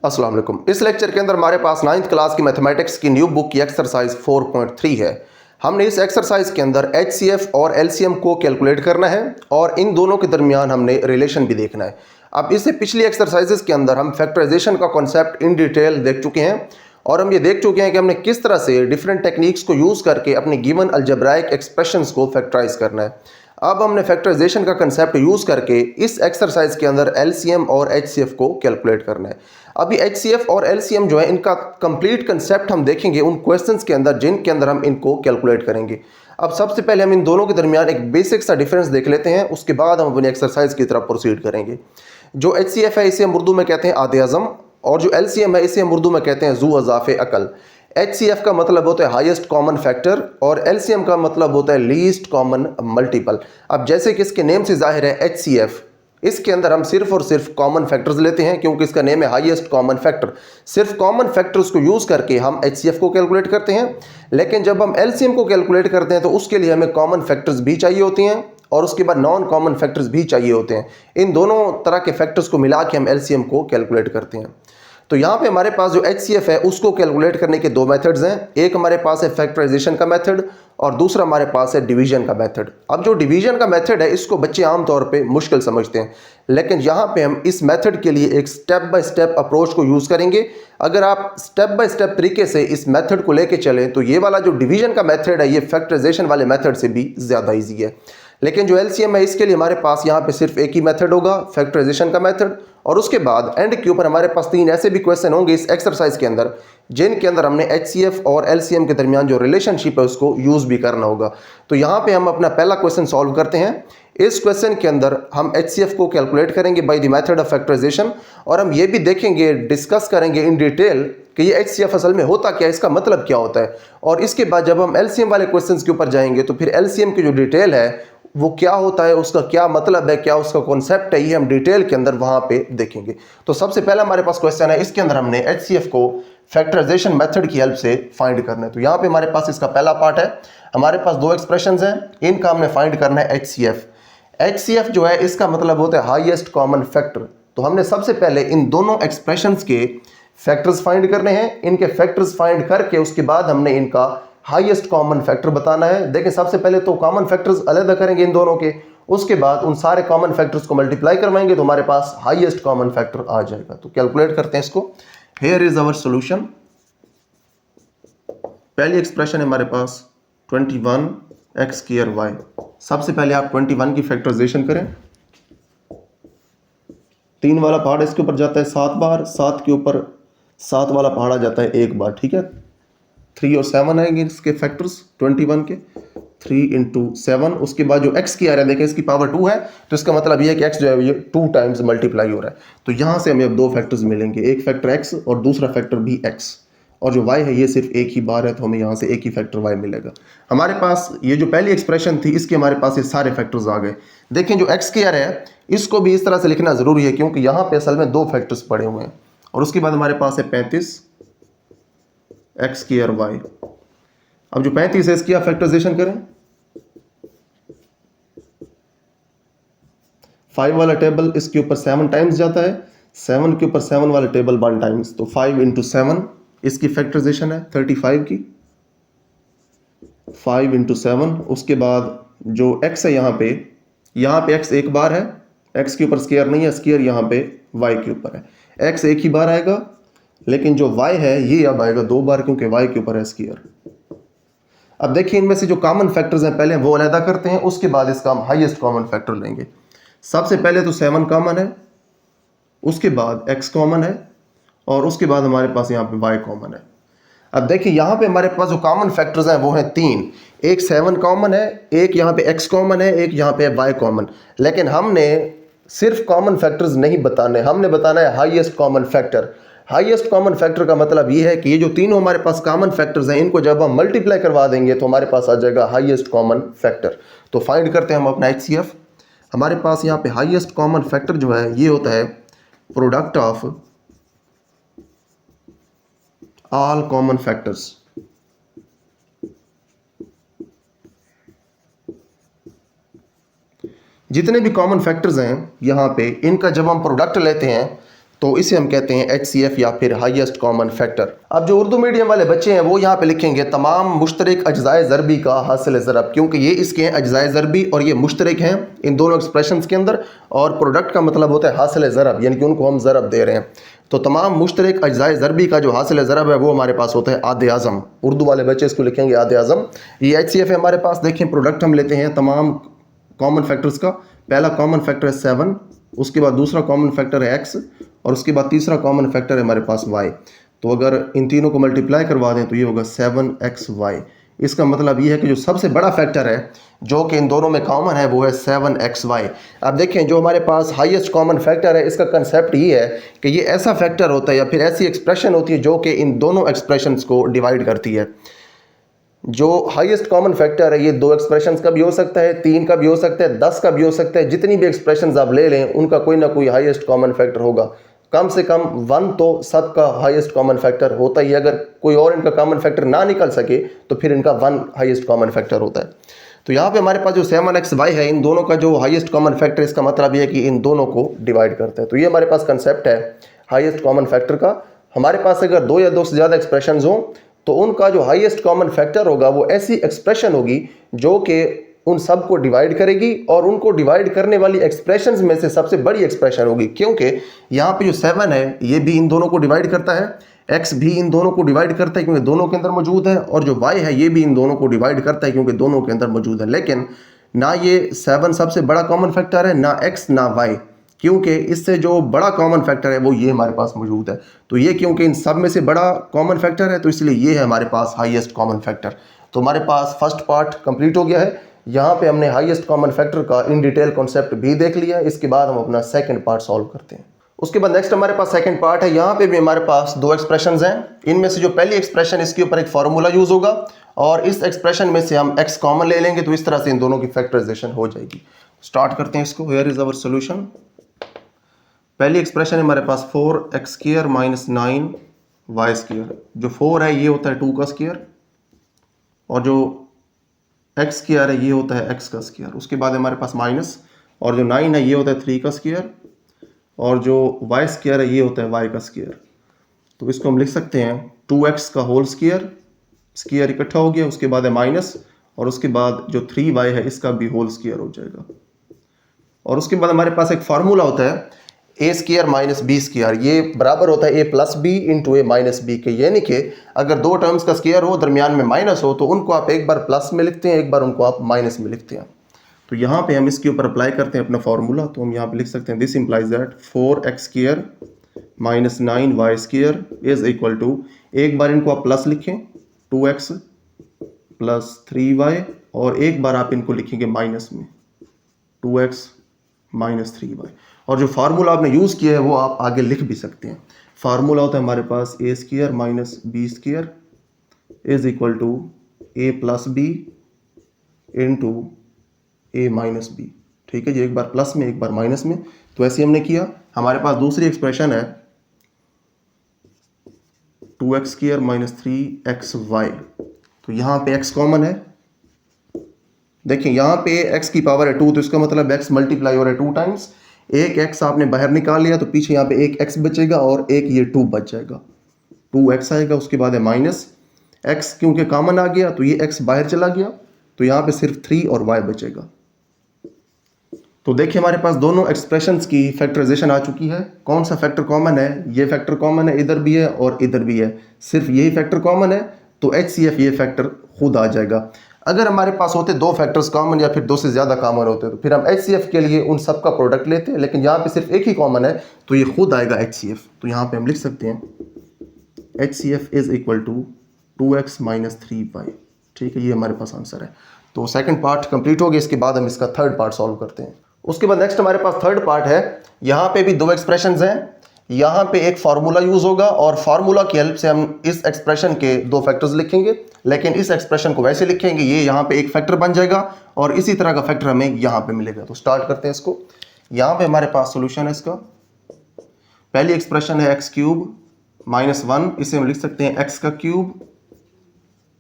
अस्सलाम वालेकुम। इस लेक्चर के अंदर हमारे पास 9th क्लास की मैथमेटिक्स की न्यू बुक की एक्सरसाइज 4.3 है। हमने इस एक्सरसाइज के अंदर एचसीएफ और एलसीएम को कैलकुलेट करना है और इन दोनों के दरमियान हमने रिलेशन भी देखना है। अब इससे पिछली एक्सरसाइजेस के अंदर हम फैक्टराइजेशन का कॉन्सेप्ट इन डिटेल देख चुके हैं और हम ये देख चुके हैं कि हमने किस तरह से डिफरेंट टेक्निक्स को यूज़ करके अपने गिवन अलजेब्राइक एक्सप्रेशंस को फैक्टराइज करना है। अब हमने फैक्टराइजेशन का कंसेप्ट यूज़ करके इस एक्सरसाइज के अंदर एलसीएम और एचसीएफ को कैलकुलेट करना है। अभी एचसीएफ और एलसीएम जो है इनका कंप्लीट कंसेप्ट हम देखेंगे उन क्वेश्चंस के अंदर जिनके अंदर हम इनको कैलकुलेट करेंगे। अब सबसे पहले हम इन दोनों के दरमियान एक बेसिक सा डिफरेंस देख लेते हैं, उसके बाद हम अपनी एक्सरसाइज की तरफ प्रोसीड करेंगे। जो एचसीएफ है इसे हम उर्दू में कहते हैं आधे अज़म और जो एलसीएम है इसे हम उर्दू में कहते हैं जू अज़ाफ़े अकल। एचसीएफ का मतलब होता है हाईएस्ट कॉमन फैक्टर और एलसीएम का मतलब होता है लीस्ट कॉमन मल्टीपल। अब जैसे कि इसके नेम से जाहिर है एचसीएफ, इसके अंदर हम सिर्फ और सिर्फ कॉमन फैक्टर्स लेते हैं क्योंकि इसका नेम है हाईएस्ट कॉमन फैक्टर। सिर्फ कॉमन फैक्टर्स को यूज़ करके हम एचसीएफ को कैलकुलेट करते हैं, लेकिन जब हम एलसीएम को कैलकुलेट करते हैं तो उसके लिए हमें कॉमन फैक्टर्स भी चाहिए होती हैं और उसके बाद नॉन कॉमन फैक्टर्स भी चाहिए होते हैं। इन दोनों तरह के फैक्टर्स को मिला के हम एलसीएम को कैलकुलेट करते हैं। तो यहाँ पे हमारे पास जो एचसीएफ है उसको कैलकुलेट करने के दो मेथड्स हैं। एक हमारे पास है फैक्टराइजेशन का मेथड और दूसरा हमारे पास है डिवीजन का मेथड। अब जो डिवीजन का मेथड है इसको बच्चे आमतौर पे मुश्किल समझते हैं, लेकिन यहाँ पे हम इस मेथड के लिए एक स्टेप बाय स्टेप अप्रोच को यूज़ करेंगे। अगर आप स्टेप बाय स्टेप तरीके से इस मेथड को लेके चलें तो ये वाला जो डिवीजन का मेथड है ये फैक्टराइजेशन वाले मेथड से भी ज़्यादा ईजी है। लेकिन जो एलसीएम है इसके लिए हमारे पास यहाँ पे सिर्फ एक ही मेथड होगा, फैक्टराइजेशन का मेथड, और उसके बाद एंड के ऊपर हमारे पास 3 ऐसे भी क्वेश्चन होंगे इस एक्सरसाइज के अंदर जिनके अंदर हमने एचसीएफ और एलसीएम के दरमियान जो रिलेशनशिप है उसको यूज़ भी करना होगा। तो यहाँ पे हम अपना पहला क्वेश्चन सॉल्व करते हैं। इस क्वेश्चन के अंदर हम एचसीएफ को कैलकुलेट करेंगे by the method of factorisation और हम ये भी देखेंगे, डिस्कस करेंगे इन डिटेल कि ये एचसीएफ असल में होता क्या है, इसका मतलब क्या होता है। और इसके बाद जब हम एलसीएम वाले क्वेश्चन के ऊपर जाएंगे तो फिर एलसीएम की जो डिटेल है वो क्या होता है, उसका क्या मतलब है, क्या उसका कॉन्सेप्ट है, ये हम डिटेल के अंदर वहां पे देखेंगे। तो सबसे पहला हमारे पास क्वेश्चन है, इसके अंदर हमने एचसीएफ को फैक्टराइजेशन मेथड की हेल्प से फाइंड करना है। तो यहाँ पे हमारे पास इसका पहला पार्ट है, हमारे पास दो एक्सप्रेशंस हैं, इनका हमने फाइंड करना है एचसीएफ। एचसीएफ जो है इसका मतलब होता है हाईएस्ट कॉमन फैक्टर। तो हमने सबसे पहले इन दोनों एक्सप्रेशंस के फैक्टर्स फाइंड करने हैं। इनके फैक्टर्स फाइंड करके उसके बाद हमने इनका हाईएस्ट कॉमन फैक्टर बताना है। देखिए सबसे पहले तो कॉमन फैक्टर्स अलग करेंगे इन दोनों के, उसके बाद उन सारे कॉमन फैक्टर्स को मल्टीप्लाई करवाएंगे तो हमारे पास हाईएस्ट कॉमन फैक्टर आ जाएगा। तो कैलकुलेट करते हैं इसको। Here is our solution. पहली एक्सप्रेशन है हमारे पास 21x²y। सबसे पहले आप 21 की फैक्टराइजेशन करें। 3 वाला पहाड़ इसके ऊपर जाता है 7 बार, 7 के ऊपर 7 वाला पहाड़ आ जाता है 1 बार, ठीक है। 3 और 7 आएंगे इसके फैक्टर्स 21 के, 3 इंटू 7। उसके बाद जो x की आ रहा है, देखें इसकी पावर 2 है तो इसका मतलब ये है कि x जो है ये 2 टाइम्स मल्टीप्लाई हो रहा है। तो यहाँ से हमें अब 2 फैक्टर्स मिलेंगे, एक फैक्टर x और दूसरा फैक्टर भी x, और जो y है ये सिर्फ एक ही बार है तो हमें यहाँ से एक ही फैक्टर y मिलेगा। हमारे पास ये जो पहली एक्सप्रेशन थी इसके हमारे पास ये सारे फैक्टर्स आ गए। देखें जो x की आ रहा है इसको भी इस तरह से लिखना ज़रूरी है क्योंकि यहाँ पे असल में 2 फैक्टर्स पड़े हुए हैं। और उसके बाद हमारे पास है 35x²y। अब जो 35 है इसकी आप फैक्टराइजेशन करें। 5 वाला टेबल इसके ऊपर 7 टाइम्स जाता है, 7 के ऊपर 7 वाला टेबल 1 टाइम्स, तो 5 इंटू 7 इसकी फैक्टराइजेशन है 35 की, 5 इंटू 7। उसके बाद जो x है यहाँ पे x एक बार है, x के ऊपर स्क्वायर नहीं है, स्क्वायर यहाँ पे y के ऊपर है। x एक ही बार आएगा लेकिन जो y है ये अब आएगा 2 बार क्योंकि y के ऊपर है स्क्वायर। अब देखिए इनमें से जो कॉमन फैक्टर्स हैं पहले वो अलग करते हैं, उसके बाद इसका हम हाईएस्ट कॉमन फैक्टर लेंगे। सबसे पहले तो 7 कॉमन है, उसके बाद x कॉमन है और उसके बाद हमारे पास यहाँ पे y कॉमन है। अब देखिए यहाँ पे हमारे पास जो कॉमन फैक्टर्स हैं वो हैं 3, एक 7 कॉमन है, एक यहाँ पे x कॉमन है, एक यहाँ पे y कॉमन। लेकिन हमने सिर्फ कॉमन फैक्टर्स नहीं बताने, हमने बताना है highest common factor. Highest common factor का मतलब ये है कि ये जो तीनों हमारे पास कॉमन फैक्टर्स हैं इनको जब हम मल्टीप्लाई करवा देंगे तो हमारे पास आ जाएगा हाईएस्ट कॉमन फैक्टर। तो फाइंड करते हैं हम अपना एचसीएफ। हमारे पास यहाँ पे हाईएस्ट कॉमन फैक्टर जो है ये होता है product of all common factors. जितने भी कॉमन फैक्टर्स हैं यहाँ पे इनका जब हम प्रोडक्ट लेते हैं तो इसे हम कहते हैं HCF या फिर हाईएस्ट कॉमन फैक्टर। अब जो उर्दू मीडियम वाले बच्चे हैं वो यहाँ पे लिखेंगे तमाम मुश्तरक अज्जाए ज़रबी का हासिल ज़रब, क्योंकि ये इसके हैं अज्जाए ज़रबी और ये मुश्तरक हैं इन दोनों एक्सप्रेशंस के अंदर, और प्रोडक्ट का मतलब होता है हासिल ज़रब, यानी कि उनको हम ज़रब दे रहे हैं। तो तमाम मुश्तरक अज्जाए ज़रबी का जो हासिल ज़रब है वो हमारे पास होता है आद आज़म। उर्दू वाले बच्चे इसको लिखेंगे आद आज़म। ये HCF है हमारे पास। देखें प्रोडक्ट हम लेते हैं तमाम कॉमन फैक्टर्स का। पहला कॉमन फैक्टर है 7, उसके बाद दूसरा कॉमन फैक्टर है x, और उसके बाद तीसरा कॉमन फैक्टर है हमारे पास y। तो अगर इन तीनों को मल्टीप्लाई करवा दें तो ये होगा 7xy। इसका मतलब ये है कि जो सबसे बड़ा फैक्टर है जो कि इन दोनों में कॉमन है वो है 7xy। अब देखें जो हमारे पास हाईएस्ट कॉमन फैक्टर है, इसका कंसेप्ट ये है कि ये ऐसा फैक्टर होता है या फिर ऐसी एक्सप्रेशन होती है जो कि इन दोनों एक्सप्रेशंस को डिवाइड करती है। जो हाईएस्ट कॉमन फैक्टर है ये 2 एक्सप्रेशंस का भी हो सकता है, 3 का भी हो सकता है, 10 का भी हो सकता है। जितनी भी एक्सप्रेशंस आप ले लें उनका कोई ना कोई हाईएस्ट कॉमन फैक्टर होगा। कम से कम 1 तो सबका हाईएस्ट कॉमन फैक्टर होता ही है। अगर कोई और इनका कॉमन फैक्टर ना निकल सके तो फिर इनका 1 हाईएस्ट कॉमन फैक्टर होता है। तो यहाँ पे हमारे पास जो 7xy है, इन दोनों का जो हाईएस्ट कॉमन फैक्टर, इसका मतलब ये है कि इन दोनों को डिवाइड करते हैं। तो ये हमारे पास कंसेप्ट है हाईएस्ट कॉमन फैक्टर का। हमारे पास अगर 2 या 2 से ज़्यादा एक्सप्रेशंस हों तो उनका जो हाईएस्ट कॉमन फैक्टर होगा वो ऐसी एक्सप्रेशन होगी जो कि उन सब को डिवाइड करेगी, और उनको डिवाइड करने वाली एक्सप्रेशंस में से सबसे बड़ी एक्सप्रेशन होगी, क्योंकि यहाँ पे जो 7 है ये भी इन दोनों को डिवाइड करता है, x भी इन दोनों को डिवाइड करता है क्योंकि दोनों के अंदर मौजूद है, और जो y है ये भी इन दोनों को डिवाइड करता है क्योंकि दोनों के अंदर मौजूद है। लेकिन ना ये 7 सबसे बड़ा कॉमन फैक्टर है, ना x ना y, क्योंकि इससे जो बड़ा कॉमन फैक्टर है वो ये हमारे पास मौजूद है। तो ये क्योंकि इन सब में से बड़ा कॉमन फैक्टर है तो इसलिए ये है हमारे पास हाईएस्ट कॉमन फैक्टर। तो हमारे पास फर्स्ट पार्ट कंप्लीट हो गया है। यहाँ पे हमने हाईएस्ट कॉमन फैक्टर का इन डिटेल कॉन्सेप्ट भी देख लिया। इसके बाद हम अपना सेकंड पार्ट सॉल्व करते हैं। उसके बाद नेक्स्ट हमारे पास सेकंड पार्ट है। यहाँ पे भी हमारे पास 2 एक्सप्रेशंस हैं। इनमें से जो पहली एक्सप्रेशन, इसके ऊपर एक फार्मूला यूज होगा और इस एक्सप्रेशन में से हम x कॉमन ले लेंगे, तो इस तरह से इन दोनों की फैक्टराइजेशन हो जाएगी। स्टार्ट करते हैं इसको। Here is our solution. पहली एक्सप्रेशन है हमारे पास 4x² माइनस 9y²। जो 4 है ये होता है 2 का स्क्वायर, और जो x² है ये होता है x का स्क्वायर। उसके बाद हमारे पास माइनस, और जो 9 है ये होता है 3 का स्क्वायर, और जो y² है ये होता है y का स्क्वायर। तो इसको हम लिख सकते हैं 2x का होल स्क्वायर, स्क्वायर इकट्ठा हो गया, उसके बाद है माइनस, और उसके बाद जो 3y है इसका भी होल स्क्वायर हो जाएगा। और उसके बाद हमारे पास एक फार्मूला होता है a² माइनस b²। ये बराबर होता है a plus b into a minus b के। यानी कि अगर 2 टर्म्स का स्क्वायर हो, दरमियान में माइनस हो, तो उनको आप एक बार प्लस में लिखते हैं, एक बार उनको आप माइनस में लिखते हैं। तो यहाँ पे हम इसके ऊपर अप्लाई करते हैं अपना फार्मूला। तो हम यहाँ पे लिख सकते हैं this implies that 4x² minus 9y² is equal to, एक बार इनको आप प्लस लिखें 2x प्लस 3y, और एक बार आप इनको लिखेंगे माइनस में 2x माइनस 3y। और जो फार्मूला आपने यूज़ किया है वो आप आगे लिख भी सकते हैं। फार्मूला होता है हमारे पास a² minus b² is equal to a plus b into a minus b. ठीक है जी, एक बार प्लस में एक बार माइनस में। तो ऐसे हमने किया। हमारे पास दूसरी एक्सप्रेशन है 2x² माइनस 3xy। तो यहाँ पे x कॉमन है। देखिए यहाँ पे x की पावर है 2, तो इसका मतलब x मल्टीप्लाई हो रहा है 2 टाइम्स। एक x आपने बाहर निकाल लिया तो पीछे यहाँ पे एक x बचेगा और एक ये 2 बच जाएगा, 2x आएगा। उसके बाद है माइनस x, क्योंकि कॉमन आ गया तो ये x बाहर चला गया, तो यहाँ पे सिर्फ 3 और y बचेगा। तो देखिए हमारे पास दोनों एक्सप्रेशंस की फैक्टराइजेशन आ चुकी है। कौन सा फैक्टर कॉमन है? ये फैक्टर कॉमन है, इधर भी है और इधर भी है, सिर्फ यही फैक्टर कॉमन है, तो HCF ये फैक्टर खुद आ जाएगा। अगर हमारे पास होते 2 फैक्टर्स कॉमन या फिर 2 से ज़्यादा कॉमन होते तो फिर हम HCF के लिए उन सब का प्रोडक्ट लेते हैं, लेकिन यहाँ पे सिर्फ एक ही कॉमन है तो ये खुद आएगा HCF। तो यहाँ पे हम लिख सकते हैं HCF is equal to 2x minus 3y। ठीक है, ये हमारे पास आंसर है। तो सेकंड पार्ट कंप्लीट हो गया। इसके बाद हम इसका थर्ड पार्ट सॉल्व करते हैं। उसके बाद नेक्स्ट हमारे पास थर्ड पार्ट है। यहाँ पे भी 2 एक्सप्रेशंस हैं। यहाँ पे एक फार्मूला यूज होगा और फार्मूला की हेल्प से हम इस एक्सप्रेशन के 2 फैक्टर्स लिखेंगे, लेकिन इस एक्सप्रेशन को वैसे लिखेंगे, ये यहाँ पे एक फैक्टर बन जाएगा और इसी तरह का फैक्टर हमें यहाँ पे मिलेगा। तो स्टार्ट करते हैं इसको। यहाँ पे हमारे पास सोल्यूशन है इसका। पहली एक्सप्रेशन है x³ माइनस 1, इसे हम लिख सकते हैं x का क्यूब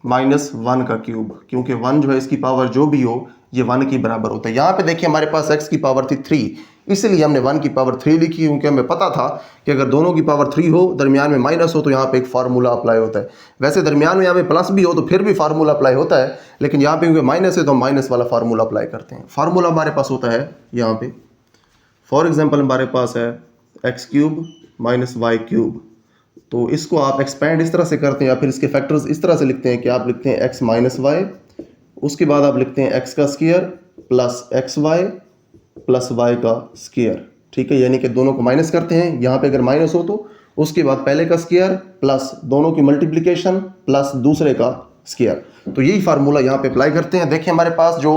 माइनस 1 का क्यूब, क्योंकि 1 जो है इसकी पावर जो भी हो ये 1 के बराबर होता है। यहाँ पे देखिए हमारे पास x की पावर थी 3, इसलिए हमने 1 की पावर 3 लिखी, क्योंकि हमें पता था कि अगर दोनों की पावर 3 हो, दरमियान में माइनस हो, तो यहाँ पे एक फार्मूला अप्लाई होता है। वैसे दरमियान में यहाँ पे प्लस भी हो तो फिर भी फार्मूला अप्लाई होता है, लेकिन यहाँ पे क्योंकि माइनस है तो हम माइनस वाला फार्मूला अप्लाई करते हैं। फार्मूला हमारे पास होता है यहाँ पे, फॉर एग्जाम्पल हमारे पास है x³ माइनस y³। तो इसको आप एक्सपेंड इस तरह से करते हैं या फिर इसके फैक्टर्स इस तरह से लिखते हैं कि आप लिखते हैं x माइनस वाई, उसके बाद आप लिखते हैं x का square plus xy plus y का स्क्वायर। ठीक है, यानी कि दोनों को माइनस करते हैं। यहाँ पे अगर माइनस हो तो उसके बाद पहले का स्क्वायर प्लस दोनों की मल्टीप्लिकेशन प्लस दूसरे का स्क्वायर। तो यही फार्मूला यहाँ पे अप्लाई करते हैं। देखिए हमारे पास जो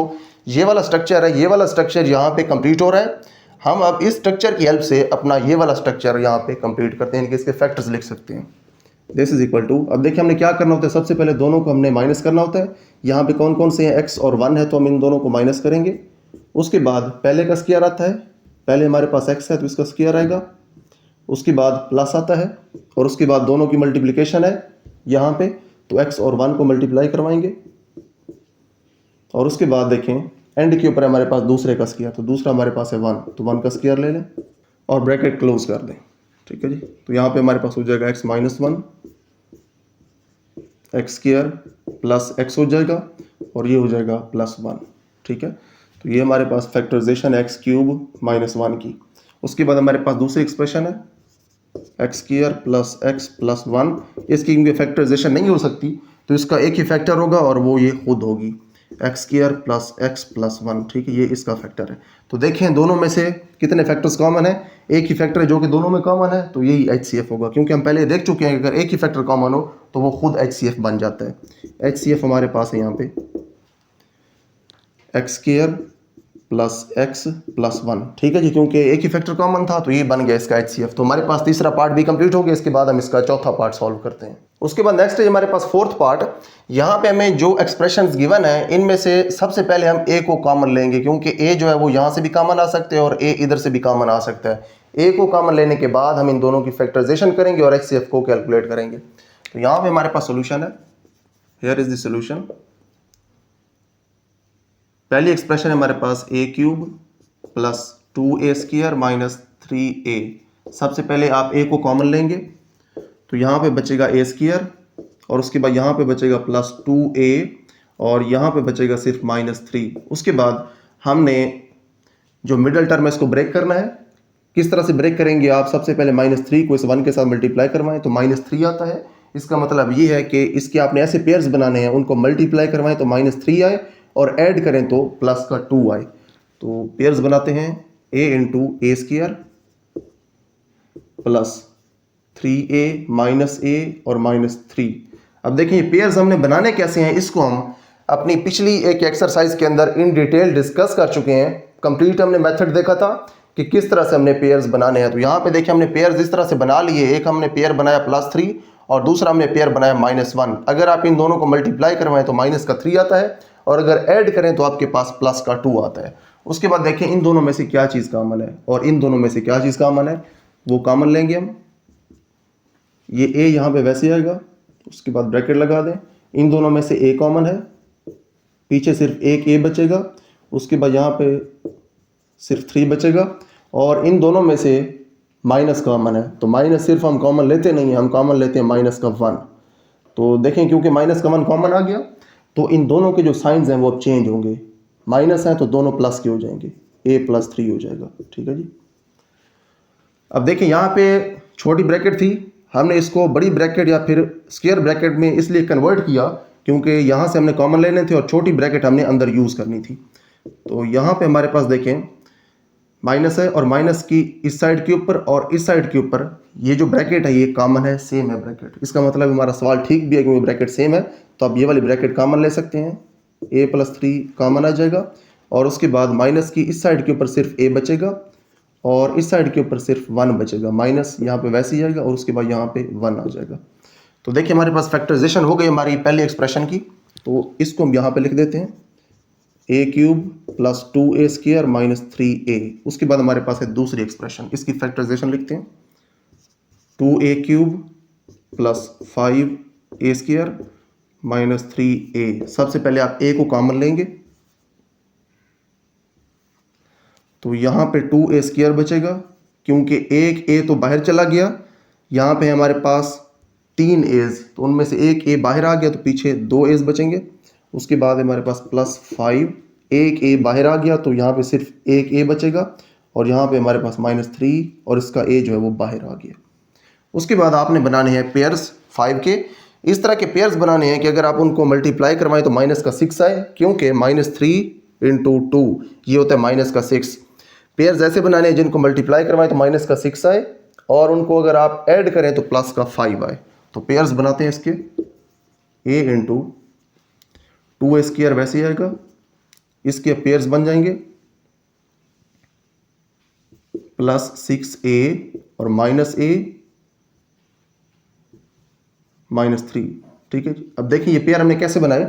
ये वाला स्ट्रक्चर है, ये वाला स्ट्रक्चर यहाँ पे कंप्लीट हो रहा है। हम अब इस स्ट्रक्चर की हेल्प से अपना ये वाला स्ट्रक्चर यहाँ पे कंप्लीट करते हैं, इनके इसके फैक्टर्स लिख सकते हैं। दिस इज इक्वल टू, अब देखिए हमने क्या करना होता है, सबसे पहले दोनों को हमने माइनस करना होता है। यहाँ पे कौन कौन से हैं, x और 1 है, तो हम इन दोनों को माइनस करेंगे। उसके बाद पहले का स्क्वायर आता है, पहले हमारे पास x है तो इसका स्क्वायर आएगा, उसके बाद प्लस आता है और उसके बाद दोनों की मल्टीप्लिकेशन है यहाँ पे, तो x और 1 को मल्टीप्लाई करवाएंगे और उसके बाद देखें एंड के ऊपर हमारे पास दूसरे का स्क्वायर, तो दूसरा हमारे पास है 1, तो 1 का स्क्वायर ले लें और ब्रैकेट क्लोज कर दें। ठीक है जी, तो यहाँ पे हमारे पास हो जाएगा x minus 1 x square plus x हो जाएगा और ये हो जाएगा प्लस 1। ठीक है, तो ये हमारे पास फैक्टराइजेशन x³ माइनस 1 की। उसके बाद हमारे पास दूसरी एक्सप्रेशन है x square plus x plus 1। इसकी क्योंकि फैक्टराइजेशन नहीं हो सकती तो इसका एक ही फैक्टर होगा और वो ये खुद होगी, x square plus x plus 1। ठीक है, ये इसका फैक्टर है। तो देखें दोनों में से कितने फैक्टर्स कॉमन है, एक ही फैक्टर है जो कि दोनों में कॉमन है, तो यही HCF होगा। क्योंकि हम पहले देख चुके हैं कि अगर एक ही फैक्टर कॉमन हो तो वो खुद HCF बन जाता है। HCF हमारे पास है यहाँ पे x square plus x plus 1। ठीक है जी, क्योंकि एक ही फैक्टर कॉमन था तो ये बन गया इसका HCF। तो हमारे पास तीसरा पार्ट भी कंप्लीट हो गया। इसके बाद हम इसका चौथा पार्ट सॉल्व करते हैं। उसके बाद नेक्स्ट है हमारे पास फोर्थ पार्ट। यहाँ पे हमें जो एक्सप्रेशंस गिवन है इनमें से सबसे पहले हम a को कॉमन लेंगे, क्योंकि a जो है वो यहाँ से भी कॉमन आ सकते हैं और a इधर से भी कॉमन आ सकता है। a को कॉमन लेने के बाद हम इन दोनों की फैक्टराइजेशन करेंगे और HCF को कैलकुलेट करेंगे। तो यहाँ पे हमारे पास सोल्यूशन है, हियर इज द सोल्यूशन। पहली एक्सप्रेशन है हमारे पास a³ plus 2a square minus 3a। सबसे पहले आप a को कॉमन लेंगे तो यहाँ पे बचेगा a स्क्वायर और उसके बाद यहाँ पे बचेगा प्लस 2a और यहाँ पे बचेगा सिर्फ माइनस 3। उसके बाद हमने जो मिडल टर्म है इसको ब्रेक करना है। किस तरह से ब्रेक करेंगे आप, सबसे पहले माइनस 3 को इस 1 के साथ मल्टीप्लाई करवाएं तो माइनस 3 आता है। इसका मतलब ये है कि इसके आपने ऐसे पेयर्स बनाने हैं, उनको मल्टीप्लाई करवाएं तो माइनस 3 आए और ऐड करें तो प्लस का 2 आए। तो पेयर्स बनाते हैं a into A square plus 3a minus a और माइनस 3। अब देखिए पेयर्स हमने बनाने कैसे हैं, इसको हम अपनी पिछली एक एक्सरसाइज के अंदर इन डिटेल डिस्कस कर चुके हैं। कंप्लीट हमने मेथड देखा था कि किस तरह से हमने पेयर्स बनाने हैं। तो यहाँ पे देखिए हमने पेयर्स इस तरह से बना लिए। एक हमने पेयर बनाया +3 और दूसरा हमने पेयर बनाया -1। अगर आप इन दोनों को मल्टीप्लाई करवाएं तो माइनस का 3 आता है और अगर ऐड करें तो आपके पास प्लस का 2 आता है। उसके बाद देखें इन दोनों में से क्या चीज़ कॉमन है और इन दोनों में से क्या चीज़ कॉमन है, वो कॉमन लेंगे हम। ये a यहाँ पे वैसे आएगा, उसके बाद ब्रैकेट लगा दें। इन दोनों में से a कॉमन है, पीछे सिर्फ एक a बचेगा, उसके बाद यहाँ पे सिर्फ 3 बचेगा और इन दोनों में से माइनस कॉमन है। तो माइनस सिर्फ हम कॉमन लेते नहीं हैं, हम कॉमन लेते हैं माइनस का 1। तो देखें क्योंकि माइनस का 1 कॉमन आ गया तो इन दोनों के जो साइंस हैं वो अब चेंज होंगे। माइनस हैं तो दोनों प्लस के हो जाएंगे, a प्लस 3 हो जाएगा। ठीक है जी, अब देखिए यहाँ पे छोटी ब्रैकेट थी, हमने इसको बड़ी ब्रैकेट या फिर स्क्वायर ब्रैकेट में इसलिए कन्वर्ट किया क्योंकि यहाँ से हमने कॉमन लेने थे और छोटी ब्रैकेट हमने अंदर यूज़ करनी थी। तो यहाँ पे हमारे पास देखें माइनस है और माइनस की इस साइड के ऊपर और इस साइड के ऊपर ये जो ब्रैकेट है ये कॉमन है, सेम है ब्रैकेट। इसका मतलब हमारा सवाल ठीक भी है क्योंकि ब्रैकेट सेम है। तो आप ये वाली ब्रैकेट कॉमन ले सकते हैं, a प्लस 3 कॉमन आ जाएगा और उसके बाद माइनस की इस साइड के ऊपर सिर्फ a बचेगा और इस साइड के ऊपर सिर्फ 1 बचेगा। माइनस यहाँ पे वैसे ही आएगा और उसके बाद यहाँ पे 1 आ जाएगा। तो देखिए हमारे पास फैक्टराइजेशन हो गई हमारी पहली एक्सप्रेशन की। तो इसको हम यहाँ पे लिख देते हैं a³ plus 2a square minus 3a। उसके बाद हमारे पास है दूसरी एक्सप्रेशन, इसकी फैक्टराइजेशन लिखते हैं 2a³ plus 5a square minus 3a। सबसे पहले आप a को कॉमन लेंगे तो यहाँ पे 2a² बचेगा, क्योंकि एक a तो बाहर चला गया। यहाँ पे हमारे पास 3 a's, तो उनमें से एक a बाहर आ गया तो पीछे 2 a's बचेंगे। उसके बाद हमारे पास +5, एक a बाहर आ गया तो यहाँ पे सिर्फ एक a बचेगा, और यहाँ पे हमारे पास -3 और इसका a जो है वो बाहर आ गया। उसके बाद आपने बनाने हैं पेयर्स 5 के। इस तरह के पेयर्स बनाने हैं कि अगर आप उनको मल्टीप्लाई करवाएं तो -6 आए, क्योंकि -3 × 2 ये होता है -6। पेयर्स ऐसे बनाने हैं जिनको मल्टीप्लाई करवाएं तो -6 आए, और उनको अगर आप ऐड करें तो +5 आए। तो पेयर्स बनाते हैं इसके, a × 2a² वैसे ही आएगा, इसके पेयर्स बन जाएंगे +6a और -a -3। ठीक है जी। अब देखिए ये पेयर हमने कैसे बनाए,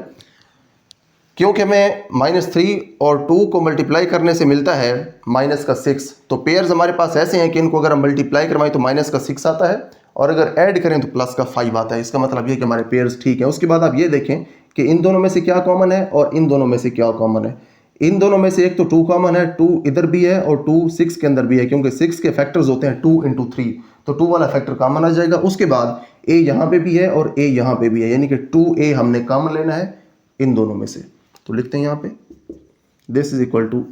क्योंकि हमें -3 और 2 को मल्टीप्लाई करने से मिलता है -6। तो पेयर्स हमारे पास ऐसे हैं कि इनको अगर हम मल्टीप्लाई करवाएं तो -6 आता है, और अगर ऐड करें तो +5 आता है। इसका मतलब ये कि हमारे पेयर्स ठीक है। उसके बाद आप ये देखें कि इन दोनों में से क्या कॉमन है और इन दोनों में से क्या कॉमन है। इन दोनों में से एक तो 2 कॉमन है, 2 इधर भी है और 2 6 के अंदर भी है, क्योंकि 6 के फैक्टर्स होते हैं 2 × 3, तो 2 वाला फैक्टर कॉमन आ जाएगा। उसके बाद a यहाँ पे भी है और a यहाँ पे भी है, यानी कि 2a हमने कॉमन लेना है इन दोनों में से। तो लिखते हैं यहाँ पे this is equal to a,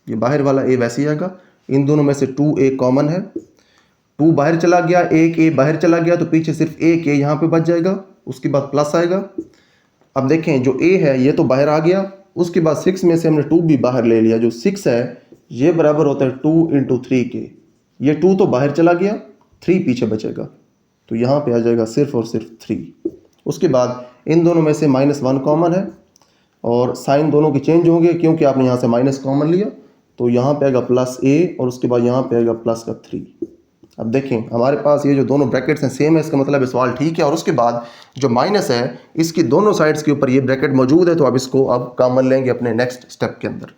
ये बाहर वाला a वैसे ही आएगा। इन दोनों में से 2a कॉमन है, 2 बाहर चला गया, एक a बाहर चला गया, तो पीछे सिर्फ एक a यहाँ पे बच जाएगा। उसके बाद प्लस आएगा। अब देखें जो a है ये तो बाहर आ गया, उसके बाद 6 में से हमने 2 भी बाहर ले लिया। जो 6 है ये बराबर होता है 2 × 3 के, ये 2 तो बाहर चला गया, 3 पीछे बचेगा, तो यहाँ पे आ जाएगा सिर्फ और सिर्फ 3। उसके बाद इन दोनों में से -1 कॉमन है, और साइन दोनों के चेंज होंगे क्योंकि आपने यहाँ से माइनस कॉमन लिया, तो यहाँ पे आएगा +a और उसके बाद यहाँ पे आएगा +3। अब देखें हमारे पास ये जो दोनों ब्रैकेट्स हैं सेम है, इसका मतलब है सवाल ठीक है। और उसके बाद जो माइनस है इसकी दोनों साइड्स के ऊपर ये ब्रैकेट मौजूद है, तो अब इसको अब कॉमन लेंगे अपने नेक्स्ट स्टेप के अंदर।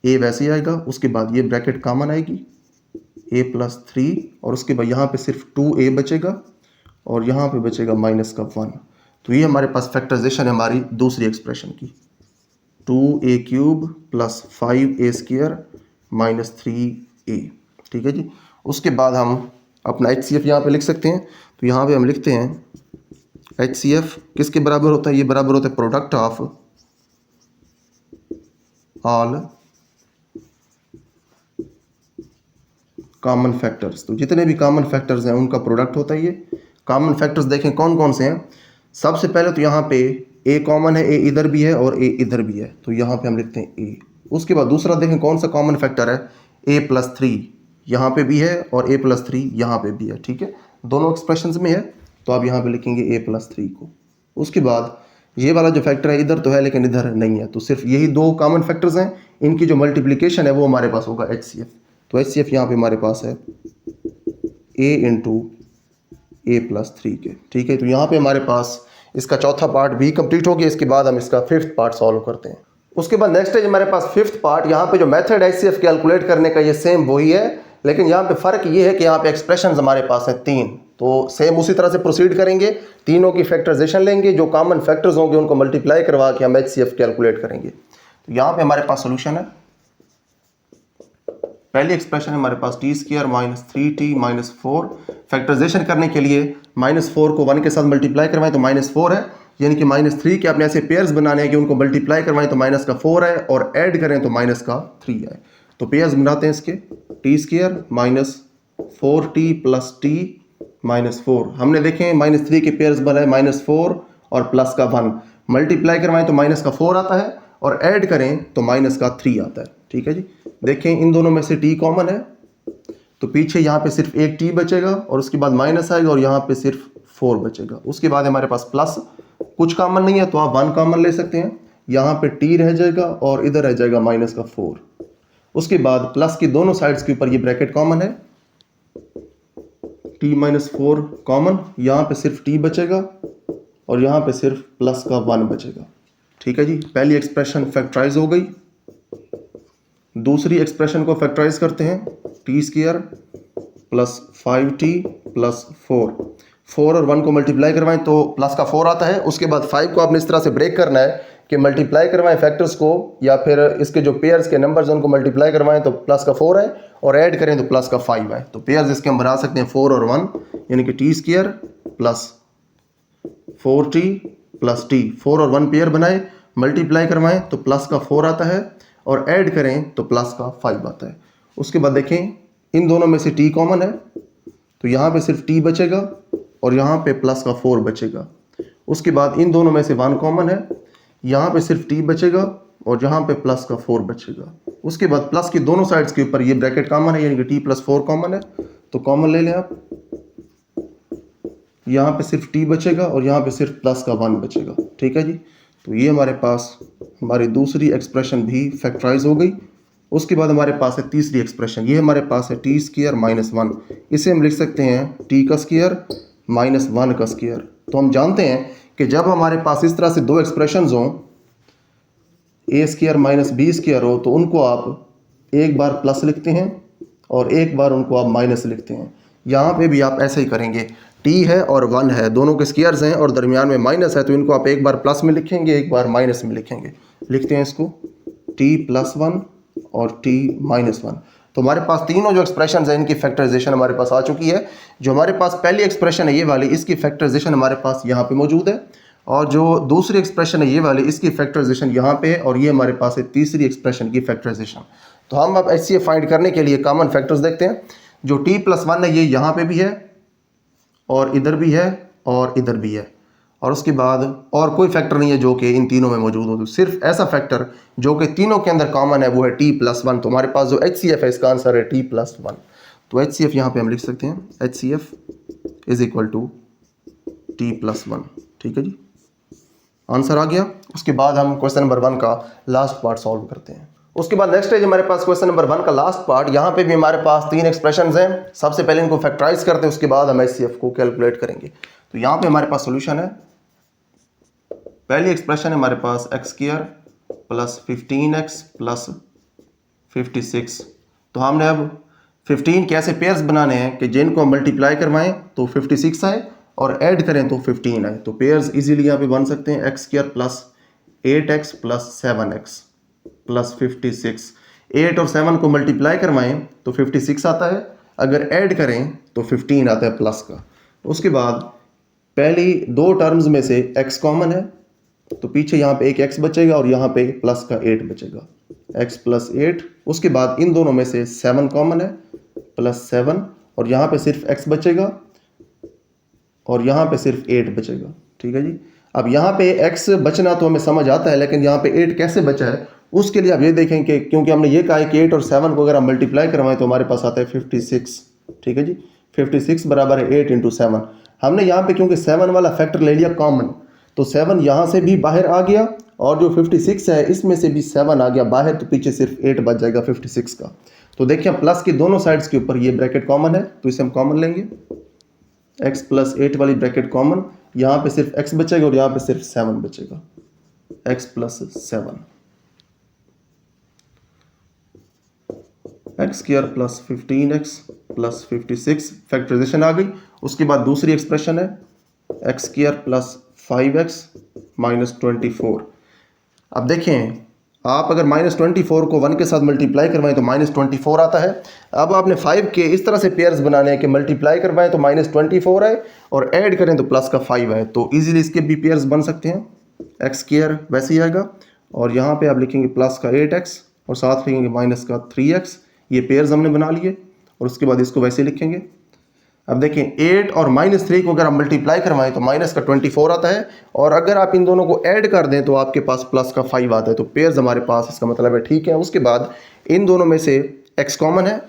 a वैसे ही आएगा, उसके बाद ये ब्रैकेट कॉमन आएगी a+3, और उसके बाद यहाँ पे सिर्फ 2a बचेगा और यहाँ पे बचेगा -1। तो ये हमारे पास फैक्टराइजेशन है हमारी दूसरी एक्सप्रेशन की, 2a³ + 5a² -3a। ठीक है जी। उसके बाद हम अपना HCF यहाँ पे लिख सकते हैं। तो यहाँ पे हम लिखते हैं HCF किसके बराबर होता है, ये बराबर होता है product of all common factors. तो जितने भी कॉमन फैक्टर्स हैं उनका प्रोडक्ट होता है ये। कॉमन फैक्टर्स देखें कौन कौन से हैं। सबसे पहले तो यहाँ पे a कॉमन है, a इधर भी है और a इधर भी है, तो यहाँ पे हम लिखते हैं a। उसके बाद दूसरा देखें कौन सा कॉमन फैक्टर है, a+3 यहाँ पे भी है और a+3 यहाँ पे भी है। ठीक है, दोनों एक्सप्रेशंस में है, तो आप यहाँ पे लिखेंगे a+3 को। उसके बाद ये वाला जो फैक्टर है इधर तो है लेकिन इधर नहीं है, तो सिर्फ यही 2 कॉमन फैक्टर्स हैं, इनकी जो मल्टीप्लिकेशन है वो हमारे पास होगा HCF। तो HCF यहाँ पे हमारे पास है a × a+3 के। ठीक है, तो यहाँ पे हमारे पास इसका चौथा पार्ट भी कंप्लीट हो गया। इसके बाद हम इसका 5th पार्ट सॉल्व करते हैं। उसके बाद नेक्स्ट है हमारे पास 5th पार्ट। यहाँ पे जो मेथड है HCF कैलकुलेट करने का ये सेम वही है, लेकिन यहाँ पे फ़र्क ये है कि यहाँ पे एक्सप्रेशंस हमारे पास हैं 3, तो सेम उसी तरह से प्रोसीड करेंगे। तीनों की फैक्टराइजेशन लेंगे, जो कॉमन फैक्टर्स होंगे उनको मल्टीप्लाई करवा के हम HCF कैलकुलेट करेंगे। तो यहाँ पे हमारे पास सोल्यूशन है। पहली एक्सप्रेशन है हमारे पास t² -3t 4। फैक्टराइजेशन करने के लिए -4 को 1 के साथ मल्टीप्लाई करवाएं तो -4 है, यानी कि -3 के आपने ऐसे पेयर्स बनाने हैं कि उनको मल्टीप्लाई करवाएं तो -4 है और ऐड करें तो -3 है। तो पेयर्स बनाते हैं इसके, t² -4t + t 4। हमने देखें -3 के पेयर्स बनाए -4 और +1, मल्टीप्लाई करवाएं तो -4 आता है और ऐड करें तो -3 आता है। ठीक है जी। देखें इन दोनों में से t कॉमन है, तो पीछे यहाँ पे सिर्फ एक t बचेगा और उसके बाद माइनस आएगा और यहाँ पे सिर्फ 4 बचेगा। उसके बाद हमारे पास प्लस, कुछ कॉमन नहीं है तो आप 1 कॉमन ले सकते हैं, यहाँ पे t रह जाएगा और इधर रह जाएगा -4। उसके बाद प्लस की दोनों साइड्स के ऊपर ये ब्रैकेट कॉमन है, t - 4 कॉमन, यहाँ पे सिर्फ t बचेगा और यहाँ पे सिर्फ +1 बचेगा। ठीक है जी, पहली एक्सप्रेशन फैक्टराइज हो गई। दूसरी एक्सप्रेशन को फैक्टराइज करते हैं, t² + 5t + 4 और 1 को मल्टीप्लाई करवाएं तो प्लस का 4 आता है। उसके बाद 5 को आपने इस तरह से ब्रेक करना है कि मल्टीप्लाई करवाएं फैक्टर्स को या फिर इसके जो पेयर्स के नंबर्स उनको मल्टीप्लाई करवाएं तो प्लस का 4 है और ऐड करें तो प्लस का 5 है। तो पेयर्स इसके हम बना सकते हैं 4 और 1, यानी कि T square plus 4t plus T. 4 और 1 पेयर बनाए, मल्टीप्लाई करवाएं तो प्लस का 4 आता है और ऐड करें तो प्लस का 5 आता है। उसके बाद देखें इन दोनों में से t कॉमन है तो यहाँ पे सिर्फ t बचेगा और यहाँ पे प्लस का 4 बचेगा। उसके बाद इन दोनों में से 1 कॉमन है, यहाँ पे सिर्फ t बचेगा और यहाँ पे प्लस का 4 बचेगा। उसके बाद प्लस की दोनों साइड्स के ऊपर ये ब्रैकेट कॉमन है, यानी कि t प्लस 4 कॉमन है तो कॉमन ले लें आप। यहाँ पे सिर्फ t बचेगा और यहाँ पे सिर्फ प्लस का 1 बचेगा। ठीक है जी, तो ये हमारे पास हमारी दूसरी एक्सप्रेशन भी फैक्टराइज हो गई। उसके बाद हमारे पास है तीसरी एक्सप्रेशन, ये हमारे पास है टी स्क्वायर माइनस 1। इसे हम लिख सकते हैं टी का स्क्वायर माइनस 1 का स्क्वायर। तो हम जानते हैं कि जब हमारे पास इस तरह से दो एक्सप्रेशंस हों, ए स्क्वायर माइनस बी स्क्वायर हो, तो उनको आप एक बार प्लस लिखते हैं और एक बार उनको आप माइनस लिखते हैं। यहाँ पे भी आप ऐसे ही करेंगे, टी है और 1 है, दोनों के स्क्वायर्स हैं और दरमियान में माइनस है, तो इनको आप एक बार प्लस में लिखेंगे एक बार माइनस में लिखेंगे। लिखते हैं इसको टी प्लस 1 और t माइनस 1। तो हमारे पास तीनों जो एक्सप्रेशन है इनकी फैक्टराइजेशन हमारे पास आ चुकी है। जो हमारे पास पहली एक्सप्रेशन है ये वाली, इसकी फैक्टराइजेशन हमारे पास यहाँ पे मौजूद है, और जो दूसरी एक्सप्रेशन है ये वाली, इसकी फैक्टराइजेशन यहाँ पे है, और ये हमारे पास है तीसरी एक्सप्रेशन की फैक्टराइजेशन। तो हम अब HCF फाइंड करने के लिए कॉमन फैक्टर्स देखते हैं। जो t प्लस 1 है ये यहाँ पे भी है और इधर भी है और इधर भी है, और उसके बाद और कोई फैक्टर नहीं है जो कि इन तीनों में मौजूद हो। तो सिर्फ ऐसा फैक्टर जो कि तीनों के अंदर कॉमन है वो है t प्लस 1। तो हमारे पास जो HCF है इसका आंसर है t प्लस 1। तो HCF यहाँ पे हम लिख सकते हैं HCF is equal to t plus 1। ठीक है जी, आंसर आ गया। उसके बाद हम क्वेश्चन नंबर 1 का लास्ट पार्ट सॉल्व करते हैं। उसके बाद नेक्स्ट है हमारे पास क्वेश्चन नंबर 1 का लास्ट पार्ट। यहाँ पे भी हमारे पास 3 एक्सप्रेशंस हैं। सबसे पहले इनको फैक्टराइज करते हैं, उसके बाद हम HCF को कैलकुलेट करेंगे। तो यहाँ पे हमारे पास सोल्यूशन है। पहली एक्सप्रेशन है हमारे पास x square plus 15x plus 56। तो हमने अब 15 के ऐसे पेयर्स बनाने हैं कि जिनको हम मल्टीप्लाई करवाएं तो 56 आए और ऐड करें तो 15 आए। तो पेयर्स इजीली यहाँ पे बन सकते हैं x square plus 8x plus 7x plus 56। 8 और 7 को मल्टीप्लाई करवाएं तो 56 आता है, अगर ऐड करें तो 15 आता है प्लस का। उसके बाद पहली दो टर्म्स में से x कॉमन है तो पीछे यहाँ पे एक x बचेगा और यहाँ पे प्लस का 8 बचेगा, x प्लस 8। उसके बाद इन दोनों में से 7 कॉमन है प्लस 7, और यहाँ पे सिर्फ x बचेगा और यहाँ पे सिर्फ 8 बचेगा। ठीक है जी, अब यहाँ पे x बचना तो हमें समझ आता है, लेकिन यहाँ पे 8 कैसे बचा है उसके लिए आप ये देखें कि क्योंकि हमने ये कहा है कि 8 और 7 को अगर हम मल्टीप्लाई करवाएं तो हमारे पास आता है 56। ठीक है जी, 56 बराबर है 8 इंटू 7। हमने यहाँ पे क्योंकि 7 वाला फैक्टर ले लिया कॉमन, तो 7 यहाँ से भी बाहर आ गया और जो 56 है इसमें से भी 7 आ गया बाहर, तो पीछे सिर्फ 8 बच जाएगा 56 का। तो देखिए प्लस की दोनों साइड्स के ऊपर ये ब्रैकेट कॉमन है तो इसे हम कॉमन लेंगे। x प्लस 8 वाली ब्रैकेट कॉमन, यहाँ पे सिर्फ x बचेगा और यहाँ पे सिर्फ 7 बचेगा, x plus 7। X square plus 15x plus 56 factorization आ गई। उसके बाद दूसरी एक्सप्रेशन है x square plus 5x minus 24। अब देखें आप अगर माइनस 24 को 1 के साथ मल्टीप्लाई करवाएं तो माइनस 24 आता है। अब आपने 5 के इस तरह से पेयर्स बनाने हैं कि मल्टीप्लाई करवाएं तो माइनस 24 आए और ऐड करें तो प्लस का 5 आए। तो इजीली इसके भी पेयर्स बन सकते हैं। एक्स स्क्वायर वैसे ही आएगा और यहाँ पे आप लिखेंगे प्लस का 8x और साथ लिखेंगे माइनस का 3x। ये पेयर्स हमने बना लिए और उसके बाद इसको वैसे लिखेंगे। अब देखें 8 और माइनस 3 को अगर हम मल्टीप्लाई करवाएं तो माइनस का 24 आता है, और अगर आप इन दोनों को ऐड कर दें तो आपके पास प्लस का 5 आता है। तो पेयर्स हमारे पास, इसका मतलब है ठीक है। उसके बाद इन दोनों में से x कॉमन है,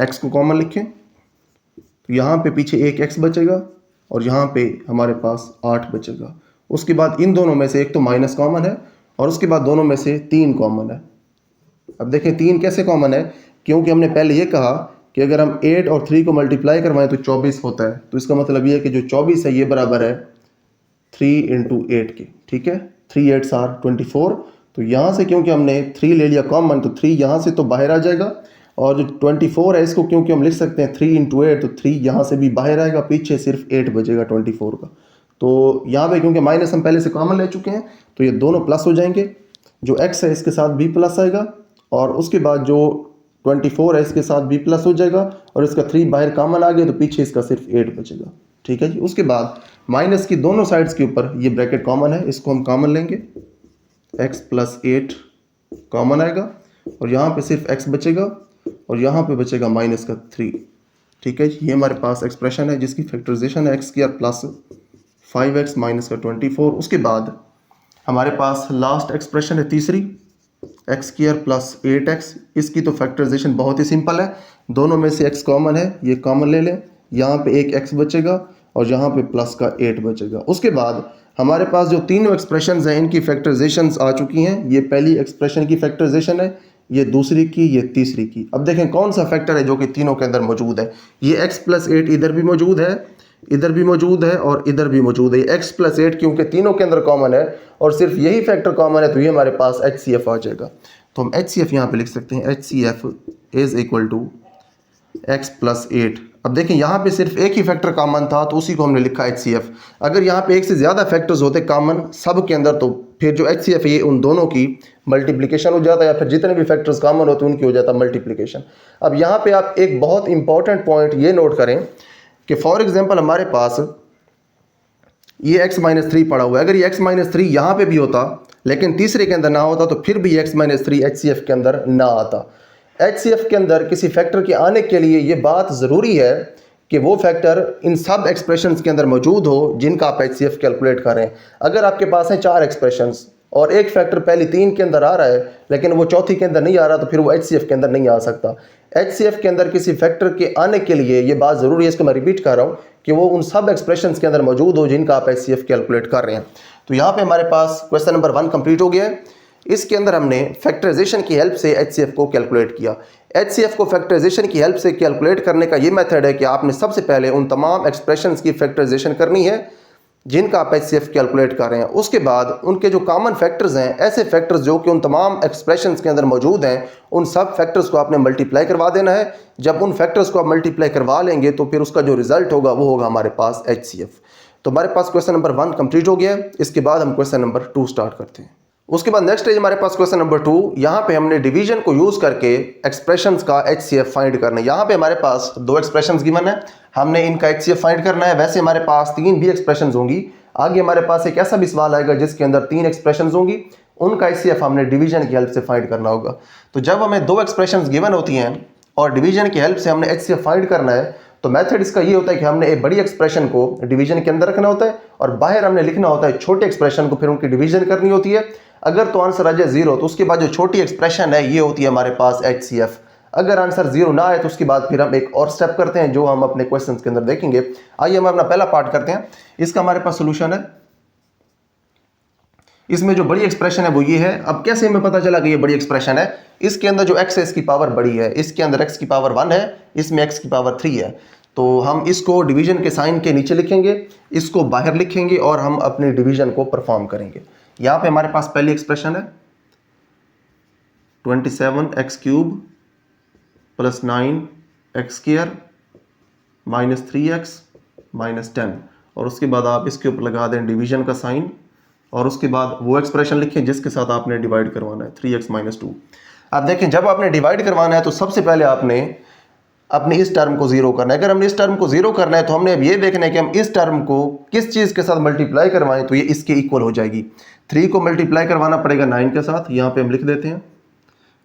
x को कॉमन लिखें तो यहाँ पे पीछे एक x बचेगा और यहाँ पे हमारे पास 8 बचेगा। उसके बाद इन दोनों में से एक तो माइनस कॉमन है और उसके बाद दोनों में से 3 कॉमन है। अब देखें 3 कैसे कॉमन है, क्योंकि हमने पहले ये कहा कि अगर हम 8 और 3 को मल्टीप्लाई करवाएं तो 24 होता है। तो इसका मतलब ये है कि जो 24 है ये बराबर है 3 इंटू 8 के। ठीक है, 3 8 आर 24। तो यहाँ से क्योंकि हमने 3 ले लिया कॉमन तो 3 यहाँ से तो बाहर आ जाएगा, और जो 24 है इसको क्योंकि हम लिख सकते हैं 3 इंटू 8 तो 3 यहाँ से भी बाहर आएगा, पीछे सिर्फ 8 बचेगा 24 का। तो यहाँ पे क्योंकि माइनस हम पहले से कॉमन ले चुके हैं तो ये दोनों प्लस हो जाएंगे। जो x है इसके साथ भी प्लस आएगा और उसके बाद जो 24 है इसके साथ भी प्लस हो जाएगा और इसका 3 बाहर कॉमन आ गया तो पीछे इसका सिर्फ 8 बचेगा। ठीक है जी। उसके बाद माइनस की दोनों साइड्स के ऊपर ये ब्रैकेट कॉमन है, इसको हम कॉमन लेंगे, x प्लस 8 कॉमन आएगा और यहाँ पे सिर्फ x बचेगा और यहाँ पे बचेगा माइनस का 3। ठीक है जी। ये हमारे पास एक्सप्रेशन है जिसकी फैक्टराइजेशन है x² प्लस 5x माइनस का 24। उसके बाद हमारे पास लास्ट एक्सप्रेशन है तीसरी, x² प्लस 8x। इसकी तो फैक्टराइजेशन बहुत ही सिंपल है, दोनों में से x कॉमन है, ये कॉमन ले लें, यहाँ पे एक x बचेगा और यहाँ पे प्लस का 8 बचेगा। उसके बाद हमारे पास जो तीनों एक्सप्रेशंस हैं इनकी फैक्टराइजेशंस आ चुकी हैं। ये पहली एक्सप्रेशन की फैक्टराइजेशन है, ये दूसरी की, ये तीसरी की। अब देखें कौन सा फैक्टर है जो कि तीनों के अंदर मौजूद है। ये x प्लस 8 इधर भी मौजूद है, इधर भी मौजूद है और इधर भी मौजूद है। x प्लस 8 क्योंकि तीनों के अंदर कॉमन है और सिर्फ यही फैक्टर कॉमन है तो ये हमारे पास HCF आ जाएगा। तो हम HCF यहाँ पे लिख सकते हैं, HCF is equal to x plus 8। अब देखें यहाँ पे सिर्फ एक ही फैक्टर कॉमन था तो उसी को हमने लिखा HCF। अगर यहाँ पे एक से ज़्यादा फैक्टर्स होते कॉमन सब के अंदर तो फिर जो HCF है ये उन दोनों की मल्टीप्लिकेशन हो जाता है या फिर जितने भी फैक्टर्स कॉमन होते हैं उनकी हो जाता है मल्टीप्लिकेशन। अब यहाँ पे आप एक बहुत इंपॉर्टेंट पॉइंट ये नोट करें कि फॉर एग्जांपल हमारे पास ये x-3 पड़ा हुआ है। अगर ये x-3 यहाँ पे भी होता लेकिन तीसरे के अंदर ना होता तो फिर भी x-3 HCF के अंदर ना आता। HCF के अंदर किसी फैक्टर के आने के लिए ये बात ज़रूरी है कि वो फैक्टर इन सब एक्सप्रेशंस के अंदर मौजूद हो जिनका आप HCF कैलकुलेट करें। अगर आपके पास है 4 एक्सप्रेशंस और एक फैक्टर पहली 3 के अंदर आ रहा है लेकिन वो चौथी के अंदर नहीं आ रहा तो फिर वो HCF के अंदर नहीं आ सकता। HCF के अंदर किसी फैक्टर के आने के लिए ये बात ज़रूरी है, इसको मैं रिपीट कर रहा हूँ, कि वो उन सब एक्सप्रेशंस के अंदर मौजूद हो जिनका आप HCF कैलकुलेट कर रहे हैं। तो यहाँ पे हमारे पास क्वेश्चन नंबर 1 कंप्लीट हो गया है। इसके अंदर हमने फैक्टराइजेशन की हेल्प से HCF को कैलकुलेट किया। HCF को फैक्टराइजेशन की हेल्प से कैलकुलेट करने का ये मेथड है कि आपने सबसे पहले उन तमाम एक्सप्रेशंस की फैक्टराइजेशन करनी है जिनका आप HCF कैलकुलेट कर रहे हैं। उसके बाद उनके जो कॉमन फैक्टर्स हैं, ऐसे फैक्टर्स जो कि उन तमाम एक्सप्रेशंस के अंदर मौजूद हैं, उन सब फैक्टर्स को आपने मल्टीप्लाई करवा देना है। जब उन फैक्टर्स को आप मल्टीप्लाई करवा लेंगे तो फिर उसका जो रिजल्ट होगा वो होगा हमारे पास HCF। तो हमारे पास क्वेश्चन नंबर 1 कंप्लीट हो गया है। इसके बाद हम क्वेश्चन नंबर 2 स्टार्ट करते हैं। उसके बाद नेक्स्ट है हमारे पास क्वेश्चन नंबर 2। यहाँ पे हमने डिवीजन को यूज़ करके एक्सप्रेशंस का HCF फाइंड करना है। यहाँ पे हमारे पास 2 एक्सप्रेशंस गिवन है, हमने इनका HCF फाइंड करना है। वैसे हमारे पास 3 भी एक्सप्रेशंस होंगी, आगे हमारे पास एक ऐसा भी सवाल आएगा जिसके अंदर 3 एक्सप्रेशंस होंगी, उनका HCF हमने डिवीजन की हेल्प से फाइंड करना होगा। तो जब हमें 2 एक्सप्रेशंस गिवन होती हैं और डिवीजन की हेल्प से हमने HCF फाइंड करना है तो मेथड इसका ये होता है कि हमने एक बड़ी एक्सप्रेशन को डिवीजन के अंदर रखना होता है और बाहर हमने लिखना होता है छोटे एक्सप्रेशन को, फिर उनकी डिवीजन करनी होती है। अगर तो आंसर आ जाए 0 तो उसके बाद जो छोटी एक्सप्रेशन है ये होती है हमारे पास HCF। अगर आंसर 0 ना आए तो उसके बाद फिर हम एक और स्टेप करते हैं जो हम अपने क्वेश्चन के अंदर देखेंगे। आइए हम अपना पहला पार्ट करते हैं। इसका हमारे पास सोल्यूशन है, इसमें जो बड़ी एक्सप्रेशन है वो ये है। अब कैसे हमें पता चला कि ये बड़ी एक्सप्रेशन है? इसके अंदर जो x है इसकी पावर बड़ी है, इसके अंदर x की पावर 1 है, इसमें x की पावर 3 है। तो हम इसको डिवीजन के साइन के नीचे लिखेंगे, इसको बाहर लिखेंगे और हम अपने डिवीजन को परफॉर्म करेंगे। यहाँ पे हमारे पास पहली एक्सप्रेशन है 27x³ plus 9x² minus 3x minus 10 और उसके बाद आप इसके ऊपर लगा दें डिवीजन का साइन और उसके बाद वो एक्सप्रेशन लिखें जिसके साथ आपने डिवाइड करवाना है 3x माइनस 2। अब देखें जब आपने डिवाइड करवाना है तो सबसे पहले आपने अपने इस टर्म को 0 करना है। अगर हमने इस टर्म को 0 करना है तो हमने अब ये देखना है कि हम इस टर्म को किस चीज़ के साथ मल्टीप्लाई करवाएं तो ये इसके इक्वल हो जाएगी। 3 को मल्टीप्लाई करवाना पड़ेगा 9 के साथ, यहाँ पे हम लिख देते हैं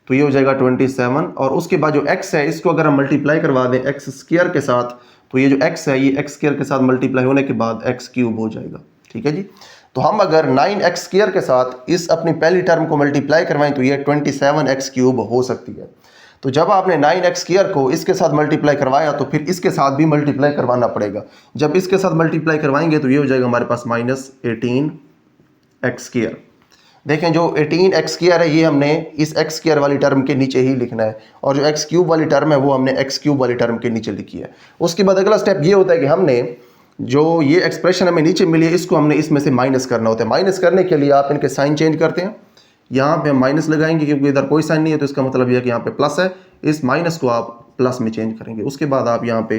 तो ये हो जाएगा 27 और उसके बाद जो x है इसको अगर हम मल्टीप्लाई करवा दें x² के साथ तो ये जो x है ये x² के साथ मल्टीप्लाई होने के बाद x³ हो जाएगा। ठीक है जी। तो हम अगर 9x² के साथ इस अपनी पहली टर्म को मल्टीप्लाई करवाएं तो ये 27x³ हो सकती है। तो जब आपने 9x² को इसके साथ मल्टीप्लाई करवाया तो फिर इसके साथ भी मल्टीप्लाई करवाना पड़ेगा। जब इसके साथ मल्टीप्लाई करवाएंगे तो ये हो जाएगा हमारे पास माइनस 18x²। देखें जो 18x² है ये हमने इस x² वाली टर्म के नीचे ही लिखना है और जो x³ वाली टर्म है वो हमने x³ वाली टर्म के नीचे लिखी है। उसके बाद अगला स्टेप ये होता है कि हमने जो ये एक्सप्रेशन हमें नीचे मिली है इसको हमने इसमें से माइनस करना होता है। माइनस करने के लिए आप इनके साइन चेंज करते हैं, यहाँ पे हम माइनस लगाएंगे क्योंकि इधर कोई साइन नहीं है तो इसका मतलब यह है कि यहाँ पे प्लस है, इस माइनस को आप प्लस में चेंज करेंगे। उसके बाद आप यहाँ पे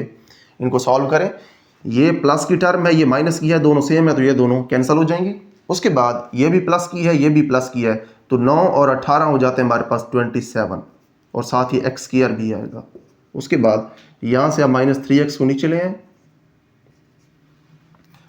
इनको सॉल्व करें। ये प्लस की टर्म है, ये माइनस की है, दोनों सेम है तो ये दोनों कैंसिल हो जाएंगे। उसके बाद ये भी प्लस की है, ये भी प्लस की है, तो 9 और 18 हो जाते हैं हमारे पास 27 और साथ ही एक्स स्क्वायर भी आएगा। उसके बाद यहाँ से आप -3x को नीचे ले आए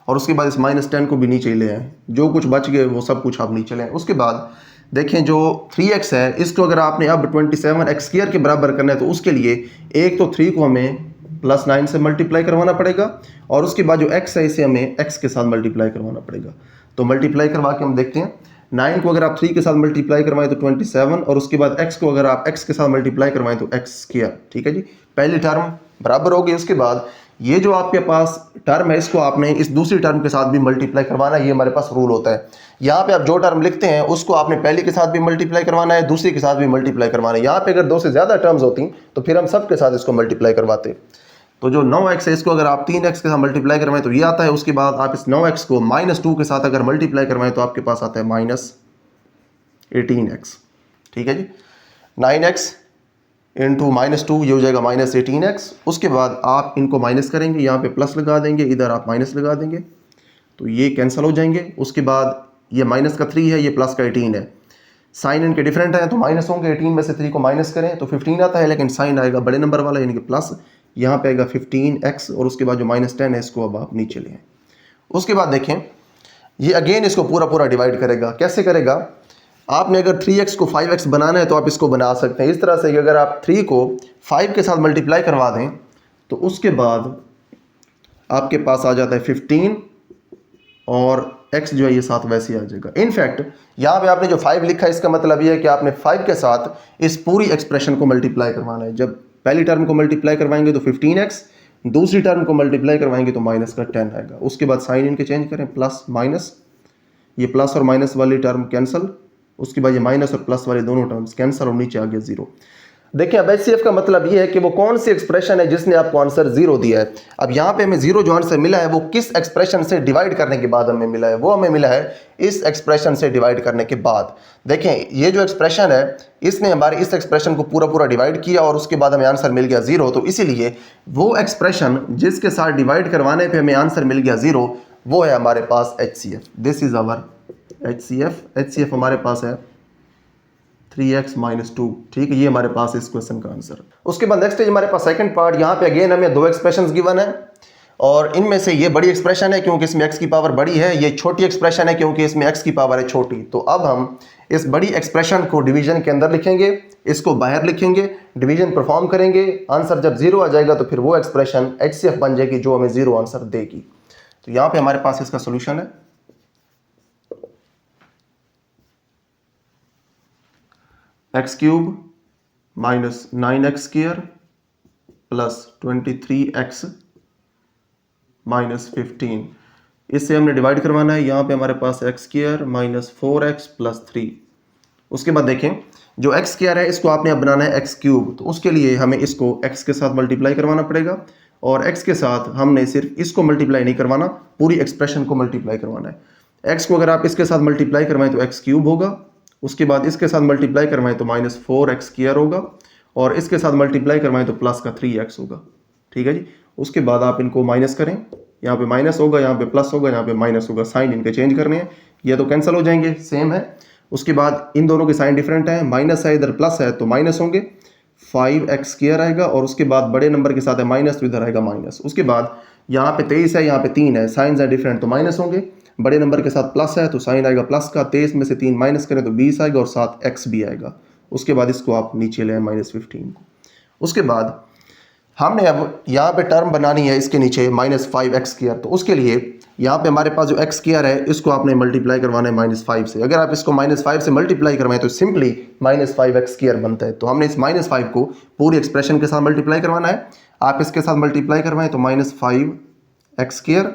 और उसके बाद इस -10 को भी नीचे ले आए, जो कुछ बच गए वो सब कुछ आप नीचे ले आए। उसके बाद देखें जो 3x है इसको अगर आपने अब 27x स्क्वायर के बराबर करना है तो उसके लिए एक तो 3 को हमें +9 से मल्टीप्लाई करवाना पड़ेगा और उसके बाद जो x है इसे हमें x के साथ मल्टीप्लाई करवाना पड़ेगा। तो मल्टीप्लाई करवा के हम देखते हैं, 9 को अगर आप 3 के साथ मल्टीप्लाई करवाएं तो 27 और उसके बाद x को अगर आप x के साथ मल्टीप्लाई करवाएं तो x स्क्वायर। ठीक है जी, पहली टर्म बराबर होगी। उसके बाद ये जो आपके पास टर्म है इसको आपने इस दूसरी टर्म के साथ भी मल्टीप्लाई करवाना है, ये हमारे पास रूल होता है। यहाँ पे आप जो टर्म लिखते हैं उसको आपने पहली के साथ भी मल्टीप्लाई करवाना है, दूसरी के साथ भी मल्टीप्लाई करवाना है। यहाँ पे अगर 2 से ज़्यादा टर्म्स होती तो फिर हम सब के साथ इसको मल्टीप्लाई करवाते। तो जो 9x है इसको अगर आप 3x के साथ मल्टीप्लाई करवाएं तो ये आता है। उसके बाद आप इस 9x को -2 के साथ अगर मल्टीप्लाई करवाएं तो आपके पास आता है -18x। ठीक है जी, 9x इंटू -2 ये हो जाएगा -18x। उसके बाद आप इनको माइनस करेंगे, यहाँ पे प्लस लगा देंगे, इधर आप माइनस लगा देंगे तो ये कैंसिल हो जाएंगे। उसके बाद ये माइनस का 3 है, ये प्लस का 18 है, साइन इनके डिफरेंट है तो माइनस होंगे। 18 में से 3 को माइनस करें तो 15 आता है, लेकिन साइन आएगा बड़े नंबर वाला यानी कि प्लस, यहाँ पे आएगा 15x और उसके बाद जो -10 है इसको अब आप नीचे लें। उसके बाद देखें ये अगेन इसको पूरा पूरा डिवाइड करेगा। कैसे करेगा, आपने अगर 3x को 5x बनाना है तो आप इसको बना सकते हैं इस तरह से कि अगर आप 3 को 5 के साथ मल्टीप्लाई करवा दें तो उसके बाद आपके पास आ जाता है 15 और x जो है ये साथ वैसे ही आ जाएगा। इनफैक्ट यहाँ पे आपने जो 5 लिखा है इसका मतलब ये है कि आपने 5 के साथ इस पूरी एक्सप्रेशन को मल्टीप्लाई करवाना है। जब पहली टर्म को मल्टीप्लाई करवाएंगे तो 15x, दूसरी टर्म को मल्टीप्लाई करवाएंगे तो -10 आएगा। उसके बाद साइन इनके चेंज करें, प्लस माइनस, ये प्लस और माइनस वाली टर्म कैंसिल, उसके बाद ये माइनस और प्लस वाले दोनों टर्म्स कैंसिल और नीचे आ गया 0। देखिए अब HCF का मतलब ये है कि वो कौन सी एक्सप्रेशन है जिसने आपको आंसर 0 दिया है। अब यहाँ पे हमें 0 जो आंसर मिला है वो किस एक्सप्रेशन से डिवाइड करने के बाद हमें मिला है, वो हमें मिला है इस एक्सप्रेशन से डिवाइड करने के बाद। देखें ये जो एक्सप्रेशन है इसने हमारे इस एक्सप्रेशन को पूरा पूरा डिवाइड किया और उसके बाद हमें आंसर मिल गया 0। तो इसीलिए वो एक्सप्रेशन जिसके साथ डिवाइड करवाने पर हमें आंसर मिल गया 0 वो है हमारे पास HCF। This is our HCF हमारे पास है 3x - 2। ठीक है, ये हमारे पास इस क्वेश्चन का आंसर। उसके बाद नेक्स्ट है हमारे पास सेकंड पार्ट। यहाँ पे अगेन हमें 2 एक्सप्रेशंस गिवन है और इनमें से ये बड़ी एक्सप्रेशन है क्योंकि इसमें x की पावर बड़ी है, ये छोटी एक्सप्रेशन है क्योंकि इसमें x की पावर है छोटी। तो अब हम इस बड़ी एक्सप्रेशन को डिवीजन के अंदर लिखेंगे, इसको बाहर लिखेंगे, डिवीजन परफॉर्म करेंगे, आंसर जब 0 आ जाएगा तो फिर वो एक्सप्रेशन HCF बन जाएगी जो हमें 0 आंसर देगी। तो यहाँ पे हमारे पास इसका सोल्यूशन है x³ - 9x² + 23x - 15। इससे हमने डिवाइड करवाना है। यहाँ पे हमारे पास x² - 4x + 3। उसके बाद देखें जो x² है इसको आपने अब बनाना है x³, तो उसके लिए हमें इसको x के साथ मल्टीप्लाई करवाना पड़ेगा और x के साथ हमने सिर्फ इसको मल्टीप्लाई नहीं करवाना, पूरी एक्सप्रेशन को मल्टीप्लाई करवाना है। x को अगर आप इसके साथ मल्टीप्लाई करवाएं तो x³ होगा, उसके बाद इसके साथ मल्टीप्लाई करवाएं तो -4x² होगा और इसके साथ मल्टीप्लाई करवाएं तो प्लस का 3x होगा। ठीक है जी, उसके बाद आप इनको माइनस करें, यहाँ पे माइनस होगा, यहाँ पे प्लस होगा, यहाँ पे माइनस होगा, साइन इनके चेंज करने हैं, ये तो कैंसिल हो जाएंगे, सेम है। उसके बाद इन दोनों के साइन डिफरेंट है, माइनस है इधर प्लस है तो माइनस होंगे, 5x² आएगा और उसके बाद बड़े नंबर के साथ है माइनस तो इधर आएगा माइनस। उसके बाद यहाँ पे 23 है, यहाँ पे 3 है, साइंस है डिफरेंट तो माइनस होंगे, बड़े नंबर के साथ प्लस है तो साइन आएगा प्लस का, 23 में से 3 माइनस करें तो 20 आएगा और साथ x भी आएगा। उसके बाद इसको आप नीचे लें -15 को। उसके बाद हमने अब यहाँ पे टर्म बनानी है इसके नीचे -5x², तो उसके लिए यहाँ पे हमारे पास जो x² है इसको आपने मल्टीप्लाई करवाना है -5 से। अगर आप इसको -5 से मल्टीप्लाई करवाएं तो सिंपली -5x² बनता है। तो हमने इस -5 को पूरी एक्सप्रेशन के साथ मल्टीप्लाई करवाना है। आप इसके साथ मल्टीप्लाई करवाएं तो -5x²,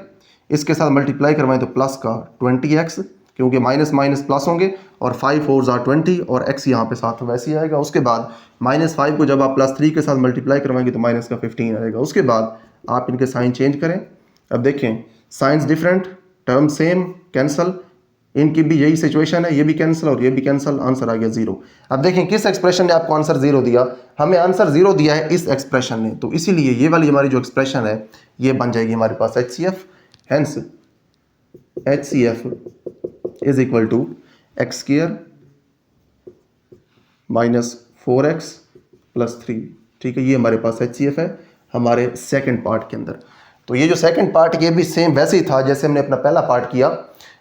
इसके साथ मल्टीप्लाई करवाएं तो प्लस का 20x, क्योंकि माइनस माइनस प्लस होंगे और 5 4 = 20 और x यहाँ पे साथ वैसे ही आएगा। उसके बाद -5 को जब आप +3 के साथ मल्टीप्लाई करवाएंगे तो माइनस का 15 आएगा। उसके बाद आप इनके साइन चेंज करें। अब देखें science different, term same, cancel, इनकी भी यही सिचुएशन है, ये भी कैंसिल और ये भी कैंसिल, आंसर आ गया 0। अब देखें किस एक्सप्रेशन ने आपको आंसर 0 दिया, हमें आंसर 0 दिया है इस एक्सप्रेशन ने, तो इसीलिए ये वाली हमारी जो एक्सप्रेशन है ये बन जाएगी हमारे पास HCF, hence HCF is equal to x square minus 4x plus 3। ठीक है, ये हमारे पास HCF है हमारे सेकंड पार्ट के अंदर। तो ये जो सेकंड पार्ट ये भी सेम वैसे ही था जैसे हमने अपना पहला पार्ट किया।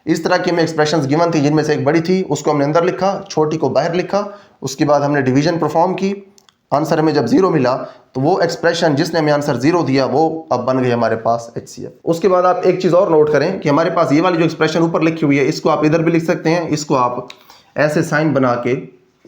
इस तरह की हमें एक्सप्रेशंस गिवन थी जिनमें से एक बड़ी थी उसको हमने अंदर लिखा, छोटी को बाहर लिखा, उसके बाद हमने डिवीजन परफॉर्म की, आंसर हमें जब 0 मिला तो वो एक्सप्रेशन जिसने हमें आंसर 0 दिया वो अब बन गई हमारे पास HCF। उसके बाद आप एक चीज़ और नोट करें कि हमारे पास ये वाली जो एक्सप्रेशन ऊपर लिखी हुई है इसको आप इधर भी लिख सकते हैं, इसको आप ऐसे साइन बना के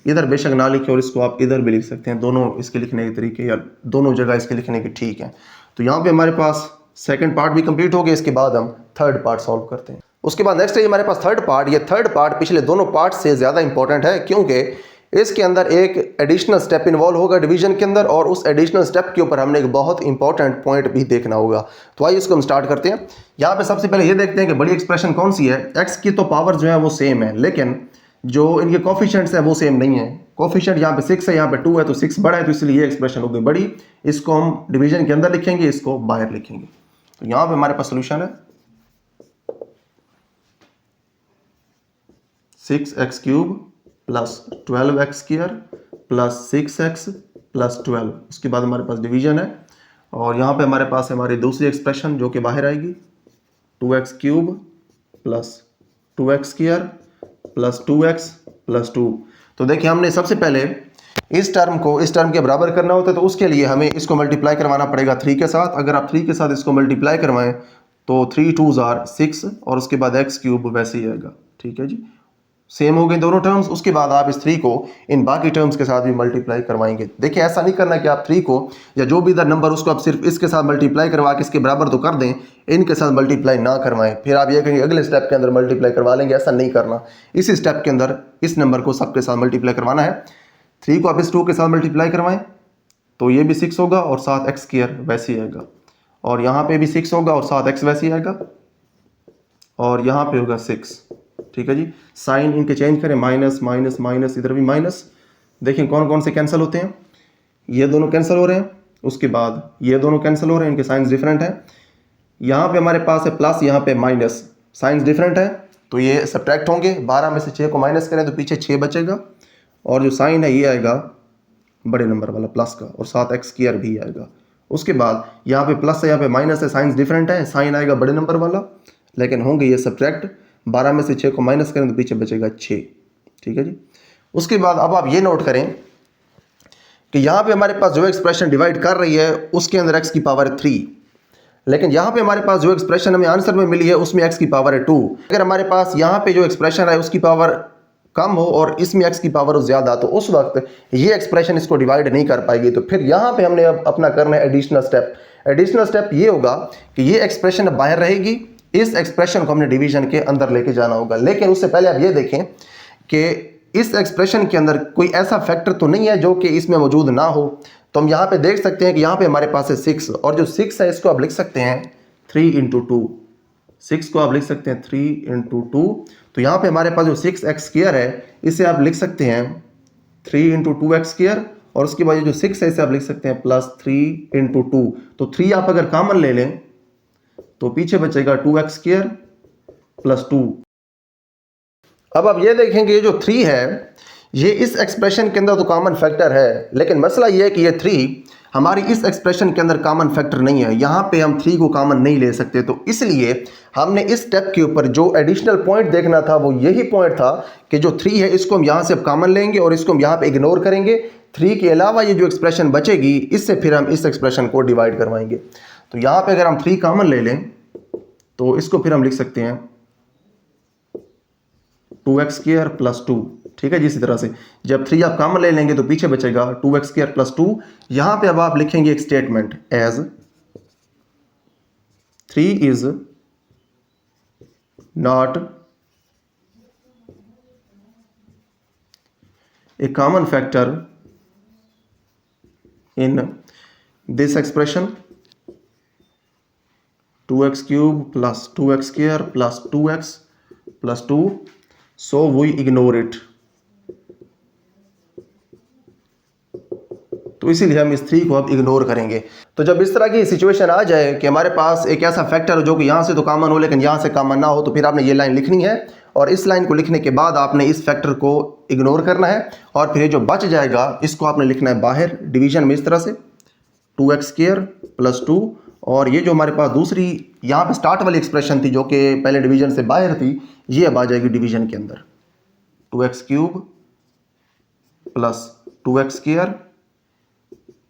इधर बेशक ना लिखें और इसको आप इधर भी लिख सकते हैं, दोनों इसके लिखने के तरीके या दोनों जगह इसके लिखने के ठीक हैं। तो यहाँ पे हमारे पास सेकंड पार्ट भी कंप्लीट हो गया, इसके बाद हम थर्ड पार्ट सॉल्व करते हैं। उसके बाद नेक्स्ट है हमारे पास थर्ड पार्ट। ये थर्ड पार्ट पिछले दोनों पार्ट से ज़्यादा इंपॉर्टेंट है क्योंकि इसके अंदर एक एडिशनल स्टेप इन्वॉल्व होगा डिवीजन के अंदर, और उस एडिशनल स्टेप के ऊपर हमने एक बहुत इंपॉर्टेंट पॉइंट भी देखना होगा। तो आइए इसको हम स्टार्ट करते हैं। यहाँ पे सबसे पहले ये देखते हैं कि बड़ी एक्सप्रेशन कौन सी है। एक्स की तो पावर जो है वो सेम है लेकिन जो इनके कोफिशिएंट्स है वो सेम नहीं है। कोफिशिएंट यहाँ पे 6 है, यहाँ पे 2 है, तो 6 बड़ा है तो इसलिए ये एक्सप्रेशन हो गई बड़ी। इसको हम डिवीजन के अंदर लिखेंगे, इसको बाहर लिखेंगे। तो यहाँ पे हमारे पास सोल्यूशन है 6x cube plus 12x square plus 6x plus 12। उसके बाद हमारे पास डिवीजन है और यहाँ पे हमारे पास है हमारी दूसरी एक्सप्रेशन जो कि बाहर आएगी 2x cube plus 2x square plus 2x plus 2। तो देखिए हमने सबसे पहले इस टर्म को इस टर्म के बराबर करना होता है, तो उसके लिए हमें इसको मल्टीप्लाई करवाना पड़ेगा 3 के साथ। अगर आप 3 के साथ इसको मल्टीप्लाई करवाएं तो 3 2s are 6 और उसके बाद x क्यूब वैसे ही आएगा। ठीक है जी, सेम हो गए दोनों टर्म्स। उसके बाद आप इस 3 को इन बाकी टर्म्स के साथ भी मल्टीप्लाई करवाएंगे। देखिए ऐसा नहीं करना कि आप 3 को या जो भी इधर नंबर उसको आप सिर्फ इसके साथ मल्टीप्लाई करवा के इसके बराबर तो कर दें, इनके साथ मल्टीप्लाई ना करवाएं, फिर आप ये कहेंगे अगले स्टेप के अंदर मल्टीप्लाई करवा लेंगे। ऐसा नहीं करना, इसी स्टेप के अंदर इस नंबर को सबके साथ मल्टीप्लाई करवाना है। 3 को आप इस 2 के साथ मल्टीप्लाई करवाएं तो ये भी 6 होगा और साथ x स्क्वायर वैसे ही आएगा, और यहाँ पे भी 6 होगा और साथ x वैसे ही आएगा, और यहाँ पे होगा 6। ठीक है जी, साइन इनके चेंज करें, माइनस माइनस माइनस, इधर भी माइनस। देखें कौन कौन से कैंसिल होते हैं, ये दोनों कैंसिल हो रहे हैं, उसके बाद ये दोनों कैंसिल हो रहे हैं, इनके साइंस डिफरेंट हैं। यहाँ पे हमारे पास है प्लस, यहाँ पे माइनस, साइंस डिफरेंट है तो ये सब्ट्रैक्ट होंगे। 12 में से 6 को माइनस करें तो पीछे 6 बचेगा, और जो साइन है ये आएगा बड़े नंबर वाला प्लस का, और साथ एक्स स्क्वायर भी आएगा। उसके बाद यहाँ पे प्लस है, यहाँ पे माइनस है, साइंस डिफरेंट है, साइन आएगा बड़े नंबर वाला, लेकिन होंगे ये सब्ट्रैक्ट। 12 में से 6 को माइनस करें तो पीछे बचेगा 6। ठीक है जी, उसके बाद अब आप ये नोट करें कि यहाँ पे हमारे पास जो एक्सप्रेशन डिवाइड कर रही है उसके अंदर x की पावर 3, लेकिन यहाँ पे हमारे पास जो एक्सप्रेशन हमें आंसर में मिली है उसमें x की पावर है 2। अगर हमारे पास यहाँ पे जो एक्सप्रेशन है उसकी पावर कम हो और इसमें x की पावर ज़्यादा, तो उस वक्त ये एक्सप्रेशन इसको डिवाइड नहीं कर पाएगी। तो फिर यहाँ पे हमने अब अपना करना है एडिशनल स्टेप। एडिशनल स्टेप ये होगा कि ये एक्सप्रेशन बाहर रहेगी, इस एक्सप्रेशन को हमने डिवीजन के अंदर लेके जाना होगा। लेकिन उससे पहले आप ये देखें कि इस एक्सप्रेशन के अंदर कोई ऐसा फैक्टर तो नहीं है जो कि इसमें मौजूद ना हो। तो हम यहाँ पे देख सकते हैं कि यहाँ पे हमारे पास है 6, और जो 6 है इसको आप लिख सकते हैं 3 × 2। 6 को आप लिख सकते हैं 3 × 2। तो यहाँ पे हमारे पास जो 6x स्क्वायर है इसे आप लिख सकते हैं 3 × 2x स्क्वायर, और उसके बाद जो 6 है इसे आप लिख सकते हैं प्लस 3 × 2। तो 3 आप अगर कॉमन ले लें तो पीछे बचेगा 2x स्क्वायर प्लस 2। अब आप ये देखेंगे ये जो 3 है ये इस एक्सप्रेशन के अंदर तो कॉमन फैक्टर है, लेकिन मसला ये है कि ये 3 हमारी इस एक्सप्रेशन के अंदर कॉमन फैक्टर नहीं है। यहाँ पे हम 3 को कॉमन नहीं ले सकते, तो इसलिए हमने इस स्टेप के ऊपर जो एडिशनल पॉइंट देखना था वो यही पॉइंट था कि जो 3 है इसको हम यहाँ से अब कॉमन लेंगे और इसको हम यहाँ पे इग्नोर करेंगे। 3 के अलावा ये जो एक्सप्रेशन बचेगी इससे फिर हम इस एक्सप्रेशन को डिवाइड करवाएंगे। तो यहाँ पे अगर हम 3 कॉमन ले लें तो इसको फिर हम लिख सकते हैं 2x स्क्वायर प्लस 2। ठीक है जी, इसी तरह से जब 3 आप कॉमन ले लेंगे तो पीछे बचेगा 2x स्क्वायर प्लस 2। यहाँ पे अब आप लिखेंगे एक statement as 3 is not a common factor in this expression 2x cube plus 2x square plus 2x +2, so we ignore it. तो इसीलिए हम इस 3 को अब इग्नोर करेंगे। तो जब इस तरह की सिचुएशन आ जाए कि हमारे पास एक ऐसा फैक्टर जो कि यहाँ से तो कॉमन हो लेकिन यहाँ से कॉमन ना हो, तो फिर आपने ये लाइन लिखनी है और इस लाइन को लिखने के बाद आपने इस फैक्टर को इग्नोर करना है और फिर ये जो बच जाएगा इसको आपने लिखना है बाहर डिवीजन में इस तरह से 2x² + 2, और ये जो हमारे पास दूसरी यहाँ पे स्टार्ट वाली एक्सप्रेशन थी जो कि पहले डिवीजन से बाहर थी, ये अब आ जाएगी डिवीजन के अंदर 2x³ + 2x²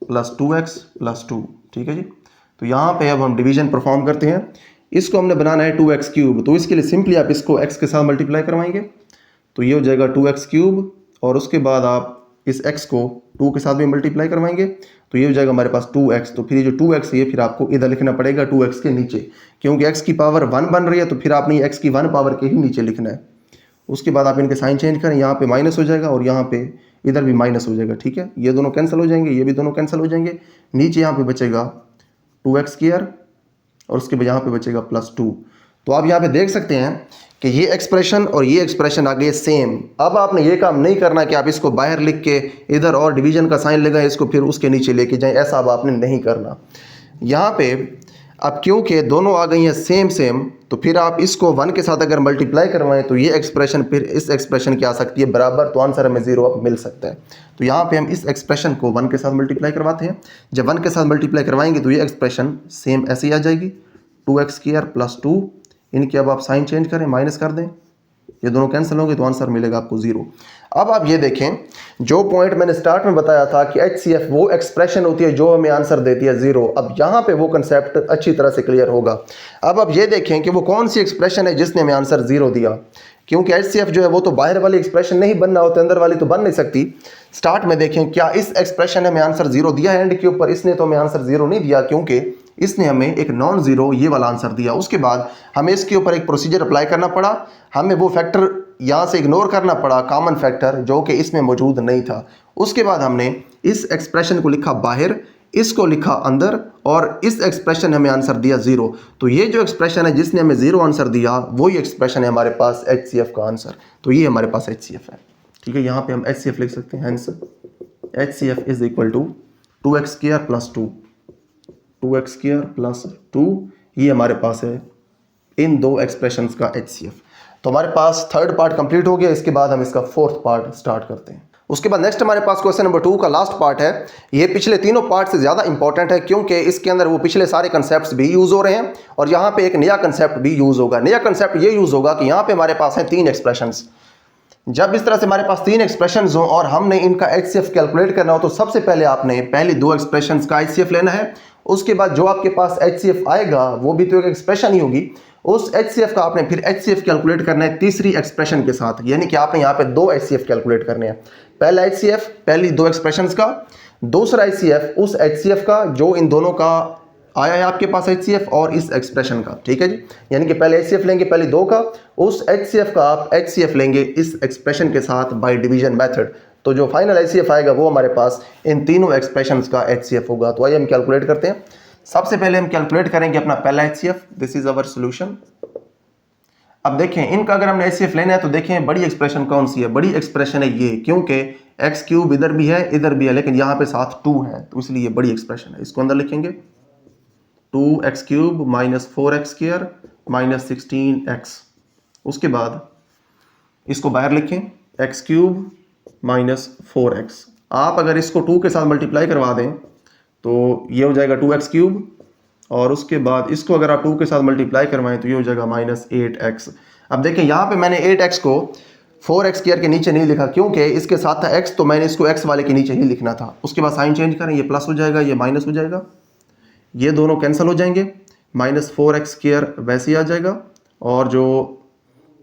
+ 2x + 2। ठीक है जी। तो यहाँ पे अब हम डिवीजन परफॉर्म करते हैं। इसको हमने बनाना है 2x³, तो इसके लिए सिंपली आप इसको x के साथ मल्टीप्लाई करवाएंगे तो ये हो जाएगा 2x³ और उसके बाद आप इस x को 2 के साथ भी मल्टीप्लाई करवाएंगे तो ये हो जाएगा हमारे पास 2x। तो फिर ये जो 2x है फिर आपको इधर लिखना पड़ेगा 2x के नीचे, क्योंकि x की पावर 1 बन रही है तो फिर आपने x की 1 पावर के ही नीचे लिखना है। उसके बाद आप इनके साइन चेंज करें, यहाँ पे माइनस हो जाएगा और यहाँ पे इधर भी माइनस हो जाएगा। ठीक है, ये दोनों कैंसिल हो जाएंगे, ये भी दोनों कैंसिल हो जाएंगे। नीचे यहाँ पे बचेगा 2x² और उसके बाद यहाँ पे बचेगा +2। तो आप यहाँ पे देख सकते हैं कि ये एक्सप्रेशन और ये एक्सप्रेशन आ गए सेम। अब आपने ये काम नहीं करना कि आप इसको बाहर लिख के इधर और डिवीजन का साइन लगाएं, इसको फिर उसके नीचे लेके जाएं, ऐसा अब आपने नहीं करना। यहाँ पे अब क्योंकि दोनों आ गई हैं सेम, तो फिर आप इसको 1 के साथ अगर मल्टीप्लाई करवाएं तो ये एक्सप्रेशन फिर इस एक्सप्रेशन की आ सकती है बराबर, तो आंसर हमें 0 अब मिल सकता है। तो यहाँ पे हम इस एक्सप्रेशन को 1 के साथ मल्टीप्लाई करवाते हैं। जब 1 के साथ मल्टीप्लाई करवाएंगे तो ये एक्सप्रेशन सेम ऐसे ही आ जाएगी 2x² + 2। इनके अब आप साइन चेंज करें, माइनस कर दें, ये दोनों कैंसिल होंगे तो आंसर मिलेगा आपको 0। अब आप ये देखें, जो पॉइंट मैंने स्टार्ट में बताया था कि HCF वो एक्सप्रेशन होती है जो हमें आंसर देती है 0, अब यहाँ पे वो कंसेप्ट अच्छी तरह से क्लियर होगा। अब आप ये देखें कि वो कौन सी एक्सप्रेशन है जिसने हमें आंसर 0 दिया, क्योंकि HCF जो है वो तो बाहर वाली एक्सप्रेशन नहीं बनना होता, अंदर वाली तो बन नहीं सकती। स्टार्ट में देखें क्या इस एक्सप्रेशन ने हमें आंसर 0 दिया है एंड के ऊपर, इसने तो हमें आंसर 0 नहीं दिया क्योंकि इसने हमें एक नॉन ज़ीरो ये वाला आंसर दिया। उसके बाद हमें इसके ऊपर एक प्रोसीजर अप्लाई करना पड़ा, हमें वो फैक्टर यहाँ से इग्नोर करना पड़ा, कॉमन फैक्टर जो कि इसमें मौजूद नहीं था। उसके बाद हमने इस एक्सप्रेशन को लिखा बाहर, इसको लिखा अंदर और इस एक्सप्रेशन ने हमें आंसर दिया 0। तो ये जो एक्सप्रेशन है जिसने हमें 0 आंसर दिया वही एक्सप्रेशन है हमारे पास HCF का आंसर। तो ये हमारे पास HCF है। ठीक है, यहाँ पे हम HCF लिख सकते हैं। हेंस HCF = 2x² + 2, 2x² + 2, ये हमारे पास है इन दो एक्सप्रेशंस का HCF। तो हमारे पास थर्ड पार्ट कंप्लीट हो गया। इसके बाद हम इसका फोर्थ पार्ट स्टार्ट करते हैं। उसके बाद नेक्स्ट हमारे पास क्वेश्चन नंबर 2 का लास्ट पार्ट है। ये पिछले तीनों पार्ट से ज़्यादा इंपॉर्टेंट है क्योंकि इसके अंदर वो पिछले सारे कंसेप्ट्स भी यूज़ हो रहे हैं और यहाँ पे एक नया कंसेप्ट भी यूज़ होगा। नया कंसेप्ट ये यूज़ होगा कि यहाँ पे हमारे पास है 3 एक्सप्रेशंस। जब इस तरह से हमारे पास 3 एक्सप्रेशंस हों और हमने इनका HCF कैलकुलेट करना हो तो सबसे पहले आपने पहली 2 एक्सप्रेशंस का HCF लेना है। उसके बाद जो आपके पास HCF आएगा वो भी तो एक एक्सप्रेशन ही होगी, उस HCF का आपने फिर HCF कैलकुलेट करना है तीसरी एक्सप्रेशन के साथ, यानी कि आपने यहाँ पे 2 HCF कैलकुलेट करने हैं। पहला HCF पहली 2 एक्सप्रेशंस का, दूसरा HCF उस HCF का जो इन दोनों का आया है आपके पास HCF और इस एक्सप्रेशन का। ठीक है जी, यानी कि पहले HCF लेंगे पहली 2 का, उस HCF का आप HCF लेंगे इस एक्सप्रेशन के साथ बाय डिवीजन मेथड। तो जो फाइनल HCF आएगा वो हमारे पास इन तीनों एक्सप्रेशंस का HCF होगा। तो आइए हम कैलकुलेट करते हैं। सबसे पहले हम कैलकुलेट करेंगे अपना पहला HCF। This is our solution. अब देखें इनका अगर हमने HCF लेना है तो देखें बड़ी एक्सप्रेशन कौन सी है। बड़ी एक्सप्रेशन है ये, क्योंकि x³ इधर भी है इधर भी है लेकिन यहाँ पे साथ 2 है तो इसलिए ये बड़ी एक्सप्रेशन है। इसको अंदर लिखेंगे 2x³ - 4x² - 16x। उसके बाद इसको बाहर लिखें x³ - 4x। आप अगर इसको 2 के साथ मल्टीप्लाई करवा दें तो ये हो जाएगा 2x³ और उसके बाद इसको अगर आप 2 के साथ मल्टीप्लाई करवाएं तो ये हो जाएगा -8x। अब देखें यहाँ पे मैंने 8x को 4x² के नीचे नहीं लिखा क्योंकि इसके साथ था x, तो मैंने इसको x वाले के नीचे ही लिखना था। उसके बाद साइन चेंज करें, ये प्लस हो जाएगा ये माइनस हो जाएगा, ये दोनों कैंसिल हो जाएंगे, -4x² वैसे ही आ जाएगा और जो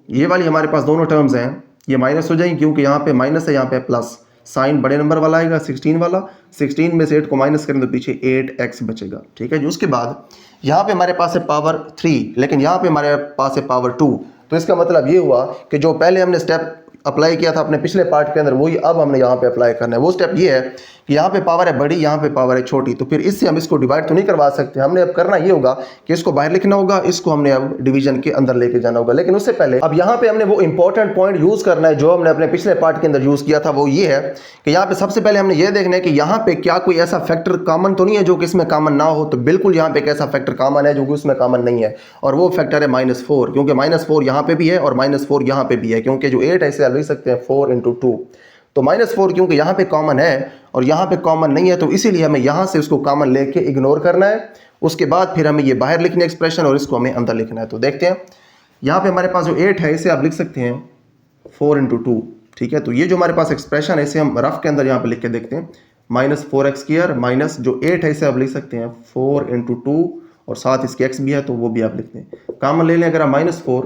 ये वाली हमारे पास दोनों टर्म्स हैं ये माइनस हो जाएंगी क्योंकि यहाँ पे माइनस है यहाँ पे प्लस। साइन बड़े नंबर वाला आएगा 16 वाला, 16 में से 8 को माइनस करें तो पीछे 8x बचेगा। ठीक है जी। उसके बाद यहाँ पे हमारे पास है पावर 3 लेकिन यहाँ पे हमारे पास है पावर 2। तो इसका मतलब ये हुआ कि जो पहले हमने स्टेप अप्लाई किया था अपने पिछले पार्ट के अंदर, वही अब हमने यहाँ पे अप्लाई करना है। वो स्टेप ये है कि यहाँ पे पावर है बड़ी, यहाँ पे पावर है छोटी, तो फिर इससे हम इसको डिवाइड तो नहीं करवा सकते। हमने अब करना ये होगा कि इसको बाहर लिखना होगा, इसको हमने अब डिवीजन के अंदर लेके जाना होगा। लेकिन उससे पहले अब यहाँ पे हमने वो इंपॉर्टेंट पॉइंट यूज करना है जो हमने अपने पिछले पार्ट के अंदर यूज किया था। वो ये है कि यहाँ पे सबसे पहले हमने ये देखना है कि यहाँ पे क्या कोई ऐसा फैक्टर कॉमन तो नहीं है जो कि इसमें कॉमन ना हो। तो बिल्कुल यहाँ पे एक ऐसा फैक्टर कॉमन है जो कि उसमें कॉमन नहीं है, और वो फैक्टर है -4, क्योंकि -4 यहाँ पे भी है और -4 यहाँ पे भी है, क्योंकि जो 8 ऐसे लिख सकते हैं 4 × 2, तो -4 क्योंकि यहाँ पे कॉमन है और यहाँ पे कॉमन नहीं है, तो इसीलिए हमें यहाँ से उसको कॉमन लेके इग्नोर करना है। उसके बाद फिर हमें ये बाहर लिखना एक्सप्रेशन और इसको हमें अंदर लिखना है। तो देखते हैं यहाँ पे हमारे पास जो 8 है इसे आप लिख सकते हैं 4 × 2, ठीक है। तो ये जो हमारे पास एक्सप्रेशन है इसे हम रफ के अंदर यहाँ पे लिख के देखते हैं, -4x² माइनस जो 8 है इसे आप लिख सकते हैं 4 × 2, और साथ इसके x भी है तो वो भी आप लिखते हैं। कॉमन ले लें अगर आप -4,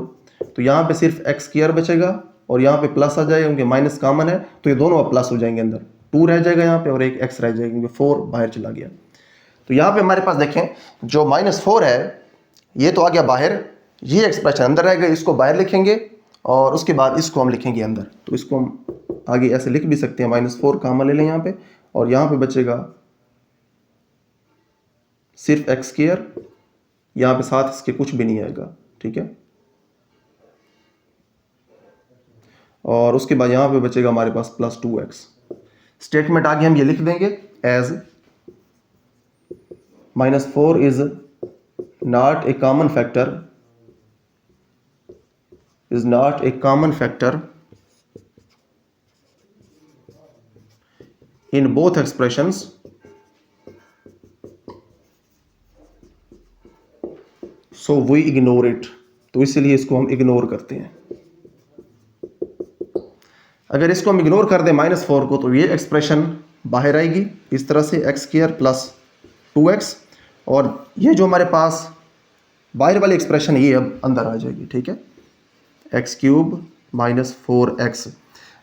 तो यहाँ पे सिर्फ x² बचेगा और यहाँ पे प्लस आ जाएगा, क्योंकि माइनस कॉमन है तो ये दोनों अब प्लस हो जाएंगे अंदर, 2 रह जाएगा यहाँ पे और एक x रह जाएगा क्योंकि 4 बाहर चला गया। तो यहाँ पे हमारे पास देखें जो -4 है ये तो आ गया बाहर, ये एक्सप्रेशन अंदर रहेगा, इसको बाहर लिखेंगे और उसके बाद इसको हम लिखेंगे अंदर। तो इसको हम आगे ऐसे लिख भी सकते हैं, -4 कॉमन ले लें यहाँ पे और यहाँ पे बचेगा सिर्फ x², यहाँ पे साथ इसके कुछ भी नहीं आएगा, ठीक है। और उसके बाद यहाँ पे बचेगा हमारे पास +2x। स्टेटमेंट आगे हम ये लिख देंगे as -4 is not a common factor, in both expressions, so we ignore it. तो इसलिए इसको हम इग्नोर करते हैं। अगर इसको हम इग्नोर कर दें -4 को, तो ये एक्सप्रेशन बाहर आएगी इस तरह से x² + 2x, और ये जो हमारे पास बाहर वाली एक्सप्रेशन ये अब अंदर आ जाएगी, ठीक है, x³ - 4x।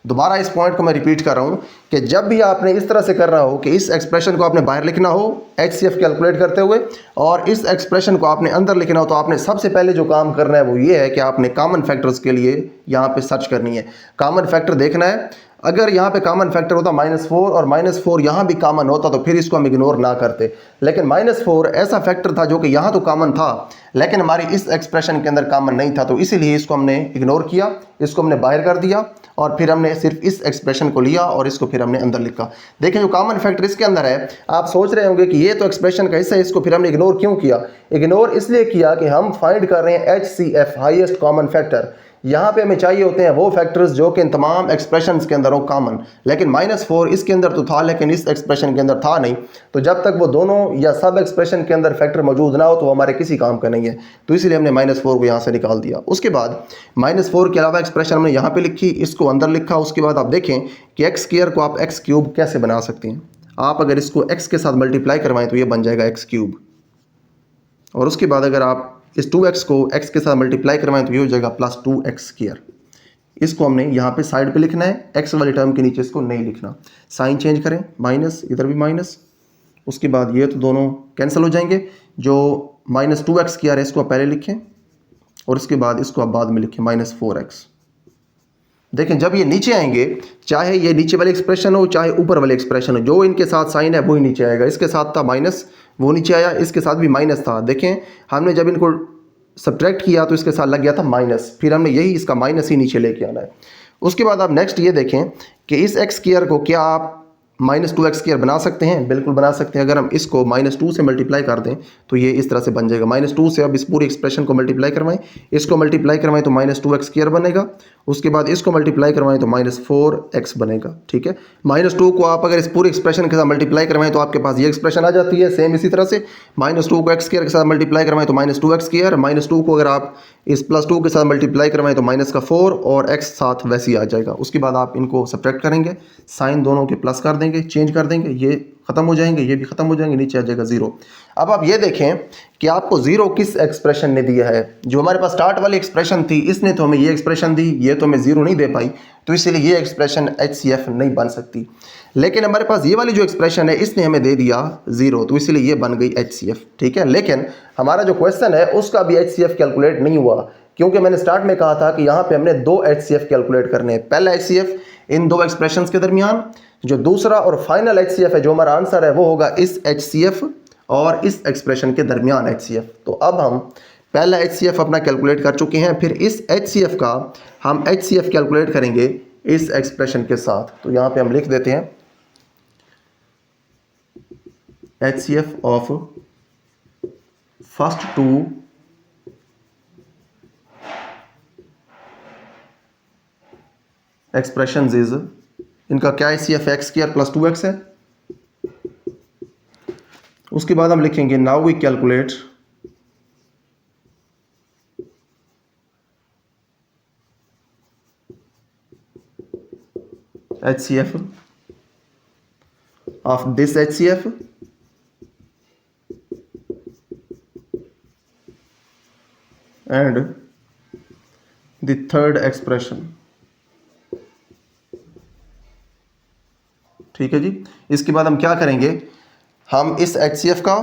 दोबारा इस पॉइंट को मैं रिपीट कर रहा हूँ कि जब भी आपने इस तरह से करना हो कि इस एक्सप्रेशन को आपने बाहर लिखना हो HCF कैलकुलेट करते हुए और इस एक्सप्रेशन को आपने अंदर लिखना हो, तो आपने सबसे पहले जो काम करना है वो ये है कि आपने कॉमन फैक्टर्स के लिए यहाँ पे सर्च करनी है, कॉमन फैक्टर देखना है। अगर यहाँ पे कॉमन फैक्टर होता -4 और -4 यहाँ भी कॉमन होता तो फिर इसको हम इग्नोर ना करते, लेकिन -4 ऐसा फैक्टर था जो कि यहाँ तो कॉमन था लेकिन हमारी इस एक्सप्रेशन के अंदर कॉमन नहीं था, तो इसीलिए इसको हमने इग्नोर किया, इसको हमने बाहर कर दिया और फिर हमने सिर्फ इस एक्सप्रेशन को लिया और इसको फिर हमने अंदर लिखा। देखिए जो कॉमन फैक्टर इसके अंदर है, आप सोच रहे होंगे कि ये तो एक्सप्रेशन का हिस्सा है, इसको फिर हमने इग्नोर क्यों किया। इग्नोर इसलिए किया कि हम फाइंड कर रहे हैं HCF हाईएस्ट कॉमन फैक्टर। यहाँ पे हमें चाहिए होते हैं वो फैक्टर्स जो कि इन तमाम एक्सप्रेशंस के अंदर हो कॉमन, लेकिन -4 इसके अंदर तो था लेकिन इस एक्सप्रेशन के अंदर था नहीं। तो जब तक वो दोनों या सब एक्सप्रेशन के अंदर फैक्टर मौजूद ना हो तो हमारे किसी काम का नहीं है, तो इसलिए हमने -4 को यहाँ से निकाल दिया। उसके बाद -4 के अलावा एक्सप्रेशन हमने यहाँ पे लिखी, इसको अंदर लिखा। उसके बाद आप देखें कि x² को आप x³ कैसे बना सकते हैं। आप अगर इसको x के साथ मल्टीप्लाई करवाएं तो ये बन जाएगा x³, और उसके बाद अगर आप इस 2x को x के साथ मल्टीप्लाई करवाएं तो ये हो जाएगा +2x²। इसको हमने यहाँ पे साइड पे लिखना है, x वाले टर्म के नीचे इसको नहीं लिखना। साइन चेंज करें, माइनस, इधर भी माइनस, उसके बाद ये तो दोनों कैंसिल हो जाएंगे। जो -2x² है इसको आप पहले लिखें और उसके बाद इसको आप बाद में लिखें -4x। देखें जब ये नीचे आएंगे, चाहे ये नीचे वाले एक्सप्रेशन हो चाहे ऊपर वाले एक्सप्रेशन हो, जो इनके साथ साइन है वही नीचे आएगा। इसके साथ था माइनस, वो नीचे आया, इसके साथ भी माइनस था। देखें हमने जब इनको सब्ट्रैक्ट किया तो इसके साथ लग गया था माइनस, फिर हमने यही इसका माइनस ही नीचे लेके आना है। उसके बाद आप नेक्स्ट ये देखें कि इस x² को क्या आप -2x² बना सकते हैं, बिल्कुल बना सकते हैं। अगर हम इसको -2 से मल्टीप्लाई कर दें तो ये इस तरह से बन जाएगा। -2 से अब इस पूरी एक्सप्रेशन को मल्टीप्लाई करवाएं, इसको मल्टीप्लाई करवाएं तो -2x² बनेगा। उसके बाद इसको मल्टीप्लाई करवाएं तो -4x बनेगा, ठीक है। -2 को आप अगर इस पूरे एक्सप्रेशन के साथ मल्टीप्लाई करवाएं तो आपके पास ये एक्सप्रेशन आ जाती है। सेम इसी तरह से -2 को x² के साथ मल्टीप्लाई करवाएं तो -2x², -2 को अगर आप इस +2 के साथ मल्टीप्लाई करवाएं तो -4 और x साथ वैसे ही आ जाएगा। उसके बाद आप इनको सब्ट्रैक्ट करेंगे, साइन दोनों के प्लस कर देंगे, चेंज कर देंगे, ये ख़त्म हो जाएंगे, ये भी ख़त्म हो जाएंगे, नीचे आ जाएगा 0। अब आप ये देखें कि आपको 0 किस एक्सप्रेशन ने दिया है। जो हमारे पास स्टार्ट वाली एक्सप्रेशन थी इसने तो हमें ये एक्सप्रेशन दी, ये तो हमें 0 नहीं दे पाई, तो इसलिए ये एक्सप्रेशन HCF नहीं बन सकती। लेकिन हमारे पास ये वाली जो एक्सप्रेशन है इसने हमें दे दिया 0, तो इसलिए ये बन गई HCF, ठीक है। लेकिन हमारा जो क्वेश्चन है उसका भी HCF कैलकुलेट नहीं हुआ, क्योंकि मैंने स्टार्ट में कहा था कि यहाँ पे हमने दो HCF कैलकुलेट करने हैं। पहला HCF इन दो एक्सप्रेशंस के दरमियान, जो दूसरा और फाइनल HCF है, जो हमारा आंसर है, वो होगा इस HCF और इस एक्सप्रेशन के दरमियान HCF। तो अब हम पहला HCF अपना कैलकुलेट कर चुके हैं, फिर इस HCF का हम HCF कैलकुलेट करेंगे इस एक्सप्रेशन के साथ। तो यहाँ पे हम लिख देते हैं HCF of first two expressions is, इनका क्या HCF x² + 2x है। उसके बाद हम लिखेंगे now we calculate HCF of this HCF and the third expression। ठीक है जी। इसके बाद हम क्या करेंगे, हम इस HCF का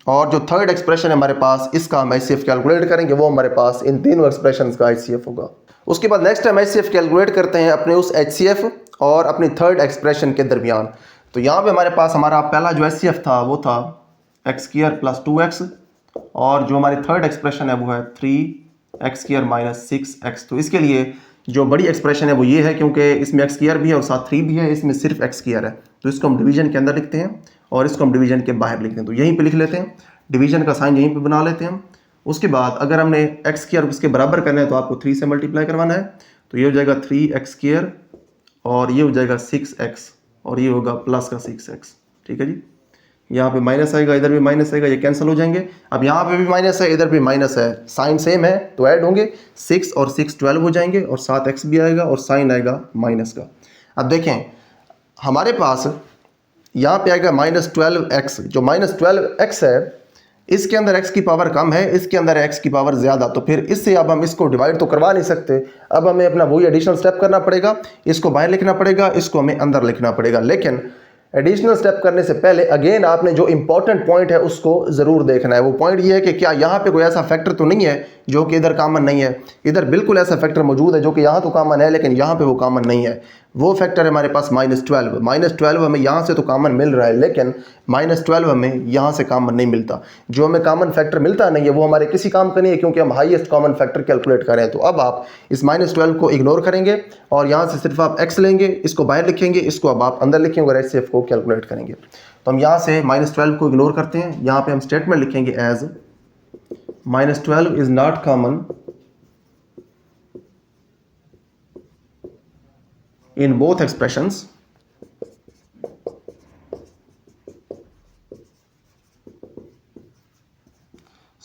और जो थर्ड एक्सप्रेशन है हमारे पास, इसका हम HCF कैलकुलेट करेंगे। वो हमारे पास इन तीनों एक्सप्रेशंस का HCF होगा। उसके बाद नेक्स्ट हम HCF कैलकुलेट करते हैं अपने उस HCF और अपनी थर्ड एक्सप्रेशन के दरमियान। तो यहाँ पे हमारे पास हमारा पहला जो HCF था वो था x² + 2x, और जो हमारी थर्ड एक्सप्रेशन है वो है 3x² - 6x। तो इसके लिए जो बड़ी एक्सप्रेशन है वो ये है, क्योंकि इसमें x² भी है और साथ 3 भी है, इसमें सिर्फ x² है। तो इसको हम डिवीजन के अंदर लिखते हैं और इसको हम डिवीजन के बाहर लिखते हैं। तो यहीं पे लिख लेते हैं, डिवीजन का साइन यहीं पे बना लेते हैं हम। उसके बाद अगर हमने x² उसके बराबर करना है तो आपको 3 से मल्टीप्लाई करवाना है। तो ये हो जाएगा 3x² और ये हो जाएगा 6x और ये होगा प्लस का 6x। ठीक है जी। यहाँ पे माइनस आएगा, इधर भी माइनस आएगा, ये कैंसिल हो जाएंगे। अब यहाँ पे भी माइनस है, इधर भी माइनस है, साइन सेम है तो ऐड होंगे, 6 और 6 12 हो जाएंगे और साथ x भी आएगा और साइन आएगा माइनस का। अब देखें हमारे पास यहाँ पे आएगा -12x। जो -12x है इसके अंदर x की पावर कम है, इसके अंदर x की पावर ज़्यादा। तो फिर इससे अब हम इसको डिवाइड तो करवा नहीं सकते, अब हमें अपना वही एडिशनल स्टेप करना पड़ेगा। इसको बाहर लिखना पड़ेगा, इसको हमें अंदर लिखना पड़ेगा। लेकिन एडिशनल स्टेप करने से पहले अगेन आपने जो इंपॉर्टेंट पॉइंट है उसको ज़रूर देखना है। वो पॉइंट ये है कि क्या यहाँ पे कोई ऐसा फैक्टर तो नहीं है जो कि इधर कॉमन नहीं है। इधर बिल्कुल ऐसा फैक्टर मौजूद है जो कि यहाँ तो कॉमन है लेकिन यहाँ पे वो कॉमन नहीं है। वो फैक्टर है हमारे पास -12 हमें यहाँ से तो कॉमन मिल रहा है, लेकिन -12 हमें यहाँ से कॉमन नहीं मिलता। जो हमें कॉमन फैक्टर मिलता नहीं है वो हमारे किसी काम का नहीं है, क्योंकि हम हाईएस्ट कॉमन फैक्टर कैलकुलेट कर रहे हैं। तो अब आप इस -12 को इग्नोर करेंगे और यहाँ से सिर्फ आप x लेंगे, इसको बाहर लिखेंगे, इसको अब आप अंदर लिखेंगे और HCF को कैलकुलेट करेंगे। तो हम यहाँ से -12 को इग्नोर करते हैं। यहाँ पे हम स्टेटमेंट लिखेंगे as -12 is not common in both expressions,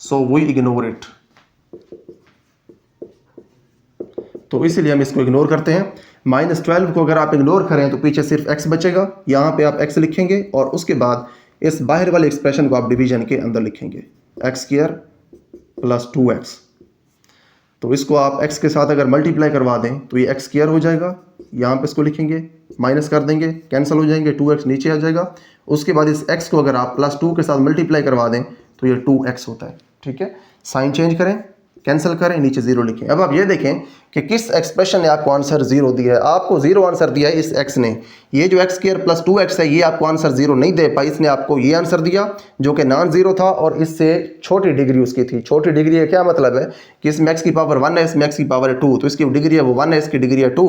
so we ignore it। तो इसलिए हम इसको इग्नोर करते हैं। -12 को अगर आप इग्नोर करें तो पीछे सिर्फ x बचेगा। यहाँ पे आप x लिखेंगे और उसके बाद इस बाहर वाले एक्सप्रेशन को आप डिवीजन के अंदर लिखेंगे x² + 2x। तो इसको आप x के साथ अगर मल्टीप्लाई करवा दें तो ये x² हो जाएगा। यहाँ पे इसको लिखेंगे, माइनस कर देंगे, कैंसिल हो जाएंगे, 2x नीचे आ जाएगा। उसके बाद इस x को अगर आप +2 के साथ मल्टीप्लाई करवा दें तो ये 2x होता है। ठीक है, साइन चेंज करें, कैंसिल करें, नीचे 0 लिखें। अब आप ये देखें कि किस एक्सप्रेशन ने आपको आंसर 0 दिया है। आपको 0 आंसर दिया है इस x ने। ये जो x² + 2x है ये आपको आंसर 0 नहीं दे पाई, इसने आपको ये आंसर दिया जो कि नॉन ज़ीरो था और इससे छोटी डिग्री उसकी थी। छोटी डिग्री है क्या मतलब है कि इसमें x की पावर 1 है, इसमें x की पावर है 2, तो इसकी डिग्री है वो 1 है, इसकी डिग्री है 2।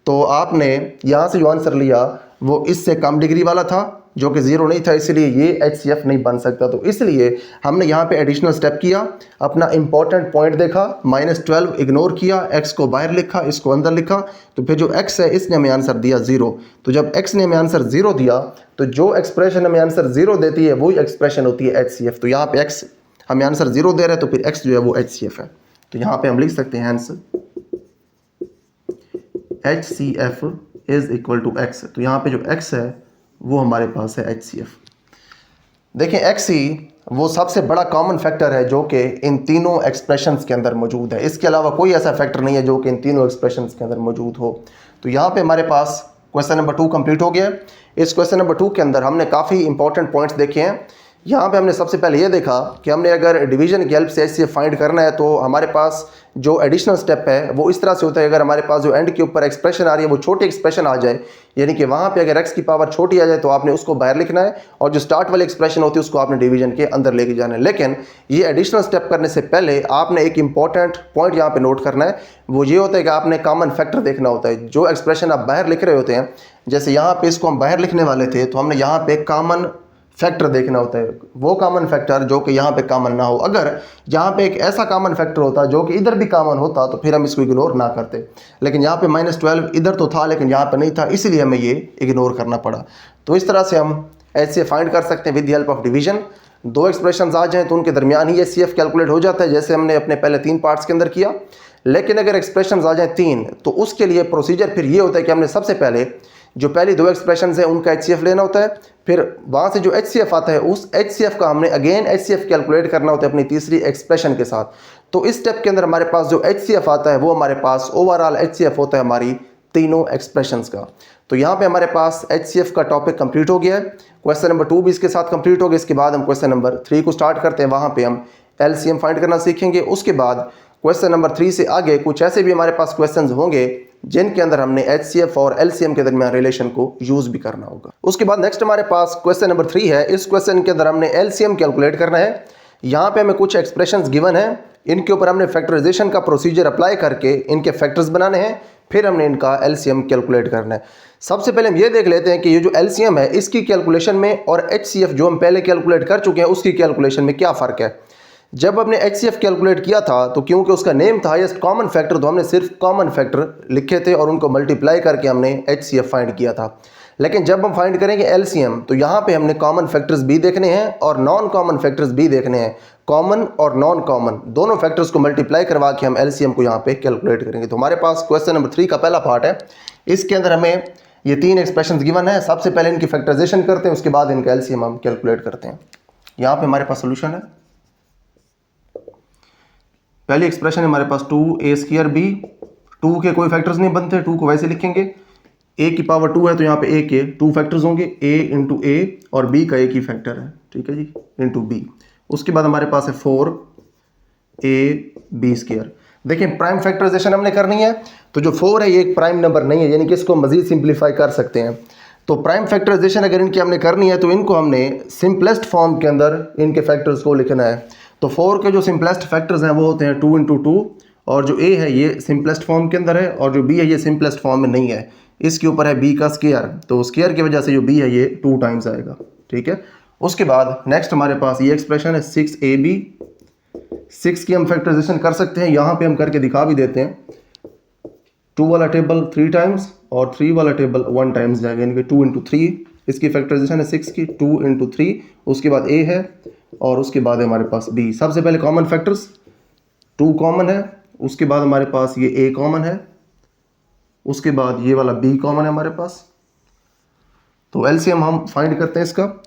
तो आपने यहाँ से जो आंसर लिया वो इससे कम डिग्री वाला था जो कि 0 नहीं था, इसलिए ये HCF नहीं बन सकता। तो इसलिए हमने यहाँ पे एडिशनल स्टेप किया, अपना इंपॉर्टेंट पॉइंट देखा, -12 इग्नोर किया, x को बाहर लिखा, इसको अंदर लिखा। तो फिर जो x है इसने हमें आंसर दिया 0। तो जब x ने हमें आंसर 0 दिया तो जो एक्सप्रेशन हमें आंसर 0 देती है वही एक्सप्रेशन होती है HCF। तो यहाँ पे x हमें आंसर 0 दे रहा है तो फिर x जो है वो HCF है। तो यहाँ पे हम लिख सकते हैं आंसर HCF = x। तो यहाँ पे जो x है वो हमारे पास है HCF। देखें x ही वो सबसे बड़ा कॉमन फैक्टर है जो कि इन तीनों एक्सप्रेशंस के अंदर मौजूद है। इसके अलावा कोई ऐसा फैक्टर नहीं है जो कि इन तीनों एक्सप्रेशंस के अंदर मौजूद हो। तो यहाँ पे हमारे पास क्वेश्चन नंबर 2 कंप्लीट हो गया। इस क्वेश्चन नंबर 2 के अंदर हमने काफ़ी इंपॉर्टेंट पॉइंट्स देखे हैं यहाँ पे हमने सबसे पहले ये देखा कि हमने अगर डिवीजन की हेल्प से एचसीएफ फाइंड करना है तो हमारे पास जो एडिशनल स्टेप है वो इस तरह से होता है। अगर हमारे पास जो एंड के ऊपर एक्सप्रेशन आ रही है वो छोटी एक्सप्रेशन आ जाए, यानी कि वहाँ पे अगर एक्स की पावर छोटी आ जाए तो आपने उसको बाहर लिखना है, और जो स्टार्ट वाली एक्सप्रेशन होती है उसको आपने डिवीजन के अंदर लेके जाना है। लेकिन ये एडिशनल स्टेप करने से पहले आपने एक इंपॉर्टेंट पॉइंट यहाँ पे नोट करना है, वो ये होता है कि आपने कॉमन फैक्टर देखना होता है। जो एक्सप्रेशन आप बाहर लिख रहे होते हैं, जैसे यहाँ पे इसको हम बाहर लिखने वाले थे तो हमने यहाँ पे कॉमन फैक्टर देखना होता है, वो कॉमन फैक्टर जो कि यहाँ पे कॉमन ना हो। अगर यहाँ पे एक ऐसा कॉमन फैक्टर होता जो कि इधर भी कॉमन होता तो फिर हम इसको इग्नोर ना करते, लेकिन यहाँ पे -12 इधर तो था लेकिन यहाँ पे नहीं था, इसलिए हमें ये इग्नोर करना पड़ा। तो इस तरह से हम HCF फाइंड कर सकते हैं with the help of division. दो एक्सप्रेशन आ जाएँ तो उनके दरमियान ही HCF कैलकुलेट हो जाता है, जैसे हमने अपने पहले 3 पार्ट्स के अंदर किया। लेकिन अगर एक्सप्रेशन आ जाए 3 तो उसके लिए प्रोसीजर फिर ये होता है कि हमने सबसे पहले जो पहली 2 एक्सप्रेशन है उनका HCF लेना होता है, फिर वहाँ से जो HCF आता है उस HCF का हमने अगेन HCF कैलकुलेट करना होता है अपनी तीसरी एक्सप्रेशन के साथ। तो इस स्टेप के अंदर हमारे पास जो HCF आता है वो हमारे पास ओवरऑल HCF होता है हमारी तीनों एक्सप्रेशंस का। तो यहाँ पे हमारे पास HCF का टॉपिक कंप्लीट हो गया है। क्वेश्चन नंबर 2 भी इसके साथ कंप्लीट हो गया। इसके बाद हम क्वेश्चन नंबर 3 को स्टार्ट करते हैं, वहाँ पे हम LCM फाइंड करना सीखेंगे। उसके बाद क्वेश्चन नंबर 3 से आगे कुछ ऐसे भी हमारे पास क्वेश्चंस होंगे जिनके अंदर हमने HCF और LCM के दरमियान रिलेशन को यूज भी करना होगा। उसके बाद नेक्स्ट हमारे पास क्वेश्चन नंबर 3 है। इस क्वेश्चन के अंदर हमने LCM कैलकुलेट करना है। यहाँ पे हमें कुछ एक्सप्रेशंस गिवन है, इनके ऊपर हमने फैक्टराइजेशन का प्रोसीजर अप्लाई करके इनके फैक्टर्स बनाने हैं, फिर हमने इनका LCM कैलकुलेट करना है। सबसे पहले हम ये देख लेते हैं कि ये जो LCM है इसकी कैलकुलेशन में और HCF जो हम पहले कैलकुलेट कर चुके हैं उसकी कैलकुलेशन में क्या फ़र्क है। जब हमने HCF कैलकुलेट किया था तो क्योंकि उसका नेम था हाईएस्ट कॉमन फैक्टर, तो हमने सिर्फ कॉमन फैक्टर लिखे थे और उनको मल्टीप्लाई करके हमने HCF फाइंड किया था। लेकिन जब हम फाइंड करेंगे LCM तो यहाँ पे हमने कॉमन फैक्टर्स भी देखने हैं और नॉन कॉमन फैक्टर्स भी देखने हैं। कॉमन और नॉन कॉमन दोनों फैक्टर्स को मल्टीप्लाई करवा के हम LCM को यहाँ पे कैलकुलेट करेंगे। तो हमारे पास क्वेश्चन नंबर 3 का पहला पार्ट है। इसके अंदर हमें ये 3 एक्सप्रेशन गिवन है। सबसे पहले इनकी फैक्टराइजेशन करते हैं, उसके बाद इनका LCM हम कैलकुलेट करते हैं। यहाँ पे हमारे पास सोल्यूशन है। पहली एक्सप्रेशन है हमारे पास 2a² b। 2 के कोई फैक्टर्स नहीं बनते, 2 को वैसे लिखेंगे। a की पावर 2 है तो यहाँ पे a के 2 फैक्टर्स होंगे, a इंटू a और b का एक ही फैक्टर है, ठीक है जी, इंटू b। उसके बाद हमारे पास है 4ab²। देखिए प्राइम फैक्टराइजेशन हमने करनी है तो जो 4 है ये एक प्राइम नंबर नहीं है, यानी कि इसको मजीद सिंप्लीफाई कर सकते हैं। तो प्राइम फैक्टराइजेशन अगर इनकी हमने करनी है तो इनको हमने सिंपलेस्ट फॉर्म के अंदर इनके फैक्टर्स को लिखना है। तो 4 के जो सिंपलेस्ट फैक्टर्स हैं वो होते हैं 2 इंटू 2, और जो a है ये सिंपलेस्ट फॉर्म के अंदर है और जो b है ये सिंपलेस्ट फॉर्म में नहीं है। इसके ऊपर है b का स्क्वायर, तो स्क्वायर की वजह से जो b है ये 2 टाइम्स आएगा, ठीक है। उसके बाद नेक्स्ट हमारे पास ये एक्सप्रेशन है 6ab। 6 की हम फैक्टराइजेशन कर सकते हैं, यहाँ पे हम करके दिखा भी देते हैं। 2 वाला टेबल 3 टाइम्स और 3 वाला टेबल 1 टाइम्स जाएगा, यानी कि 2 इंटू 3। इसकी फैक्टराइजेशन है 6 की, 2 इंटू 3। उसके बाद a है और उसके बाद है हमारे पास b। सबसे पहले कॉमन फैक्टर्स 2 कॉमन है, उसके बाद हमारे पास ये a कॉमन है, उसके बाद ये वाला b कॉमन है हमारे पास। तो LCM हम फाइंड करते हैं इसका।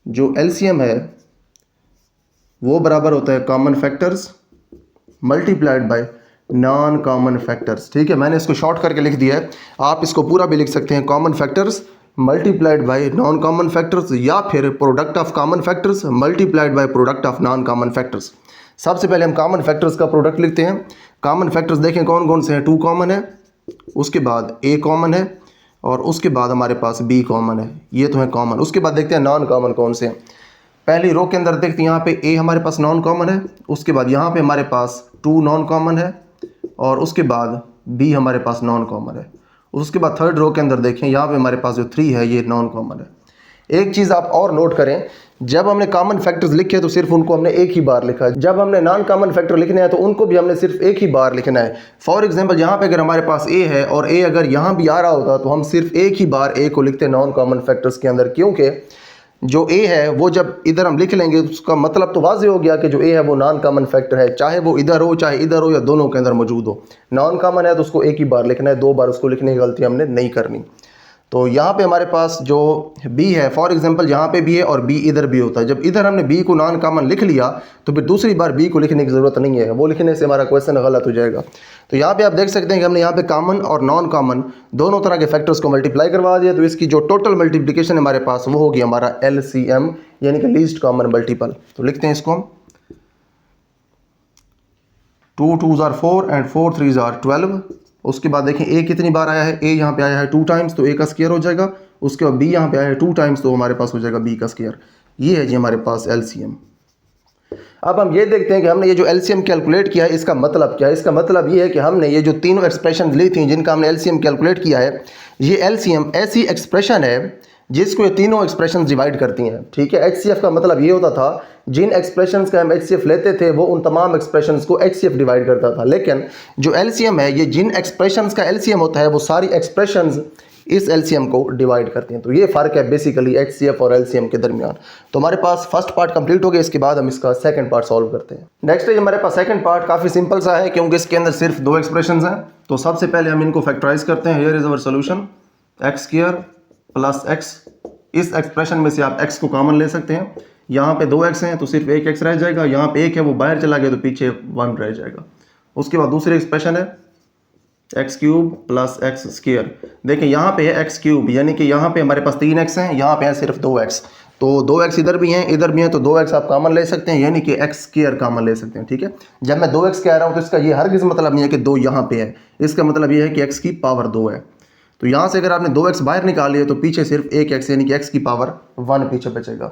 जो LCM है वो बराबर होता है common factors multiplied by non common factors, ठीक है। मैंने इसको शॉर्ट करके लिख दिया है, आप इसको पूरा भी लिख सकते हैं। Common factors multiplied by non common factors, या फिर product of common factors multiplied by product of non common factors. सबसे पहले हम कॉमन फैक्टर्स का प्रोडक्ट लिखते हैं। कॉमन फैक्टर्स देखें कौन कौन से हैं। 2 कॉमन है, उसके बाद a कॉमन है और उसके बाद हमारे पास b कॉमन है, ये तो है कॉमन। उसके बाद देखते हैं नॉन कॉमन कौन से हैं। पहली रो के अंदर देखते हैं यहाँ पे a हमारे पास नॉन कॉमन है, उसके बाद यहाँ पे हमारे पास 2 नॉन कॉमन है और उसके बाद b हमारे पास नॉन कॉमन है। उसके बाद थर्ड रो के अंदर देखें यहाँ पे हमारे पास जो 3 है ये नॉन कॉमन है। एक चीज़ आप और नोट करें, जब हमने कॉमन फैक्टर्स लिखे तो सिर्फ उनको हमने एक ही बार लिखा है। जब हमने नॉन कॉमन फैक्टर लिखने हैं तो उनको भी हमने सिर्फ एक ही बार लिखना है। फॉर एग्जांपल यहाँ पे अगर हमारे पास a है और a अगर यहाँ भी आ रहा होता तो हम सिर्फ एक ही बार a को लिखते नॉन कॉमन फैक्टर्स के अंदर, क्योंकि जो a है वो जब इधर हम लिख लेंगे उसका मतलब तो वाज़ेह हो गया कि जो a है वो नॉन कॉमन फैक्टर है, चाहे वो इधर हो चाहे इधर हो या दोनों के अंदर मौजूद हो। नॉन कॉमन है तो उसको एक ही बार लिखना है, 2 बार उसको लिखने की गलती हमने नहीं करनी। तो यहाँ पे हमारे पास जो b है, फॉर एग्जांपल यहाँ पे भी है और b इधर भी होता है। जब इधर हमने b को नॉन कॉमन लिख लिया तो फिर दूसरी बार b को लिखने की ज़रूरत नहीं है, वो लिखने से हमारा क्वेश्चन गलत हो जाएगा। तो यहाँ पे आप देख सकते हैं कि हमने यहाँ पे कॉमन और नॉन कॉमन दोनों तरह के फैक्टर्स को मल्टीप्लाई करवा दिया। तो इसकी जो टोटल मल्टीप्लिकेशन हमारे पास वो होगी हमारा LCM, यानी कि लीस्ट कॉमन मल्टीपल। तो लिखते हैं इसको हम 2 2s are 4 and 4 3s are 12। उसके बाद देखें a कितनी बार आया है, a यहाँ पे आया है 2 टाइम्स तो a का स्क्वायर हो जाएगा। उसके बाद b यहाँ पे आया है 2 टाइम्स तो हमारे पास हो जाएगा b का स्क्वायर। ये है जी हमारे पास LCM। अब हम ये देखते हैं कि हमने ये जो LCM कैलकुलेट किया है इसका मतलब क्या है। इसका मतलब ये है कि हमने ये जो तीनों एक्सप्रेशन ली थी जिनका हमने LCM कैलकुलेट किया है, ये LCM ऐसी एक्सप्रेशन है जिसको ये तीनों एक्सप्रेशन डिवाइड करती हैं। ठीक है, HCF का मतलब ये होता था जिन एक्सप्रेशंस का हम HCF लेते थे वो उन तमाम एक्सप्रेशंस को HCF डिवाइड करता था। लेकिन जो LCM है, ये जिन एक्सप्रेशंस का LCM होता है वो सारी एक्सप्रेशंस इस LCM को डिवाइड करती हैं। तो ये फ़र्क है बेसिकली HCF और LCM के दरमियान। तो हमारे पास फर्स्ट पार्ट कंप्लीट हो गया, इसके बाद हम इसका सेकंड पार्ट सॉल्व करते हैं। नेक्स्ट है हमारे पास सेकंड पार्ट, काफ़ी सिंपल सा है क्योंकि इसके अंदर सिर्फ दो एक्सप्रेशंस हैं। तो सबसे पहले हम इनको फैक्टराइज करते हैं। Here is our solution x² plus x। इस एक्सप्रेशन में से आप x को कॉमन ले सकते हैं। यहाँ पे 2x हैं तो सिर्फ एक x रह जाएगा, यहाँ पे 1 है वो बाहर चला गया तो पीछे 1 रह जाएगा। उसके बाद दूसरी एक्सप्रेशन है x³ प्लस x²। देखें यहाँ पे है x³ यानी कि यहाँ पे हमारे पास 3x हैं, यहाँ पे है सिर्फ 2x। तो 2x इधर भी हैं इधर भी हैं तो 2x आप कॉमन ले सकते हैं, यानी कि x² कॉमन ले सकते हैं। ठीक है, जब मैं 2x कह रहा हूँ तो इसका ये हरगिज़ मतलब नहीं है कि 2 यहाँ पे है, इसका मतलब ये है कि x की पावर 2 है। तो यहाँ से अगर आपने 2x बाहर निकाल लिया तो पीछे सिर्फ 1x यानी कि x की पावर 1 पीछे बचेगा।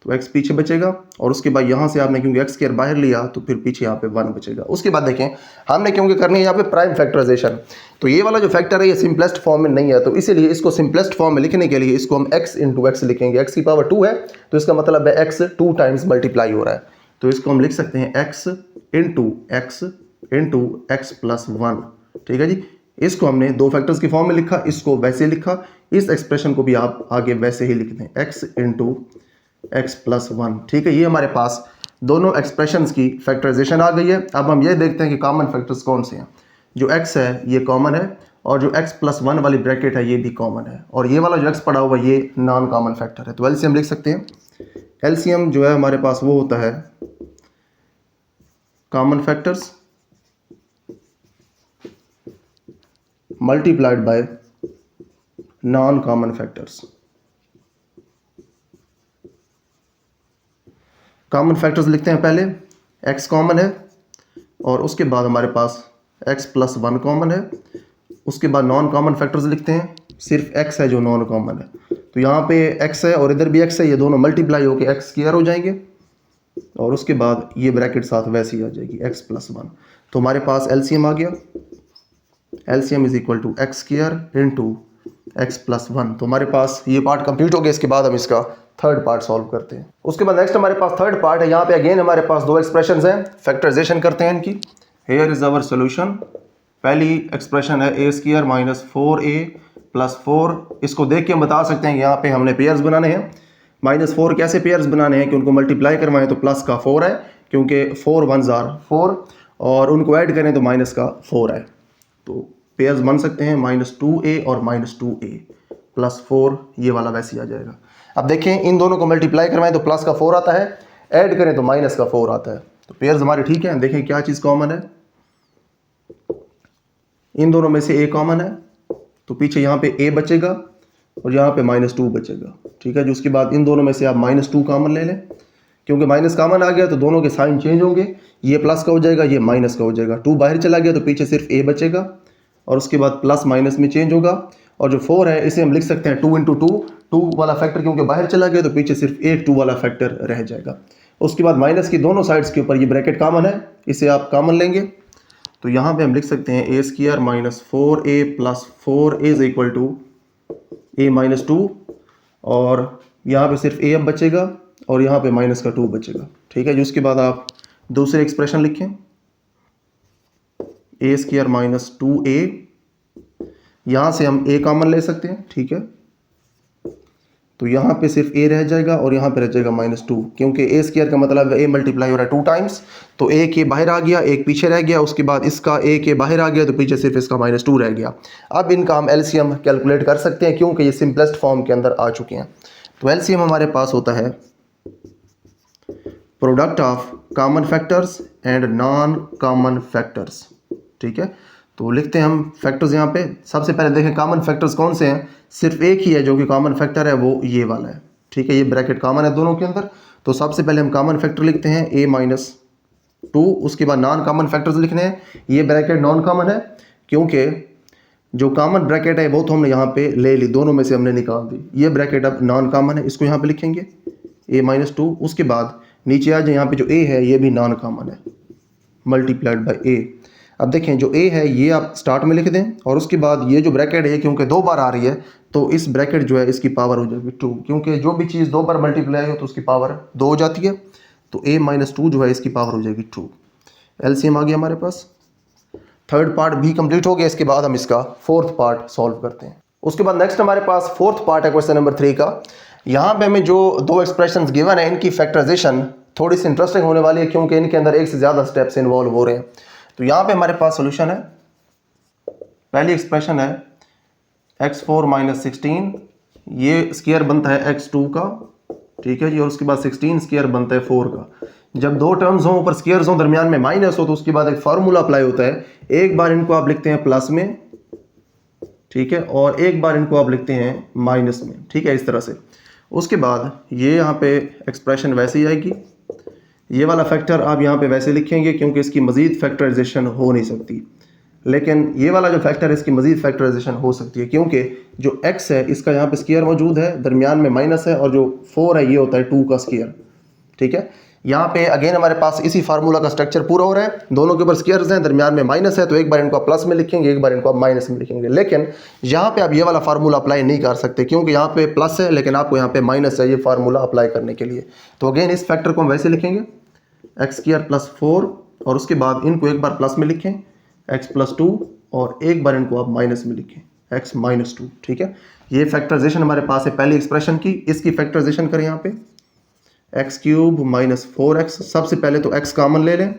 तो x पीछे बचेगा और उसके बाद यहाँ से आपने क्योंकि x² बाहर लिया तो फिर पीछे यहाँ पे 1 बचेगा। उसके बाद देखें हमने क्योंकि करनी है यहाँ पे प्राइम फैक्टराइजेशन, तो ये वाला जो फैक्टर है ये सिंपलेस्ट फॉर्म में नहीं है, तो इसीलिए इसको सिंपलेस्ट फॉर्म में लिखने के लिए इसको हम x इंटू एक्स लिखेंगे। x की पावर 2 है तो इसका मतलब है x 2 टाइम्स मल्टीप्लाई हो रहा है, तो इसको हम लिख सकते हैं x इंटू एक्स प्लस 1। ठीक है जी, इसको हमने दो फैक्टर्स की फॉर्म में लिखा, इसको वैसे लिखा, इस एक्सप्रेशन को भी आप आगे वैसे ही लिख दें x इंटू एक्स प्लस 1। ठीक है, ये हमारे पास दोनों एक्सप्रेशंस की फैक्टराइजेशन आ गई है। अब हम ये देखते हैं कि कॉमन फैक्टर्स कौन से हैं। जो x है ये कॉमन है और जो x प्लस 1 वाली ब्रैकेट है ये भी कॉमन है, और ये वाला जो x पड़ा हुआ ये नॉन कॉमन फैक्टर है। तो LCM लिख सकते हैं। LCM जो है हमारे पास वो होता है common factors multiplied by non common factors. Common factors लिखते हैं, पहले x कॉमन है और उसके बाद हमारे पास x प्लस 1 कॉमन है। उसके बाद नॉन कॉमन फैक्टर्स लिखते हैं, सिर्फ x है जो नॉन कॉमन है। तो यहाँ पे x है और इधर भी x है, ये दोनों मल्टीप्लाई होकर x² हो जाएंगे और उसके बाद ये ब्रैकेट साथ वैसी आ जाएगी x प्लस 1। तो हमारे पास LCM आ गया, LCM is equal to x² into x plus 1। तो हमारे पास ये पार्ट कंप्लीट हो गया। इसके बाद हम इसका थर्ड पार्ट सॉल्व करते हैं। उसके बाद नेक्स्ट हमारे पास थर्ड पार्ट है। यहाँ पे अगेन हमारे पास दो एक्सप्रेशंस हैं, फैक्टराइजेशन करते हैं इनकी। Here is our solution. पहली एक्सप्रेशन है a² माइनस 4a प्लस 4। इसको देख के हम बता सकते हैं कि यहाँ पे हमने पेयर्स बनाने हैं। -4 कैसे पेयर्स बनाने हैं कि उनको मल्टीप्लाई करवाएं तो प्लस का 4 है, क्योंकि 4 1s are 4 और उनको ऐड करें तो माइनस का 4 है। तो पेयर्स बन सकते हैं -2a और -2a प्लस 4, ये वाला वैसे ही आ जाएगा। अब देखें इन दोनों को मल्टीप्लाई करवाएं तो प्लस का 4 आता है, ऐड करें तो माइनस का 4 आता है। तो पेयर्स हमारे ठीक है। देखें क्या चीज़ कॉमन है, इन दोनों में से a कॉमन है तो पीछे यहाँ पे a बचेगा और यहाँ पे -2 बचेगा। ठीक है जी, उसके बाद इन दोनों में से आप -2 कॉमन ले लें, क्योंकि माइनस कॉमन आ गया तो दोनों के साइन चेंज होंगे, ये प्लस का हो जाएगा ये माइनस का हो जाएगा। 2 बाहर चला गया तो पीछे सिर्फ a बचेगा और उसके बाद प्लस माइनस में चेंज होगा। और जो 4 है इसे हम लिख सकते हैं 2 इंटू 2 वाला फैक्टर, क्योंकि बाहर चला गया तो पीछे सिर्फ एक 2 वाला फैक्टर रह जाएगा। उसके बाद माइनस की दोनों साइड्स के ऊपर ये ब्रैकेट कॉमन है, इसे आप कॉमन लेंगे तो यहाँ पे हम लिख सकते हैं a² minus 4a plus 4 is equal to a minus 2 और यहाँ पे सिर्फ a अब बचेगा और यहाँ पे माइनस का 2 बचेगा। ठीक है जी, उसके बाद आप दूसरी एक्सप्रेशन लिखें a² माइनस 2a, यहाँ से हम a कॉमन ले सकते हैं। ठीक है, तो यहाँ पे सिर्फ a रह जाएगा और यहाँ पे रह जाएगा -2, क्योंकि a स्क्वायर का मतलब है a मल्टीप्लाई हो रहा है 2 टाइम्स, तो a के बाहर आ गया, एक पीछे रह गया, उसके बाद इसका a के बाहर आ गया तो पीछे सिर्फ इसका -2 रह गया। अब इनका हम एलसीएम कैलकुलेट कर सकते हैं क्योंकि ये सिंपलेस्ट फॉर्म के अंदर आ चुके हैं। तो एलसीएम हमारे पास होता है product of common factors and non common factors. ठीक है, तो लिखते हैं हम फैक्टर्स यहाँ पे। सबसे पहले देखें कॉमन फैक्टर्स कौन से हैं, सिर्फ एक ही है जो कि कॉमन फैक्टर है, वो ये वाला है। ठीक है, ये ब्रैकेट कॉमन है दोनों के अंदर। तो सबसे पहले हम कॉमन फैक्टर लिखते हैं a-2, उसके बाद नॉन कॉमन फैक्टर्स लिखने हैं। ये ब्रैकेट नॉन कॉमन है क्योंकि जो कॉमन ब्रैकेट है वो तो हमने यहाँ पे ले ली, दोनों में से हमने निकाल दी। ये ब्रैकेट अब नॉन कॉमन है, इसको यहाँ पे लिखेंगे a-2। उसके बाद नीचे आ जाए, यहाँ पे जो a है ये भी नॉन कॉमन है, मल्टीप्लाइड बाई a। अब देखें जो a है ये आप स्टार्ट में लिख दें, और उसके बाद ये जो ब्रैकेट है क्योंकि 2 बार आ रही है तो इस ब्रैकेट जो है इसकी पावर हो जाएगी 2, क्योंकि जो भी चीज़ 2 बार मल्टीप्लाई हो तो उसकी पावर 2 हो जाती है। तो a-2 जो है इसकी पावर हो जाएगी 2। एलसीएम आ गया हमारे पास। थर्ड पार्ट भी कंप्लीट हो गया, इसके बाद हम इसका फोर्थ पार्ट सॉल्व करते हैं। उसके बाद नेक्स्ट हमारे पास फोर्थ पार्ट है क्वेश्चन नंबर 3 का। यहाँ पे हमें जो 2 एक्सप्रेशंस गिवन है इनकी फैक्टराइजेशन थोड़ी सी इंटरेस्टिंग होने वाली है क्योंकि इनके अंदर एक से ज़्यादा स्टेप्स इन्वॉल्व हो रहे हैं। तो यहाँ पे हमारे पास सोल्यूशन है। पहली एक्सप्रेशन है x4 - 16, ये स्क्वायर बनता है x2 का। ठीक है जी, और उसके बाद 16 स्क्वायर बनता है 4 का। जब 2 टर्म्स हों, ऊपर स्क्वायर्स हों, दरमियान में माइनस हो, तो उसके बाद एक फार्मूला अप्लाई होता है। एक बार इनको आप लिखते हैं प्लस में, ठीक है, और एक बार इनको आप लिखते हैं माइनस में। ठीक है, इस तरह से। उसके बाद ये यहाँ पे एक्सप्रेशन वैसे ही आएगी। ये वाला फैक्टर आप यहाँ पे वैसे लिखेंगे क्योंकि इसकी मजीद फैक्टराइजेशन हो नहीं सकती, लेकिन ये वाला जो फैक्टर है इसकी मजीद फैक्टराइजेशन हो सकती है क्योंकि जो x है इसका यहाँ पे स्क्वायर मौजूद है, दरमियान में माइनस है, और जो 4 है ये होता है 2 का स्क्वायर। ठीक है, यहाँ पे अगेन हमारे पास इसी फार्मूला का स्ट्रक्चर पूरा हो रहा है। दोनों के ऊपर स्क्वायर्स हैं, दरमियान में माइनस है, तो एक बार इनको आप प्लस में लिखेंगे, एक बार इनको आप माइनस में लिखेंगे। लेकिन यहाँ पे आप ये वाला फार्मूला अप्लाई नहीं कर सकते क्योंकि यहाँ पे प्लस है लेकिन आपको यहाँ पे माइनस है, ये फार्मूला अप्लाई करने के लिए। तो अगेन इस फैक्टर को हम वैसे लिखेंगे x² + 4, और उसके बाद इनको एक बार प्लस में लिखें x + 2, और एक बार इनको आप माइनस में लिखें x - 2। ठीक है, ये फैक्टराइजेशन हमारे पास है पहली एक्सप्रेशन की। इसकी फैक्टराइजेशन करें यहाँ पे x³ - 4x। सबसे पहले तो x कॉमन ले लें,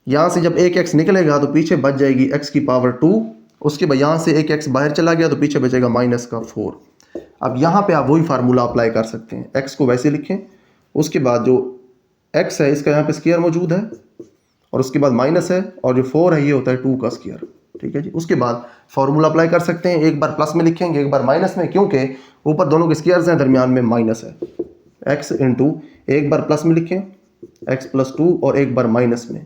यहाँ से जब एक x निकलेगा तो पीछे बच जाएगी x की पावर 2। उसके बाद यहाँ से एक x बाहर चला गया तो पीछे बचेगा -4। अब यहाँ पे आप वही फार्मूला अप्लाई कर सकते हैं। x को वैसे लिखें, उसके बाद जो x है इसका यहाँ पे स्क्वायर मौजूद है, और उसके बाद माइनस है, और जो 4 है ये होता है 2 का स्क्वायर। ठीक है जी, उसके बाद फार्मूला अप्लाई कर सकते हैं। एक बार प्लस में लिखेंगे, एक बार माइनस में, क्योंकि ऊपर दोनों के स्क्वायर्स हैं, दरमियान में माइनस है। x × एक बार प्लस में लिखें x + 2, और एक बार माइनस में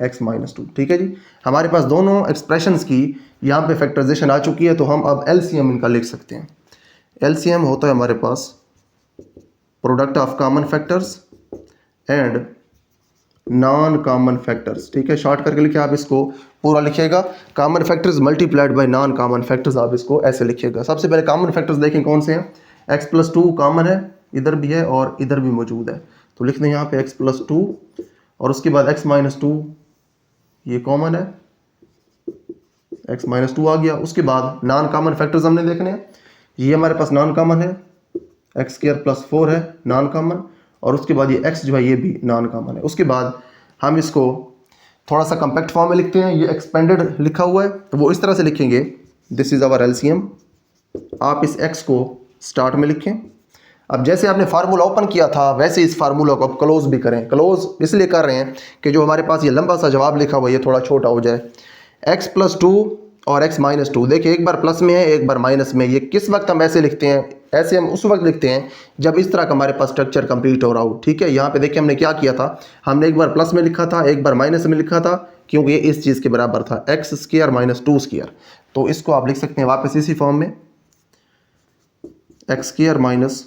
x - 2। ठीक है जी, हमारे पास दोनों एक्सप्रेशंस की यहाँ पे फैक्टराइजेशन आ चुकी है। तो हम अब एलसीएम इनका लिख सकते हैं। एलसीएम होता है हमारे पास product of common factors and non common factors. ठीक है, शॉर्ट करके लिखे, आप इसको पूरा लिखिएगा common factors multiplied by non common factors, आप इसको ऐसे लिखिएगा। सबसे पहले कॉमन फैक्टर्स देखें कौन से हैं। x + 2 कॉमन है, इधर भी है और इधर भी मौजूद है, तो लिख दें यहाँ पे x + 2, और उसके बाद x - 2 ये कॉमन है, x - 2 आ गया। उसके बाद नॉन कॉमन फैक्टर्स हमने देखने हैं, ये हमारे पास नॉन कॉमन है, x² + 4 है नॉन कॉमन, और उसके बाद ये x जो है ये भी नॉन कॉमन है। उसके बाद हम इसको थोड़ा सा कम्पैक्ट फॉर्म में लिखते हैं। ये एक्सपेंडेड लिखा हुआ है तो वो इस तरह से लिखेंगे, दिस इज़ आवर एलसीएम। आप इस x को स्टार्ट में लिखें। अब जैसे आपने फार्मूला ओपन किया था वैसे इस फार्मूला को आप क्लोज भी करें। क्लोज इसलिए कर रहे हैं कि जो हमारे पास ये लंबा सा जवाब लिखा हुआ है ये थोड़ा छोटा हो जाए। x + 2 और x - 2, देखिए एक बार प्लस में है, एक बार माइनस में। ये किस वक्त हम ऐसे लिखते हैं, ऐसे हम उस वक्त लिखते हैं जब इस तरह का हमारे पास स्ट्रक्चर कंप्लीट हो रहा हो। ठीक है, यहाँ पे देखिए हमने क्या किया था, हमने एक बार प्लस में लिखा था, एक बार माइनस में लिखा था, क्योंकि ये इस चीज़ के बराबर था, x² - 2²। तो इसको आप लिख सकते हैं वापस इसी फॉर्म में, x²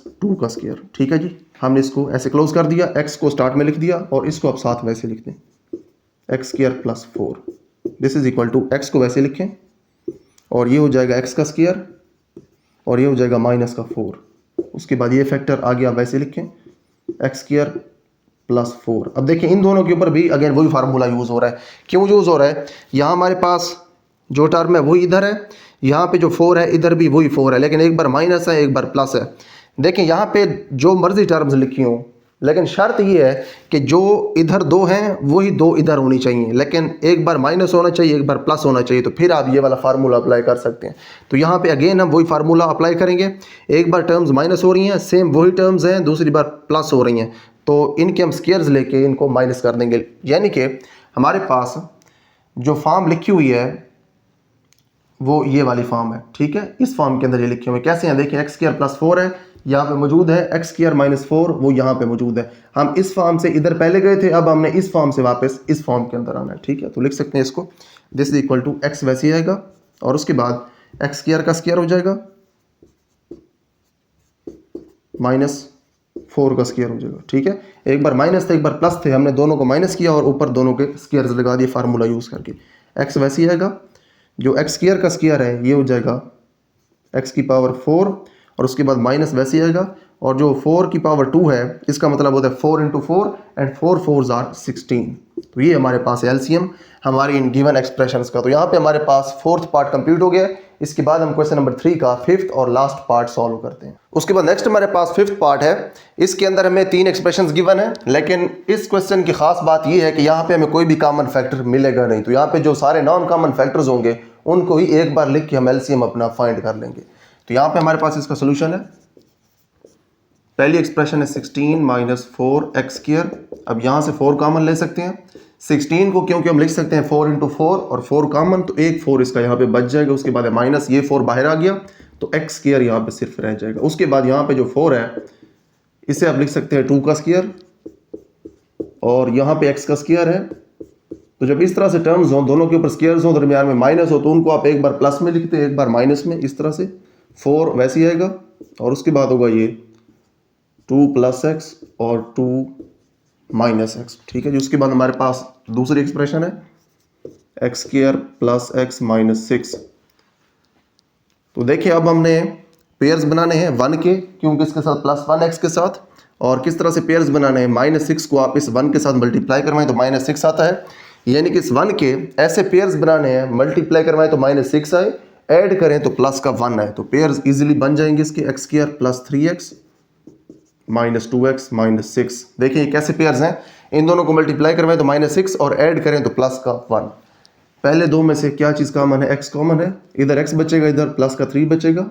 - 2²। ठीक है जी, हमने इसको ऐसे क्लोज कर दिया, x को स्टार्ट में लिख दिया और इसको आप साथ वैसे लिख दें, x² + 4, this is equal to, x को वैसे लिखें और ये हो जाएगा x का स्क्वायर और ये हो जाएगा -4। उसके बाद ये फैक्टर आ गया, वैसे लिखें x² + 4। अब देखिए इन दोनों के ऊपर भी अगेन वही फार्मूला यूज़ हो रहा है। क्यों यूज़ हो रहा है, यहाँ हमारे पास जो टर्म है वही इधर है, यहाँ पे जो 4 है इधर भी वही 4 है, लेकिन एक बार माइनस है एक बार प्लस है। देखें यहाँ पे जो मर्जी टर्म्स लिखी हों, लेकिन शर्त ये है कि जो इधर दो हैं वही दो इधर होनी चाहिए, लेकिन एक बार माइनस होना चाहिए, एक बार प्लस होना चाहिए, तो फिर आप ये वाला फार्मूला अप्लाई कर सकते हैं। तो यहाँ पे अगेन हम वही फार्मूला अप्लाई करेंगे। एक बार टर्म्स माइनस हो रही हैं, सेम वही टर्म्स हैं, दूसरी बार प्लस हो रही हैं, तो इनके हम स्क्वायर्स लेके इनको माइनस कर देंगे। यानी कि हमारे पास जो फॉर्म लिखी हुई है वो ये वाली फॉर्म है, ठीक है। इस फॉर्म के अंदर ये लिखे हुए कैसे हैं, देखिए एक्स स्क्वायर प्लस 4 है यहाँ पे मौजूद है, एक्स स्क्वायर माइनस 4 वो यहाँ पे मौजूद है। हम इस फॉर्म से इधर पहले गए थे, अब हमने इस फॉर्म से वापस इस फॉर्म के अंदर आना है, ठीक है। तो लिख सकते हैं इसको, this is equal to x वैसे आएगा और उसके बाद एक्स स्क्वायर का स्क्वायर हो जाएगा माइनस 4 का स्क्वायर हो जाएगा, ठीक है। एक बार माइनस थे एक बार प्लस थे, हमने दोनों को माइनस किया और ऊपर दोनों के स्क्वायर्स लगा दिए फार्मूला यूज़ करके। एक्स वैसे ही आएगा, जो एक्स स्क्वायर का स्क्वायर है ये हो जाएगा एक्स की पावर 4 और उसके बाद माइनस वैसे ही आएगा, और जो 4 की पावर 2 है इसका मतलब होता है 4 इंटू 4 एंड 4 4s आर 16। तो ये हमारे पास है एलसीएम हमारी इन गिवन एक्सप्रेशंस का। तो यहाँ पे हमारे पास फोर्थ पार्ट कंप्लीट हो गया। इसके बाद हम क्वेश्चन नंबर 3 का फिफ्थ और लास्ट पार्ट सॉल्व करते हैं। उसके बाद नेक्स्ट हमारे पास फिफ्थ पार्ट है। इसके अंदर हमें 3 एक्सप्रेशंस गिवन है, लेकिन इस क्वेश्चन की खास बात यह है कि यहाँ पे हमें कोई भी कॉमन फैक्टर मिलेगा नहीं। तो यहाँ पे जो सारे नॉन कॉमन फैक्टर्स होंगे उनको ही एक बार लिख के हम एलसीएम अपना फाइंड कर लेंगे। तो यहाँ पे हमारे पास इसका सोल्यूशन है। पहली एक्सप्रेशन है 16 माइनस 4x स्क्वायर। अब यहाँ से 4 कॉमन ले सकते हैं। 16 को क्योंकि हम लिख सकते हैं 4 इंटू 4 और 4 कॉमन, तो एक 4 इसका यहाँ पे बच जाएगा। उसके बाद माइनस ये 4 बाहर आ गया तो x स्क्वायर यहाँ पे सिर्फ रह जाएगा। उसके बाद यहाँ पे जो 4 है इसे आप लिख सकते हैं 2 का स्क्वायर और यहाँ पे x का स्क्वायर है। तो जब इस तरह से टर्म्स हों, दोनों के ऊपर स्क्वायर्स हों, दरमियान में माइनस हो, तो उनको आप एक बार प्लस में लिखते हैं एक बार माइनस में। इस तरह से 4 वैसे ही आएगा और उसके बाद होगा ये 2 प्लस एक्स और 2 माइनस एक्स, ठीक है जी। उसके बाद हमारे पास दूसरी एक्सप्रेशन है x square plus x minus 6। तो देखिए अब हमने पेयर्स बनाने हैं 1 के, क्योंकि इसके साथ प्लस 1x के साथ। और किस तरह से पेयर्स बनाने हैं, -6 को आप इस 1 के साथ मल्टीप्लाई करवाएं तो -6 आता है। यानी कि इस 1 के ऐसे पेयर्स बनाने हैं, मल्टीप्लाई करवाएं तो -6 आए, ऐड करें तो प्लस का 1 आए। तो पेयर्स इजीली बन जाएंगे इसके, x square plus 3x minus 2x minus 6। देखिए ये कैसे पेयर्स हैं, इन दोनों को मल्टीप्लाई करवाएं तो -6 और ऐड करें तो प्लस का 1। पहले दो में से क्या चीज़ कॉमन है, x कॉमन है, इधर x बचेगा, इधर प्लस का 3 बचेगा।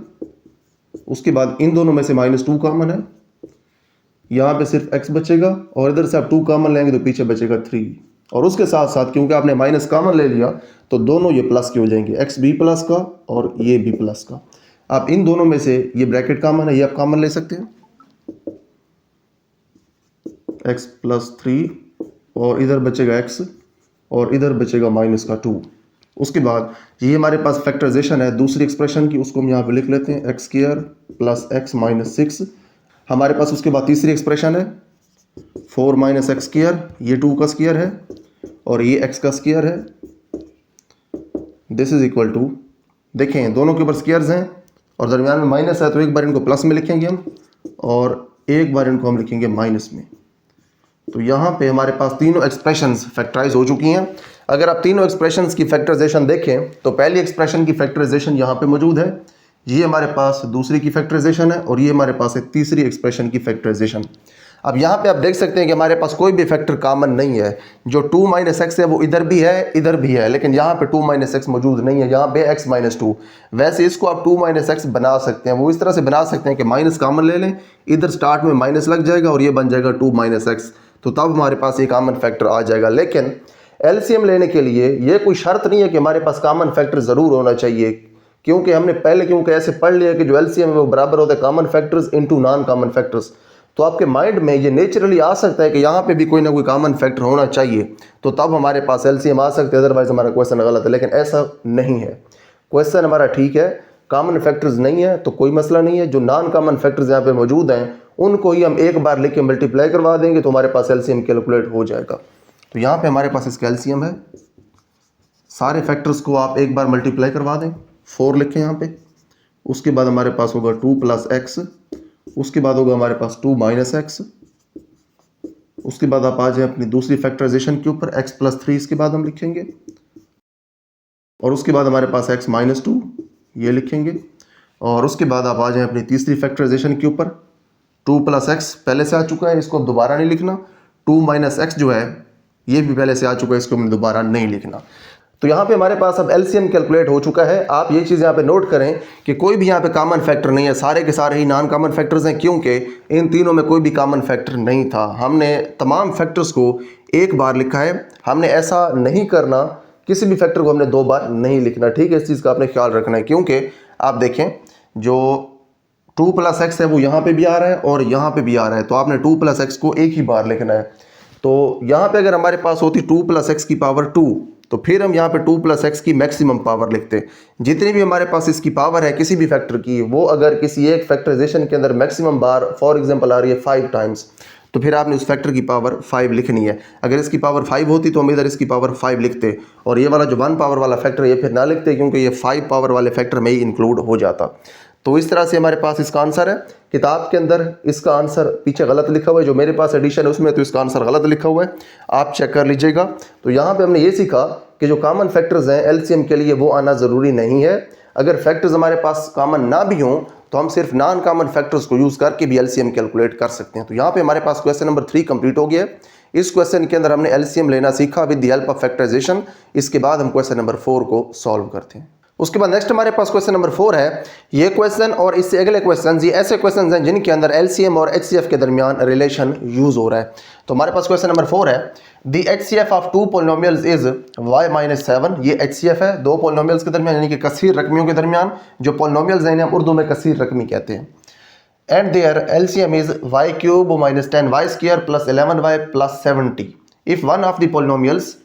उसके बाद इन दोनों में से -2 कॉमन है, यहाँ पे सिर्फ x बचेगा और इधर से आप 2 कॉमन लेंगे तो पीछे बचेगा 3। और उसके साथ साथ क्योंकि आपने माइनस कॉमन ले लिया तो दोनों ये प्लस के हो जाएंगे, x भी प्लस का और ये भी प्लस का। आप इन दोनों में से ये ब्रैकेट कॉमन है, ये आप कॉमन ले सकते हैं, x प्लस 3 और इधर बचेगा x और इधर बचेगा माइनस का 2। उसके बाद ये हमारे पास फैक्टराइजेशन है दूसरी एक्सप्रेशन की, उसको हम यहाँ पे लिख लेते हैं x square plus x minus 6। हमारे पास उसके बाद तीसरी एक्सप्रेशन है 4 माइनस एक्स स्क्वायर, ये 2 का स्क्वायर है और ये x का स्क्वायर है। दिस इज इक्वल टू, देखें दोनों के ऊपर स्क्वायर्स हैं और दरमियान में माइनस है, तो एक बार इनको प्लस में लिखेंगे हम और एक बार इनको हम लिखेंगे माइनस में। तो यहाँ पे हमारे पास तीनों एक्सप्रेशंस फैक्टराइज हो चुकी हैं। अगर आप तीनों एक्सप्रेशंस की फैक्टराइजेशन देखें तो पहली एक्सप्रेशन की फैक्टराइजेशन यहाँ पे मौजूद है, ये हमारे पास दूसरी की फैक्टराइजेशन है और ये हमारे पास है तीसरी एक्सप्रेशन की फैक्टराइजेशन। अब यहाँ पे आप देख सकते हैं कि हमारे पास कोई भी फैक्टर कॉमन नहीं है। जो 2 माइनस एक्स है वो इधर भी है इधर भी है, लेकिन यहाँ पे 2 माइनस एक्स मौजूद नहीं है, यहाँ पे x माइनस 2। वैसे इसको आप 2 माइनस एक्स बना सकते हैं, वो इस तरह से बना सकते हैं कि माइनस कॉमन ले लें, इधर स्टार्ट में माइनस लग जाएगा और ये बन जाएगा 2 माइनस एक्स। तो तब हमारे पास ये कॉमन फैक्टर आ जाएगा। लेकिन एलसीएम लेने के लिए ये कोई शर्त नहीं है कि हमारे पास कॉमन फैक्टर ज़रूर होना चाहिए, क्योंकि हमने पहले क्योंकि ऐसे पढ़ लिया कि जो एलसीएम है वो बराबर होता है common factors into non common factors. तो आपके माइंड में ये नेचुरली आ सकता है कि यहाँ पे भी कोई ना कोई कॉमन फैक्टर होना चाहिए, तो तब हमारे पास एलसीएम आ सकते हैं, अदरवाइज हमारा क्वेश्चन गलत है। लेकिन ऐसा नहीं है, क्वेश्चन हमारा ठीक है, कॉमन फैक्टर्स नहीं है तो कोई मसला नहीं है। जो नॉन कॉमन फैक्टर्स यहाँ पे मौजूद हैं उनको ही हम एक बार लिख के मल्टीप्लाई करवा देंगे तो हमारे पास एलसीएम कैलकुलेट हो जाएगा। तो यहाँ पे हमारे पास इसका एलसीएम है, सारे फैक्टर्स को आप एक बार मल्टीप्लाई करवा दें, 4 लिखें यहाँ पे। उसके बाद हमारे पास होगा 2 प्लस एक्स, उसके बाद होगा हमारे पास 2 माइनस एक्स। उसके बाद आप आ जाए अपनी दूसरी फैक्टराइजेशन के ऊपर, x प्लस 3 इसके बाद हम लिखेंगे और उसके बाद हमारे पास x माइनस 2 ये लिखेंगे। और उसके बाद आप आ जाए अपनी तीसरी फैक्टराइजेशन के ऊपर 2 प्लस एक्स पहले से आ चुका है, इसको अब दोबारा नहीं लिखना। 2 माइनस एक्स जो है ये भी पहले से आ चुका है, इसको हमने दोबारा नहीं लिखना। तो यहाँ पे हमारे पास अब एलसीएम कैलकुलेट हो चुका है। आप ये चीज़ यहाँ पे नोट करें कि कोई भी यहाँ पे कॉमन फैक्टर नहीं है, सारे के सारे ही नॉन कॉमन फैक्टर्स हैं, क्योंकि इन तीनों में कोई भी कॉमन फैक्टर नहीं था। हमने तमाम फैक्टर्स को एक बार लिखा है, हमने ऐसा नहीं करना, किसी भी फैक्टर को हमने दो बार नहीं लिखना, ठीक है। इस चीज़ का आपने ख्याल रखना है, क्योंकि आप देखें जो 2 प्लस एक्स है वो यहाँ पे भी आ रहा है और यहाँ पे भी आ रहा है, तो आपने 2 प्लस एक्स को एक ही बार लिखना है। तो यहाँ पे अगर हमारे पास होती 2 प्लस एक्स की पावर 2, तो फिर हम यहाँ पे 2 प्लस एक्स की मैक्सिमम पावर लिखते। जितनी भी हमारे पास इसकी पावर है किसी भी फैक्टर की, वो अगर किसी एक फैक्टराइजेशन के अंदर मैक्सिमम बार फॉर एग्जांपल आ रही है 5 टाइम्स, तो फिर आपने उस फैक्टर की पावर 5 लिखनी है। अगर इसकी पावर 5 होती तो हम इधर इसकी पावर 5 लिखते, और ये वाला जो 1 पावर वाला फैक्टर है ये फिर ना लिखते, क्योंकि ये 5 पावर वाले फैक्टर में ही इंक्लूड हो जाता। तो इस तरह से हमारे पास इसका आंसर है। किताब के अंदर इसका आंसर पीछे गलत लिखा हुआ है, जो मेरे पास एडिशन है उसमें तो इसका आंसर गलत लिखा हुआ है, आप चेक कर लीजिएगा। तो यहाँ पे हमने ये सीखा कि जो कॉमन फैक्टर्स हैं एलसीएम के लिए वो आना ज़रूरी नहीं है। अगर फैक्टर्स हमारे पास कॉमन ना भी हों तो हम सिर्फ नॉन कॉमन फैक्टर्स को यूज़ करके भी एलसीएम कैलकुलेट कर सकते हैं। तो यहाँ पे हमारे पास क्वेश्चन नंबर 3 कंप्लीट हो गया है। इस क्वेश्चन के अंदर हमने एलसीएम लेना सीखा with the help of factorisation. इसके बाद हम क्वेश्चन नंबर 4 को सॉल्व करते हैं। उसके बाद नेक्स्ट हमारे पास क्वेश्चन नंबर 4 है। ये क्वेश्चन और इससे अगले क्वेश्चन ये ऐसे क्वेश्चन हैं जिनके अंदर एलसीएम और एचसीएफ के दरमियान रिलेशन यूज हो रहा है। तो हमारे पास क्वेश्चन नंबर 4 है, the HCF of 2 polynomials is y-7। ये एचसीएफ है दो पॉलिनोमियल्स के दरमियान, यानी कि कसीर रकमियों के दरमियान। जो पॉलिनोमियल्स हैं हम उर्दू में कसीर रकमी कहते हैं। And their LCM is y³ - 10y² + 11y + 70। If one of the polynomials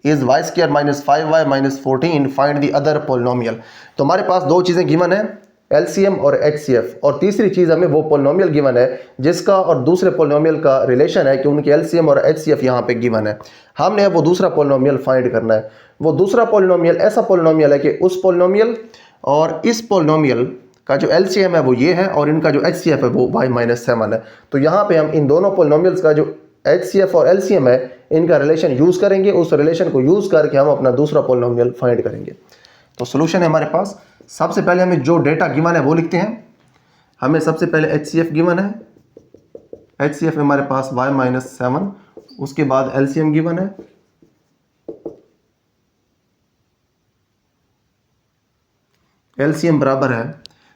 is y² - 5y - 14 find the other polynomial. तो हमारे पास दो चीज़ें गिवन है, एलसीएम और एचसीएफ, और तीसरी चीज़ हमें वो पॉलिनोमियल गिवन है जिसका और दूसरे पॉलिनोमियल का रिलेशन है कि उनके एलसीएम और एचसीएफ यहाँ पे गिवन है। हमने वो दूसरा पॉलिनोमियल फाइंड करना है। वो दूसरा पॉलिनोमियल ऐसा पॉलिनोमियल है कि उस पॉलिनोमियल और इस पॉलिनोमियल का जो एलसीएम है वो ये है और इनका जो एचसीएफ है वो y-7 है। तो यहाँ पे हम इन दोनों पॉलिनोमियल्स का जो एचसीएफ और एलसीएम है इनका रिलेशन यूज़ करेंगे। उस रिलेशन को यूज़ करके हम अपना दूसरा पॉलिनोमियल फाइंड करेंगे। तो सॉल्यूशन है हमारे पास। सबसे पहले हमें जो डेटा गिवन है वो लिखते हैं। हमें सबसे पहले एचसीएफ गिवन है, एचसीएफ हमारे पास y-7। उसके बाद एलसीएम गिवन है, एलसीएम बराबर है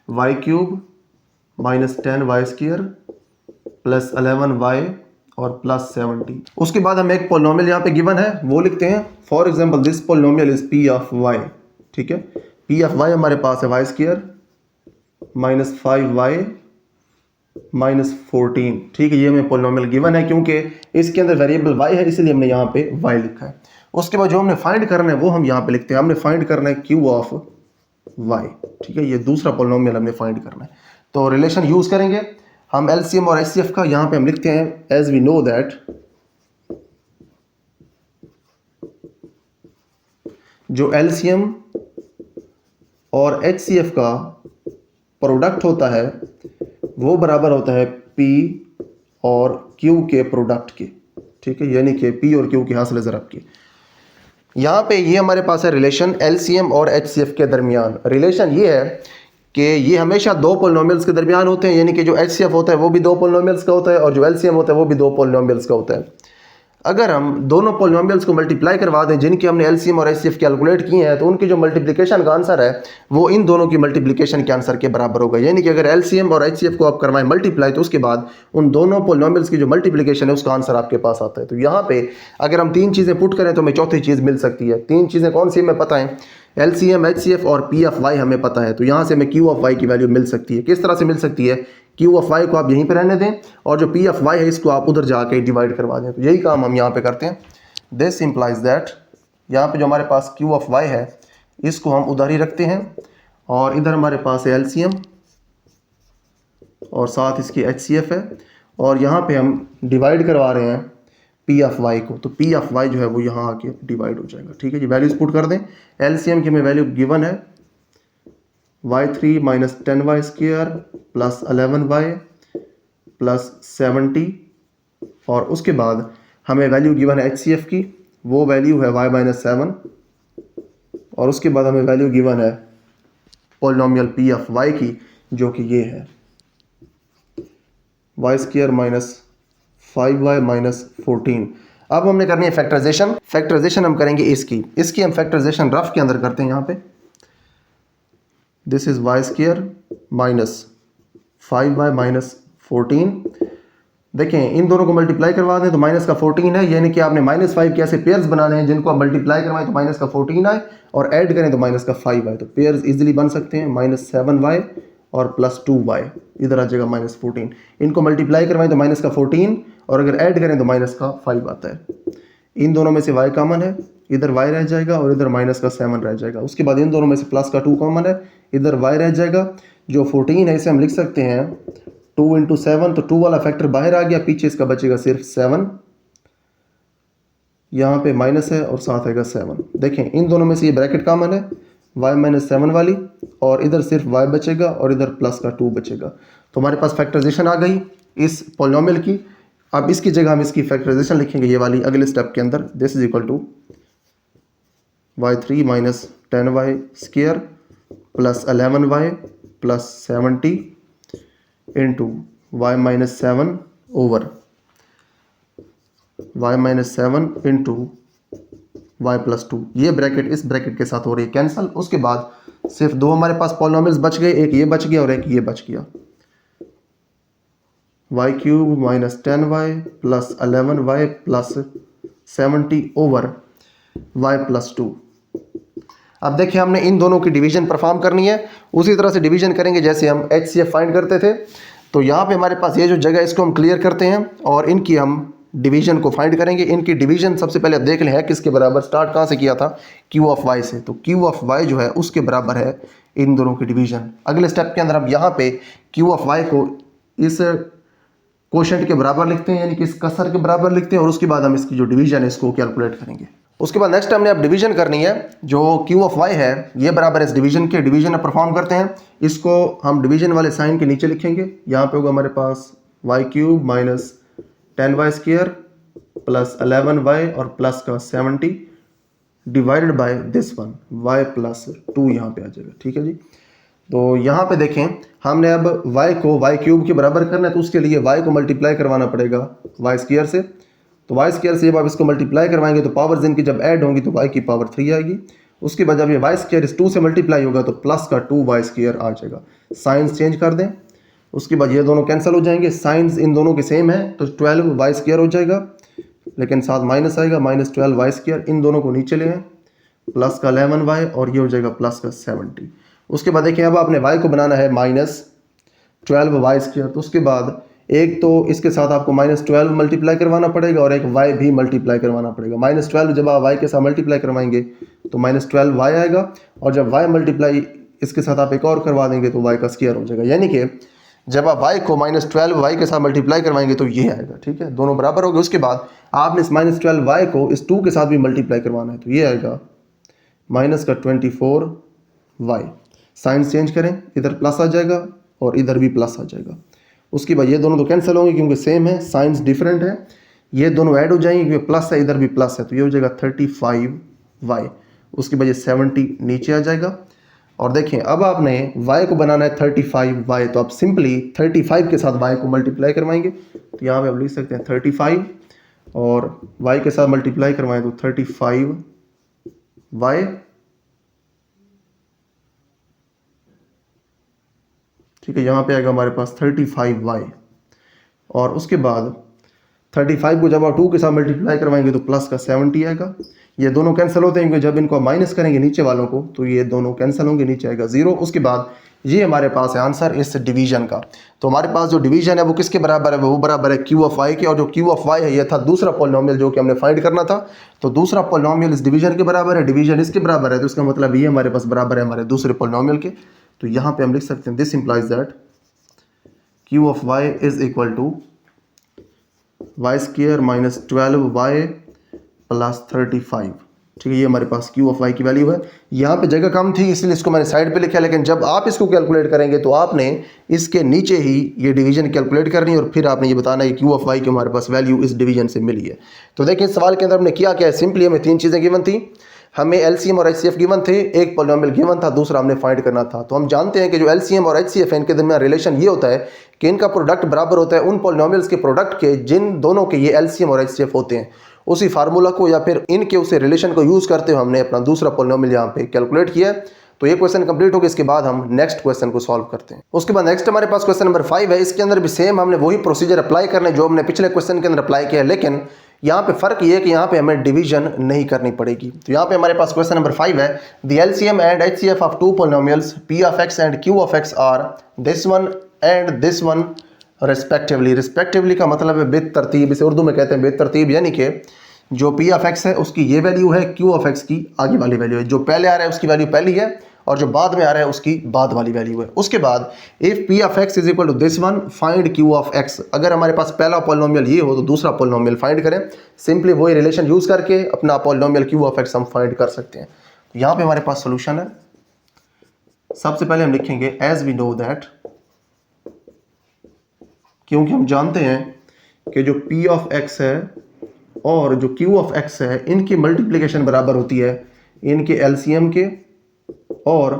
y³ - 10y² + 11y और +70। उसके बाद हमें एक पॉलिनोमियल यहाँ पे गिवन है वो लिखते हैं। For example this polynomial is p of y। ठीक है, p ऑफ y हमारे पास है y² - 5y - 14। ठीक है, ये हमें पॉलिनोमियल गिवन है क्योंकि इसके अंदर वेरिएबल y है, इसलिए हमने यहाँ पे y लिखा है। उसके बाद जो हमने फाइंड करना है वो हम यहाँ पे लिखते हैं। हमने फाइंड करना है q ऑफ y। ठीक है, ये दूसरा पॉलिनोमियल हमने फाइंड करना है। तो रिलेशन यूज करेंगे हम एलसीएम और एचसीएफ का। यहाँ पे हम लिखते हैं एज वी नो दैट जो एलसीएम और एचसीएफ का प्रोडक्ट होता है वो बराबर होता है P और Q के प्रोडक्ट के। ठीक है, यानी कि P और Q के हासिल ज़रब के। यहाँ पे ये हमारे पास है रिलेशन एलसीएम और एचसीएफ के दरमियान। रिलेशन ये है कि ये हमेशा दो पॉलिनोमियल्स के दरमियान होते हैं, यानी कि जो एचसीएफ होता है वो भी दो पॉलिनोमियल्स का होता है और जो एलसीएम होता है वो भी दो पॉलिनोमियल्स का होता है। अगर हम दोनों पॉलिनोमियल्स को मल्टीप्लाई करवा दें जिनके हमने एलसीएम और एचसीएफ कैलकुलेट किए हैं, तो उनकी जो मल्टीप्लिकेशन का आंसर है वो इन दोनों की मल्टीप्लिकेशन के आंसर के बराबर होगा। यानी कि अगर एलसीएम और एचसीएफ को आप करवाएं मल्टीप्लाई, तो उसके बाद उन दोनों पॉलिनोमियल्स की जो मल्टीप्लिकेशन है उसका आंसर आपके पास आता है। तो यहाँ पे अगर हम तीन चीज़ें पुट करें तो हमें चौथी चीज़ मिल सकती है। तीन चीज़ें कौन सी हमें पता है, एलसीएम, एचसीएफ और P ऑफ y हमें पता है। तो यहाँ से हमें Q ऑफ y की वैल्यू मिल सकती है। किस तरह से मिल सकती है, Q ऑफ y को आप यहीं पर रहने दें और जो P ऑफ y है इसको आप उधर जाके डिवाइड करवा दें। तो यही काम हम यहाँ पे करते हैं। दिस इम्प्लाइज दैट यहाँ पे जो हमारे पास Q ऑफ y है इसको हम उधर ही रखते हैं और इधर हमारे पास है एलसीएम और साथ इसकी एचसीएफ है और यहाँ पे हम डिवाइड करवा रहे हैं P ऑफ y को। तो P ऑफ y जो है वो यहाँ आके डिवाइड हो जाएगा। ठीक है जी, वैल्यूज पुट कर दें। एलसीएम की हमें वैल्यू गिवन है y³ - 10y² + 11y + 70 और उसके बाद हमें वैल्यू गिवन है एचसीएफ की, वो वैल्यू है y-7 और उसके बाद हमें वैल्यू गिवन है पॉलिनोमियल P ऑफ y की जो कि ये है। Y square minus 5y minus 14। अब हमने करनी है फैक्टराइजेशन। फैक्टराइजेशन हम करेंगे इसकी हम फैक्टराइजेशन रफ के अंदर करते हैं। यहाँ पे this is y square minus 5y minus 14। देखें इन दोनों को मल्टीप्लाई करवा दें तो माइनस का 14 है, यानी कि आपने -5 के ऐसे पेयर्स बनाने हैं जिनको आप मल्टीप्लाई करवाएं तो माइनस का 14 आए और ऐड करें तो माइनस का 5 आए। तो पेयर्स इजीली बन सकते हैं -7y और +2y, इधर आ जाएगा -14। इनको मल्टीप्लाई करवाएं तो माइनस का 14 और अगर ऐड करें तो माइनस का 5 आता है। इन दोनों में से y कॉमन है, इधर y रह जाएगा और इधर माइनस का 7 रह जाएगा। उसके बाद इन दोनों में से प्लस का 2 कॉमन है, इधर y रह जाएगा। जो 14 है इसे हम लिख सकते हैं 2 × 7, तो 2 वाला फैक्टर बाहर आ गया, पीछे इसका बचेगा सिर्फ 7। यहाँ पे माइनस है और साथ आएगा 7। देखें इन दोनों में से ये ब्रैकेट कॉमन है y - 7 वाली, और इधर सिर्फ y बचेगा और इधर प्लस का 2 बचेगा। तो हमारे पास फैक्टराइजेशन आ गई इस पॉलिनोमियल की। अब इसकी जगह हम इसकी फैक्टराइजेशन लिखेंगे ये वाली अगले स्टेप के अंदर। This is equal to y3 minus 10y square plus 11y plus 70 into y - 7 over y - 7 into y + 2। ये ब्रैकेट इस ब्रैकेट के साथ हो रही है कैंसिल। उसके बाद सिर्फ दो हमारे पास पॉलिनोमियल्स बच गए, एक ये बच गया और एक ये बच गया। y³ minus 10y plus 11y plus 70 over y + 2। अब देखिए हमने इन दोनों की डिवीजन परफॉर्म करनी है, उसी तरह से डिवीजन करेंगे जैसे हम HCF फाइंड करते थे। तो यहाँ पे हमारे पास ये जो जगह इसको हम क्लियर करते हैं और इनकी हम डिवीजन को फाइंड करेंगे। इनकी डिवीजन सबसे पहले आप देख लें है किसके बराबर, स्टार्ट कहाँ से किया था, Q(y) से। तो Q(y) जो है उसके बराबर है इन दोनों की डिवीजन। अगले स्टेप के अंदर हम यहाँ पे Q(y) को इस कोशेंट के बराबर लिखते हैं, यानी कि इस कसर के बराबर लिखते हैं, और उसके बाद हम इसकी जो डिवीजन है इसको कैलकुलेट करेंगे। उसके बाद नेक्स्ट हमने अब डिवीजन करनी है। जो Q(y) है ये बराबर है इस डिवीजन के, डिवीजन अब परफॉर्म करते हैं। इसको हम डिवीजन वाले साइन के नीचे लिखेंगे। यहाँ पे होगा हमारे पास y³ minus 10y square plus 11y और प्लस का 70 divided by this one y + 2 यहाँ पे आ जाएगा। ठीक है जी। तो यहाँ पे देखें हमने अब y को y³ के बराबर करना है, तो उसके लिए y को मल्टीप्लाई करवाना पड़ेगा y स्क्वायर से। तो y स्क्वायर से जब आप इसको मल्टीप्लाई करवाएंगे तो पावर्स इनकी जब ऐड होंगी तो y की पावर 3 आएगी। उसके बाद जब ये y स्क्वायर इस 2 से मल्टीप्लाई होगा तो प्लस का 2y स्क्वायर आ जाएगा। साइंस चेंज कर दें, उसके बाद ये दोनों कैंसिल हो जाएंगे। साइंस इन दोनों के सेम है तो 12y स्क्वायर हो जाएगा, लेकिन साथ माइनस आएगा -12y स्क्वायर। इन दोनों को नीचे ले आए, प्लस का 11y और ये हो जाएगा प्लस का 70। उसके बाद देखिए अब आपने y को बनाना है -12y स्क्वायर। तो उसके बाद एक तो इसके साथ आपको -12 मल्टीप्लाई करवाना पड़ेगा और एक y भी मल्टीप्लाई करवाना पड़ेगा। -12 जब आप y के साथ मल्टीप्लाई करवाएंगे तो -12y आएगा, और जब y मल्टीप्लाई इसके साथ आप एक और करवा देंगे तो y का स्क्वायर हो जाएगा। यानी कि जब आप y को -12y के साथ मल्टीप्लाई करवाएंगे तो ये आएगा। ठीक है, दोनों बराबर हो गए। उसके बाद आपने इस -12y को इस 2 के साथ भी मल्टीप्लाई करवाना है, तो ये आएगा -24y। साइंस चेंज करें, इधर प्लस आ जाएगा और इधर भी प्लस आ जाएगा। उसके बाद ये दोनों तो कैंसिल होंगे क्योंकि सेम है, साइंस डिफरेंट है। ये दोनों ऐड हो जाएंगे क्योंकि प्लस है, इधर भी प्लस है, तो ये हो जाएगा 35y। उसके बाद ये 70 नीचे आ जाएगा। और देखें अब आपने y को बनाना है 35y, तो आप सिंपली 35 के साथ y को मल्टीप्लाई करवाएंगे। तो यहाँ पे आप लिख सकते हैं 35 और y के साथ मल्टीप्लाई करवाएं तो 35y। ठीक है, यहाँ पे आएगा हमारे पास 35y, और उसके बाद 35 को जब आप 2 के साथ मल्टीप्लाई करवाएंगे तो प्लस का 70 आएगा। ये दोनों कैंसिल होते हैं क्योंकि जब इनको माइनस करेंगे नीचे वालों को तो ये दोनों कैंसिल होंगे, नीचे आएगा 0। उसके बाद ये हमारे पास है आंसर इस डिवीजन का। तो हमारे पास जो डिवीजन है वो किसके बराबर है, वो बराबर है Q(y) के। और जो Q(y) है ये था दूसरा पॉलिनोमियल जो कि हमने फाइंड करना था। तो दूसरा पॉलिनोमियल इस डिवीजन के बराबर है, डिवीजन इसके बराबर है, तो इसका मतलब ये हमारे पास बराबर है हमारे दूसरे पॉलिनोमियल के। तो यहाँ पे हम लिख सकते हैं this implies that Q(y) is equal to y square minus 12y plus 35। ठीक है, ये हमारे पास Q(y) की वैल्यू है। यहाँ पे जगह कम थी इसलिए इसको मैंने साइड पे लिखा, लेकिन जब आप इसको कैलकुलेट करेंगे तो आपने इसके नीचे ही ये डिवीजन कैलकुलेट करनी है और फिर आपने ये बताना है कि Q(y) की हमारे पास वैल्यू इस डिवीजन से मिली है। तो देखिए इस सवाल के अंदर हमने किया क्या है, सिंपली हमें 3 चीज़ें गिवन थी। हमें एलसीएम और एचसीएफ गिवन थे, एक पॉलिनोमियल गिवन था, दूसरा हमने फाइंड करना था। तो हम जानते हैं कि जो एलसीएम और एचसीएफ है इनके दरमियान रिलेशन ये होता है कि इनका प्रोडक्ट बराबर होता है उन पॉलिनोमियल्स के प्रोडक्ट के जिन दोनों के ये एलसीएम और एचसीएफ होते हैं। उसी फार्मूला को या फिर इनके उसे रिलेशन को यूज़ करते हुए हमने अपना दूसरा पॉलिनोमियल यहाँ पे कैलकुलेट किया। तो ये क्वेश्चन कंप्लीट हो गया। इसके बाद हम नेक्स्ट क्वेश्चन को सॉल्व करते हैं। उसके बाद नेक्स्ट हमारे पास क्वेश्चन नंबर 5 है। इसके अंदर भी सेम हमने वही प्रोसीजर अप्लाई करना है जो हमने पिछले क्वेश्चन के अंदर अप्लाई किया है, लेकिन यहाँ पे फर्क ये है कि यहाँ पे हमें डिवीजन नहीं करनी पड़ेगी। तो यहाँ पे हमारे पास क्वेश्चन नंबर 5 है, the LCM and HCF of two polynomials P of x and Q of x are this one and this one respectively. Respectively का मतलब है बेतरतीब, इसे उर्दू में कहते हैं बेतरतीब, यानी कि जो पी ऑफ एक्स है उसकी ये वैल्यू है, क्यू ऑफ एक्स की आगे वाली वैल्यू है, जो पहले आ रहा है उसकी वैल्यू पहली है और जो बाद में आ रहा है उसकी बाद वाली वैल्यू है। उसके बाद if P of x is equal to this one find Q of x. अगर हमारे पास पहला पॉलिनोमियल ये हो तो दूसरा पॉलिनोमियल फाइंड करें। सिंपली वही रिलेशन यूज करके अपना पॉलिनोमियल क्यू ऑफ एक्स हम फाइंड कर सकते हैं। तो यहाँ पे हमारे पास सोल्यूशन है। सबसे पहले हम लिखेंगे एज वी नो दैट, क्योंकि हम जानते हैं कि जो पी ऑफ एक्स है और जो क्यू ऑफ एक्स है इनकी मल्टीप्लिकेशन बराबर होती है इनके एलसीएम के और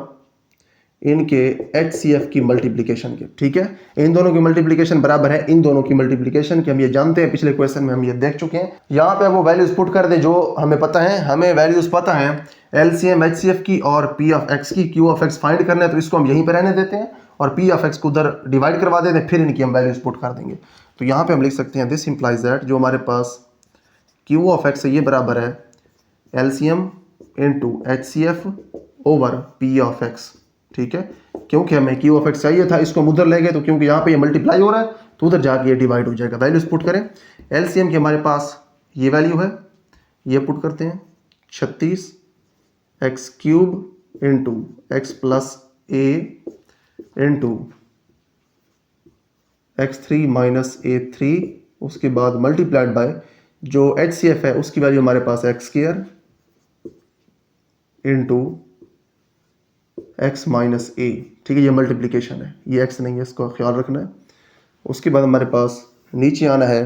इनके एचसीएफ की मल्टीप्लिकेशन के। ठीक है, इन दोनों की मल्टीप्लिकेशन बराबर है इन दोनों की मल्टीप्लिकेशन की। हम ये जानते हैं, पिछले क्वेश्चन में हम ये देख चुके हैं। यहाँ पे वो वैल्यूज पुट कर दे जो हमें पता है। हमें वैल्यूज पता है एलसीएम एचसीएफ की और पी ऑफ एक्स की। क्यू ऑफ एक्स फाइंड करना है तो इसको हम यहीं पर रहने देते हैं और पी ऑफ एक्स को उधर डिवाइड करवा देते हैं, फिर इनकी हम वैल्यूज पुट कर देंगे। तो यहाँ पे हम लिख सकते हैं दिस इंप्लाइज दैट जो हमारे पास क्यू ऑफ एक्स है ये बराबर है LCM into HCF over P of x. ठीक है, क्योंकि हमें क्यू ऑफ एक्स चाहिए था, इसको हम उधर ले गए तो क्योंकि यहाँ पे ये मल्टीप्लाई हो रहा है तो उधर जाके ये डिवाइड हो जाएगा। वैल्यूज पुट करें। एलसीएम की हमारे पास ये वैल्यू है, ये पुट करते हैं 36 x cube into x plus a into x3 minus a3। उसके बाद मल्टीप्लाइड बाय जो HCF है उसकी वैल्यू हमारे पास x square into x minus a. ठीक है, ये मल्टीप्लिकेशन है, ये x नहीं है, इसको ख्याल रखना है। उसके बाद हमारे पास नीचे आना है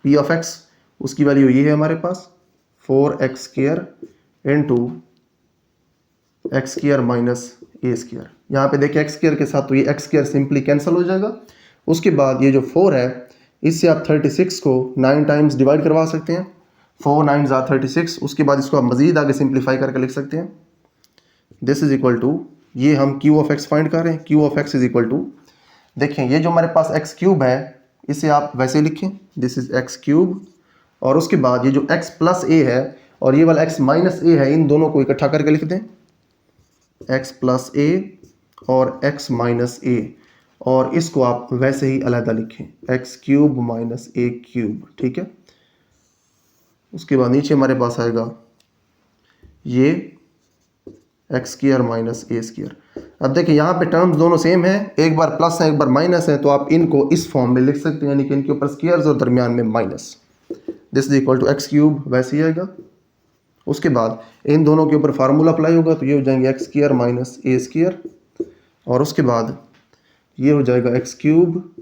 p ऑफ x, उसकी वैल्यू ये है हमारे पास 4x square into x square minus a square. यहाँ पे देखिए एक्स स्क्वायर के साथ तो ये एक्स स्क्वायर सिंपली कैंसिल हो जाएगा। उसके बाद ये जो 4 है इससे आप 36 को 9 टाइम्स डिवाइड करवा सकते हैं। 4 9 आर 36। उसके बाद इसको आप मज़ीद आगे सिंप्लीफाई करके लिख सकते हैं दिस इज इक्वल टू, ये हम क्यू ऑफ एक्स फाइंड कर रहे हैं, Q of x is equal to, देखें ये जो हमारे पास एक्स क्यूब है इसे आप वैसे लिखें दिस इज एक्स क्यूब, और उसके बाद ये जो एक्स प्लस ए है और ये वाला एक्स माइनस ए है इन दोनों को इकट्ठा करके लिख दें एक्स प्लस ए और एक्स माइनस ए, और इसको आप वैसे ही अलहदा लिखें x cube minus a cube. ठीक है, उसके बाद नीचे हमारे पास आएगा ये x square minus a square. अब देखिए यहाँ पे टर्म्स दोनों सेम है, एक बार प्लस है एक बार माइनस है, तो आप इनको इस फॉर्म में लिख सकते हैं, यानी कि इनके ऊपर स्क्वायर्स और दरमियान में minus. This is equal to x cube, वैसे ही आएगा। उसके बाद इन दोनों के ऊपर फार्मूला अप्लाई होगा तो ये हो जाएंगे x square minus a square, और उसके बाद ये हो जाएगा x cube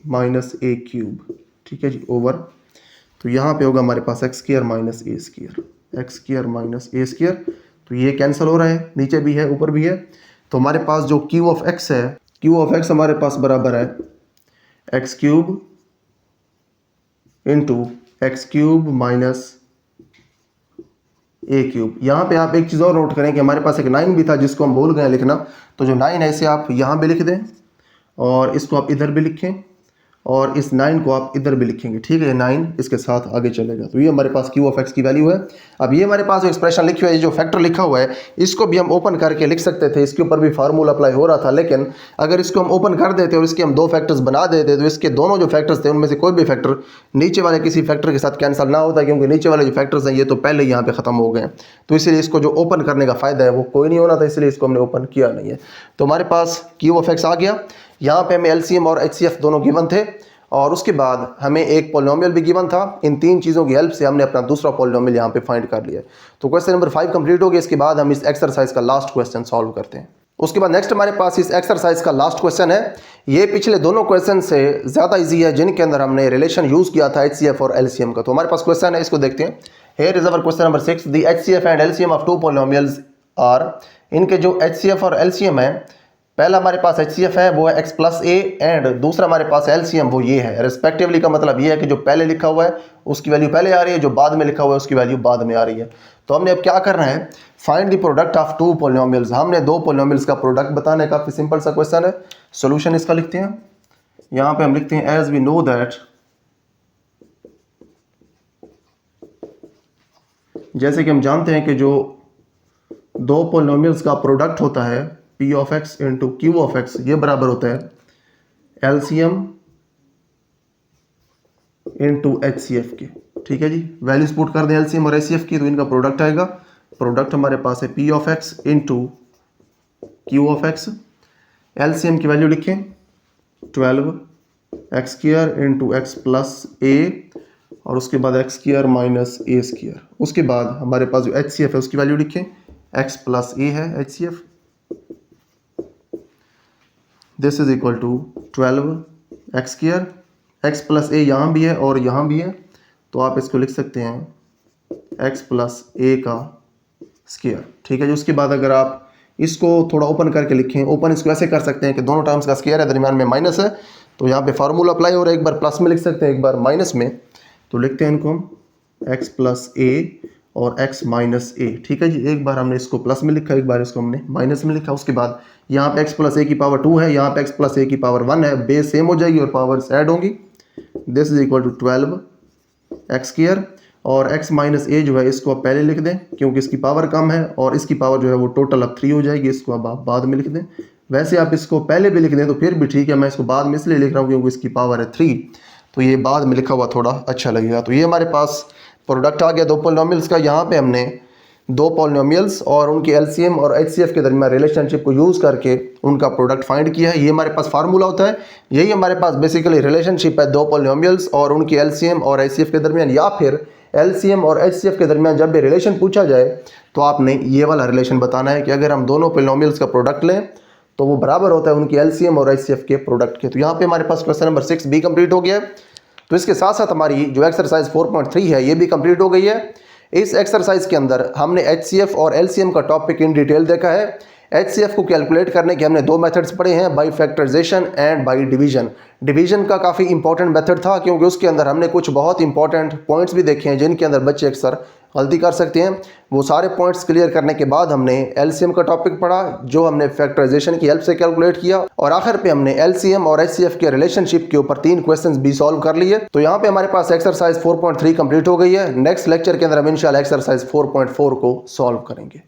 minus a cube. ठीक है जी, ओवर, तो यहाँ पे होगा हमारे पास x square minus a square, x square minus a square, तो ये कैंसिल हो रहा है, नीचे भी है ऊपर भी है। तो हमारे पास जो क्यू ऑफ एक्स है, क्यू ऑफ एक्स हमारे पास बराबर है x cube into x cube minus a cube. यहाँ पे आप एक चीज़ और नोट करें कि हमारे पास एक 9 भी था जिसको हम भूल गए लिखना, तो जो 9 है इसे आप यहाँ पे लिख दें और इसको आप इधर भी लिखें और इस 9 को आप इधर भी लिखेंगे। ठीक है, 9 इसके साथ आगे चलेगा। तो ये हमारे पास क्यू ऑफ एक्स की वैल्यू है। अब ये हमारे पास जो एक्सप्रेशन लिखी हुई है, जो फैक्टर लिखा हुआ है, इसको भी हम ओपन करके लिख सकते थे, इसके ऊपर भी फार्मूला अप्लाई हो रहा था, लेकिन अगर इसको हम ओपन कर देते और इसके हम 2 फैक्टर्स बना देते तो इसके दोनों जो फैक्टर्स थे उनमें से कोई भी फैक्टर नीचे वाले किसी फैक्टर के साथ कैंसिल ना होता, क्योंकि नीचे वाले जो फैक्टर्स हैं ये तो पहले यहाँ पे ख़त्म हो गए। तो इसलिए इसको जो ओपन करने का फ़ायदा है वो कोई नहीं होना था, इसलिए इसको हमने ओपन किया नहीं है। तो हमारे पास क्यू ऑफ एक्स आ गया। यहाँ पे हमें एलसीएम और एचसीएफ दोनों गिवन थे, और उसके बाद हमें एक पॉलिनोमियल भी गिवन था। इन 3 चीज़ों की हेल्प से हमने अपना दूसरा पॉलिनोमियल यहाँ पे फाइंड कर लिया। तो क्वेश्चन नंबर 5 कंप्लीट हो गया। इसके बाद हम इस एक्सरसाइज का लास्ट क्वेश्चन सॉल्व करते हैं। उसके बाद नेक्स्ट हमारे पास इस एक्सरसाइज का लास्ट क्वेश्चन है। ये पिछले दोनों क्वेश्चन से ज़्यादा इजी है जिनके अंदर हमने रिलेशन यूज़ किया था HCF और LCM का। तो हमारे पास क्वेश्चन है, इसको देखते हैं। Here is our question number 6। The HCF and LCM of two polynomials are. इनके जो HCF और LCM है, पहला हमारे पास HCF है वो है x प्लस ए एंड दूसरा हमारे पास LCM वो ये है। रिस्पेक्टिवली का मतलब ये है कि जो पहले लिखा हुआ है उसकी वैल्यू पहले आ रही है, जो बाद में लिखा हुआ है उसकी वैल्यू बाद में आ रही है। तो हमने अब क्या करना है, find the product of two polynomials. हमने दो पॉलिनोमियल्स का प्रोडक्ट बताना है। काफ़ी सिंपल सा क्वेश्चन है। सोल्यूशन इसका लिखते हैं, यहाँ पे हम लिखते हैं एज वी नो दैट, जैसे कि हम जानते हैं कि जो दो पॉलिनोमियल्स का प्रोडक्ट होता है P of x into Q of x, ये बराबर होता है LCM इंटू HCF के। ठीक है जी, वैल्यूज पुट कर दें LCM और HCF की तो इनका प्रोडक्ट आएगा। प्रोडक्ट हमारे पास है P of x into Q of x। LCM की वैल्यू लिखें 12x square into x plus a और उसके बाद x square minus a square. उसके बाद हमारे पास जो HCF है उसकी वैल्यू लिखें, x प्लस a है HCF। This is equal to 12x square, x plus a यहाँ भी है और यहाँ भी है, तो आप इसको लिख सकते हैं x प्लस a का स्क्वायर। ठीक है जी। उसके बाद अगर आप इसको थोड़ा ओपन करके लिखें, ओपन इसको ऐसे कर सकते हैं कि दोनों टर्म्स का स्क्वायर है, दरमियान में माइनस है, तो यहाँ पे फार्मूला अप्लाई हो रहा है। एक बार प्लस में लिख सकते हैं, एक बार माइनस में, तो लिखते हैं इनको हम x प्लस a और x माइनस a। ठीक है जी, एक बार हमने इसको प्लस में लिखा, एक बार इसको हमने माइनस में लिखा। उसके बाद यहाँ पे x प्लस a की पावर 2 है, यहाँ पे x प्लस a की पावर 1 है, बेस सेम हो जाएगी और पावर्स ऐड होंगी। This is equal to 12x square और x माइनस a जो है इसको आप पहले लिख दें क्योंकि इसकी पावर कम है और इसकी पावर जो है वो टोटल अब 3 हो जाएगी, इसको अब आप बाद में लिख दें। वैसे आप इसको पहले भी लिख दें तो फिर भी ठीक है, मैं इसको बाद में इसलिए लिख रहा हूँ क्योंकि इसकी पावर है 3, तो ये बाद में लिखा हुआ थोड़ा अच्छा लगेगा। तो ये हमारे पास प्रोडक्ट आ गया दो पॉलिनोमियल्स का। यहाँ पे हमने दो पॉलिनोमियल्स और उनकी LCM और HCF के दरमियान रिलेशनशिप को यूज़ करके उनका प्रोडक्ट फाइंड किया है। ये हमारे पास फार्मूला होता है, यही हमारे पास बेसिकली रिलेशनशिप है दो पॉलिनोमियल्स और उनकी LCM और HCF के दरमियान, या फिर LCM और HCF के दरमियान जब भी रिलेशन पूछा जाए तो आपने ये वाला रिलेशन बताना है कि अगर हम दोनों पॉलिनोमियल्स का प्रोडक्ट लें तो वो बराबर होता है उनकी LCM और HCF के प्रोडक्ट के। तो यहाँ पे हमारे पास क्वेश्चन नंबर 6 भी कंप्लीट हो गया है। तो इसके साथ साथ हमारी जो एक्सरसाइज 4.3 है ये भी कंप्लीट हो गई है। इस एक्सरसाइज के अंदर हमने HCF और LCM का टॉपिक इन डिटेल देखा है। HCF को कैलकुलेट करने के हमने दो मेथड्स पढ़े हैं, by factorisation and by division. Division का काफ़ी इंपॉर्टेंट मेथड था क्योंकि उसके अंदर हमने कुछ बहुत इंपॉर्टेंट पॉइंट्स भी देखे हैं जिनके अंदर बच्चे अक्सर गलती कर सकते हैं। वो सारे पॉइंट्स क्लियर करने के बाद हमने LCM का टॉपिक पढ़ा जो हमने फैक्टराइजेशन की हेल्प से कैलकुलेट किया, और आखिर पे हमने LCM और HCF के रिलेशनशिप के ऊपर 3 क्वेश्चंस भी सॉल्व कर लिए। तो यहाँ पे हमारे पास एक्सरसाइज 4.3 कंप्लीट हो गई है। नेक्स्ट लेक्चर के अंदर हम इंशाल्लाह एक्सरसाइज 4.4 को सॉल्व करेंगे।